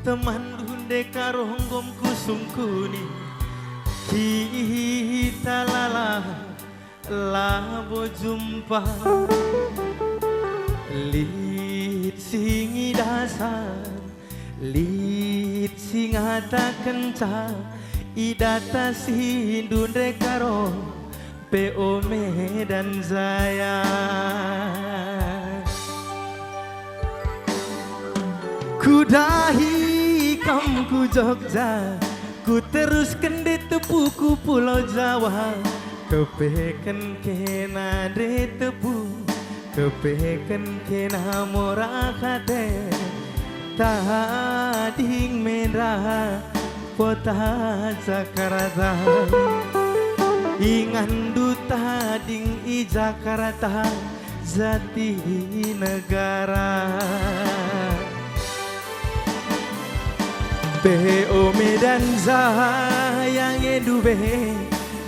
Teman dunde karonggom kusungkuni kita labo jumpa lit singi dasar lit singata kenca idata si dunde karo PO Medan Jaya kudahi kamu Jogja, ku teruskan di tepuku Pulau Jawa. Kepeken kena di tepu, kepeken kena morakade. Tading merah, kota Jakarta. Ingandu tading i Jakarta, jati negara. PO Medan Jaya ngedube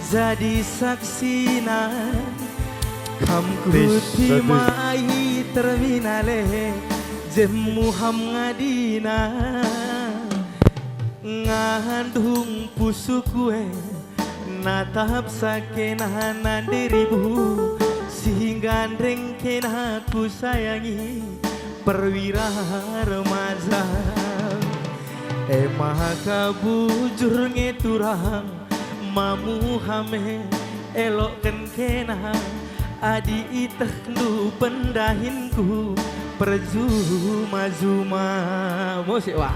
jadi saksina kamku timai terminale jem Muhammadina ngandung pusukue natap sakena nandiribu sehingga rengkena ku sayangi perwira remaja maka bujur ngeturang mamu hame elokkan kena adi itah lu pendahinku perjuma-juma musik wah.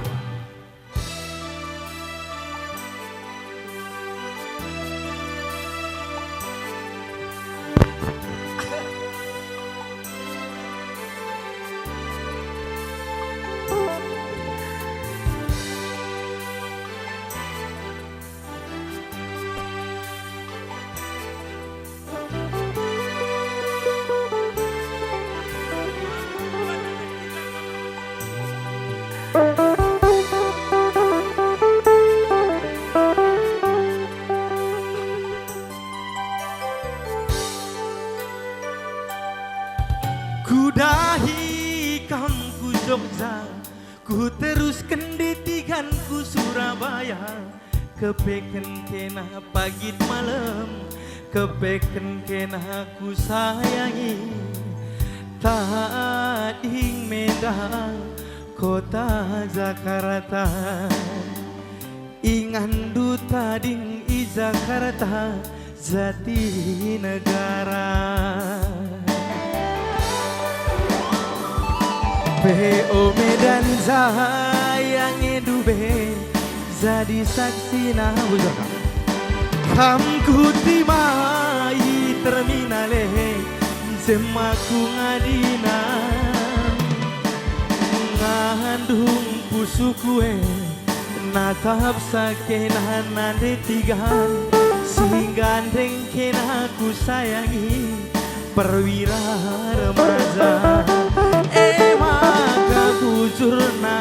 Kudahi kamu Jogja, ku teruskan ditiganku Surabaya. Kepeken kena pagi malam, kepeken kena ku sayangi. Tading Medan, kota Jakarta. Ingandu tading i Jakarta, jati negara. PO Medan Jaya ngedube jadi saksina kamku timai terminale semaku ngadina ngandung pusukue natap sakena nande tigan sehingga rengkena ku sayangi perwira remaja maka bujur na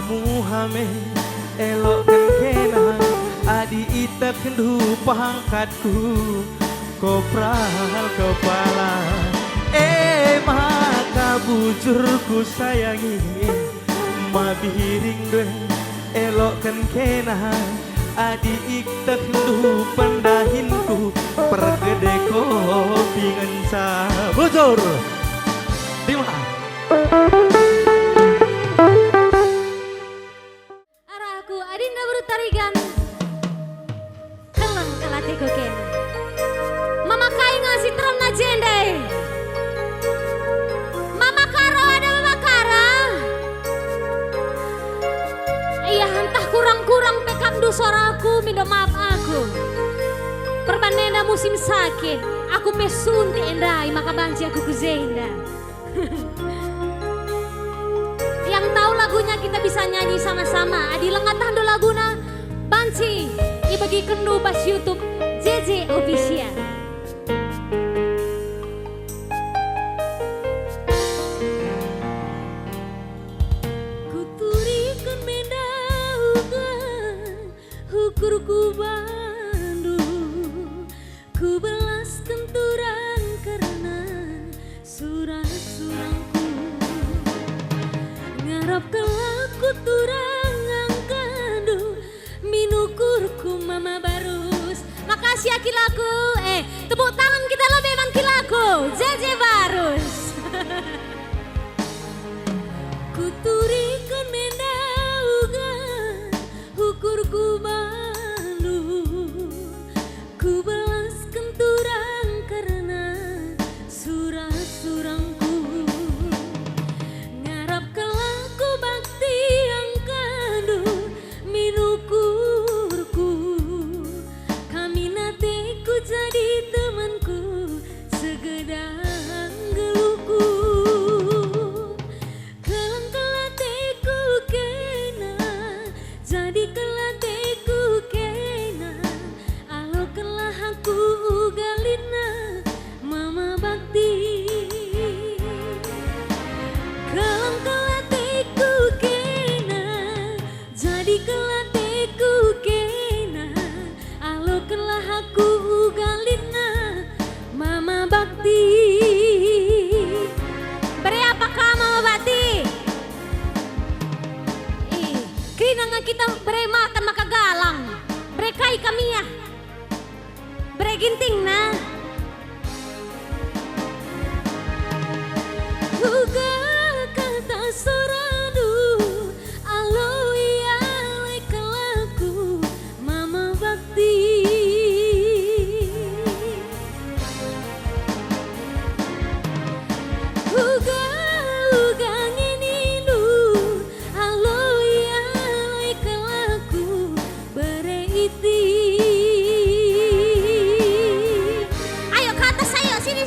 Muhammad elok kena adi ita kendu pangkatku kopral kepala maka bujurku sayangi mabiring deh elok kena adi ita kendu pendahinku pergede kopi ngenca bujur dimana Arahku adinda berutarigan kelang kelatiku ken mama kai ngasih teram na jende mama karo ada mama kara iya hantah kurang-kurang pekam du soraku minta maaf aku perbandena musim sakit aku pesunti endai maka banci aku ke Zenda. Yang tahu lagunya kita bisa nyanyi sama-sama. Adi lengatan do laguna banci ibagi kendu pas YouTube JJ Official. Kuturikan mendaugan hukur ku bandu ku belas kenturan karena surang-surangku ngarap kelaku turang angkadu minukurku mama barus makasih ya kilaku tepuk tangan kita lo memang kilaku JJ Barus kuturikan mendaugan hukurku bandu ku belas kenturang karena surang-surangku ngarap kelaku bakti yang kadu minukurku kami nateku jadi temanku segedang geluku kelang kelateku kena jadi kelateku kena alo kelah aku galina mama bakti kelang kelateku kena jadi kelateku kena alo kelah aku galina mama bakti beri apakah mama bakti kena nga kita beri makan maka galang beri kai kami ya beri ginting na Uga kata soradu alo iya kelaku mama bakti Uga nginindu alo iya kelaku bereiti ayo ke atas ayo sini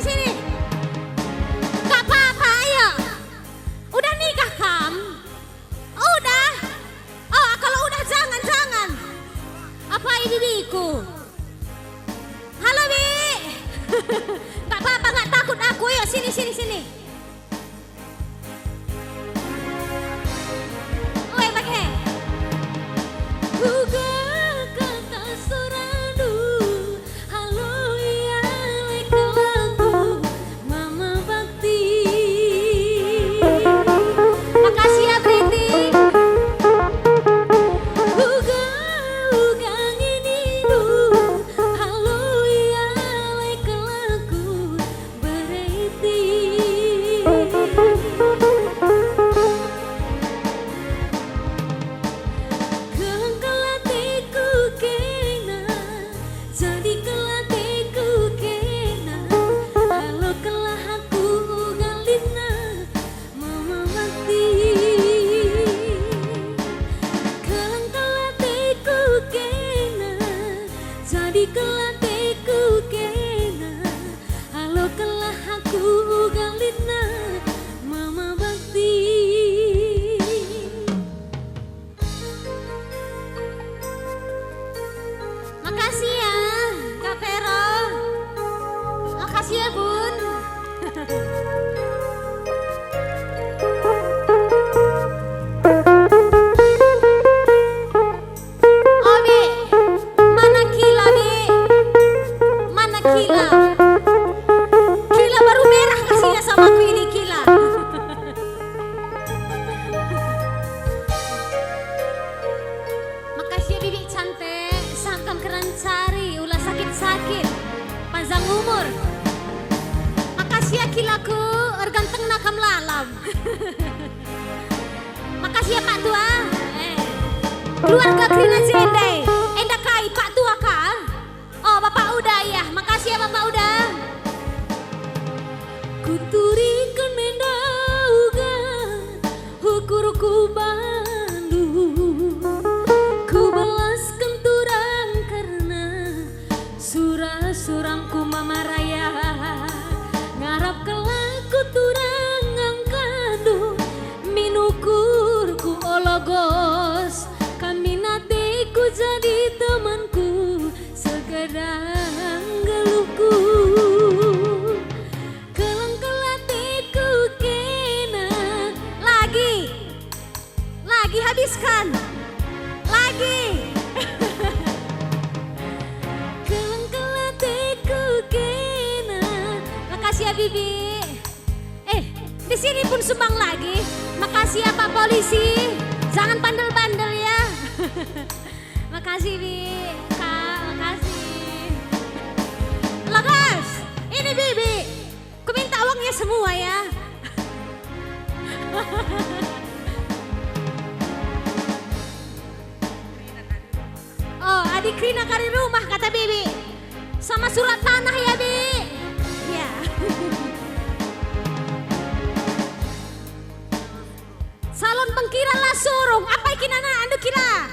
gak apa-apa ayo udah nikah kam udah oh kalau udah jangan apa ini biku halo Bi gak apa-apa gak takut aku yuk sini weh pakai Uga kata soradu halo iya kelaku mama bakti makasih ya Priti Uga nginindu halo iya kelaku berarti kelang kelateku kena jadi kelateku kena halo kelah aku galina mama bakti kelang kelateku kena jadi kelateku kena halo kelah aku galina mama bakti makasih ya Kak Vero makasih ya Bun Makasih ya kilaku, organteng nakam lalam. Makasih ya Pak Tua. Keluarga Krina Jende, endak kai Pak Tua kah? Oh Bapak Uda ya, makasih ya Bapak Uda. Kuturikan mendauga, ukurku bandu. Ku belaskan turang karena surang-surangku mama raya. Ngarap kelaku turang angkadu, minukurku ologos. Kami natiku jadi temanku, segadang geluku. Kelang-kelatiku kena. Lagi habiskan. Lagi. Kelang-kelatiku kena. Makasih ya Bibi. Di sini pun sumbang lagi. Makasih ya Pak Polisi. Jangan bandel-bandel ya. Makasih Bi, Kak, makasih. Lah guys, ini Bibi. Ku minta uangnya semua ya. Oh, adik Krina kari rumah kata Bibi. Sama surat tanah ya Bi. Ya. Salon pengkiran lah surung, apa ikin anak anda kira?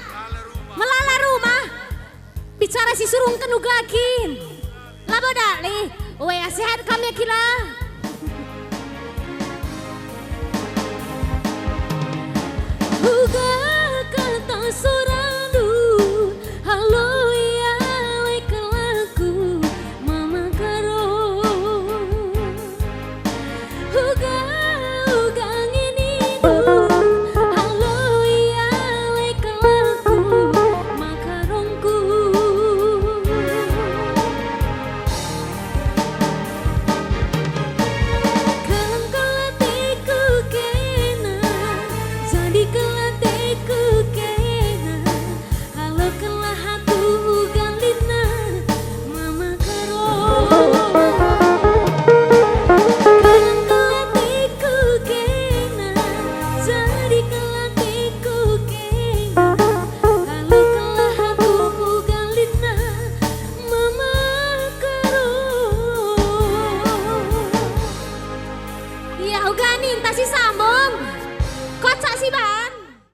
Melala rumah. Bicara si surung kenugakin. Labo dali, sehat kami kira.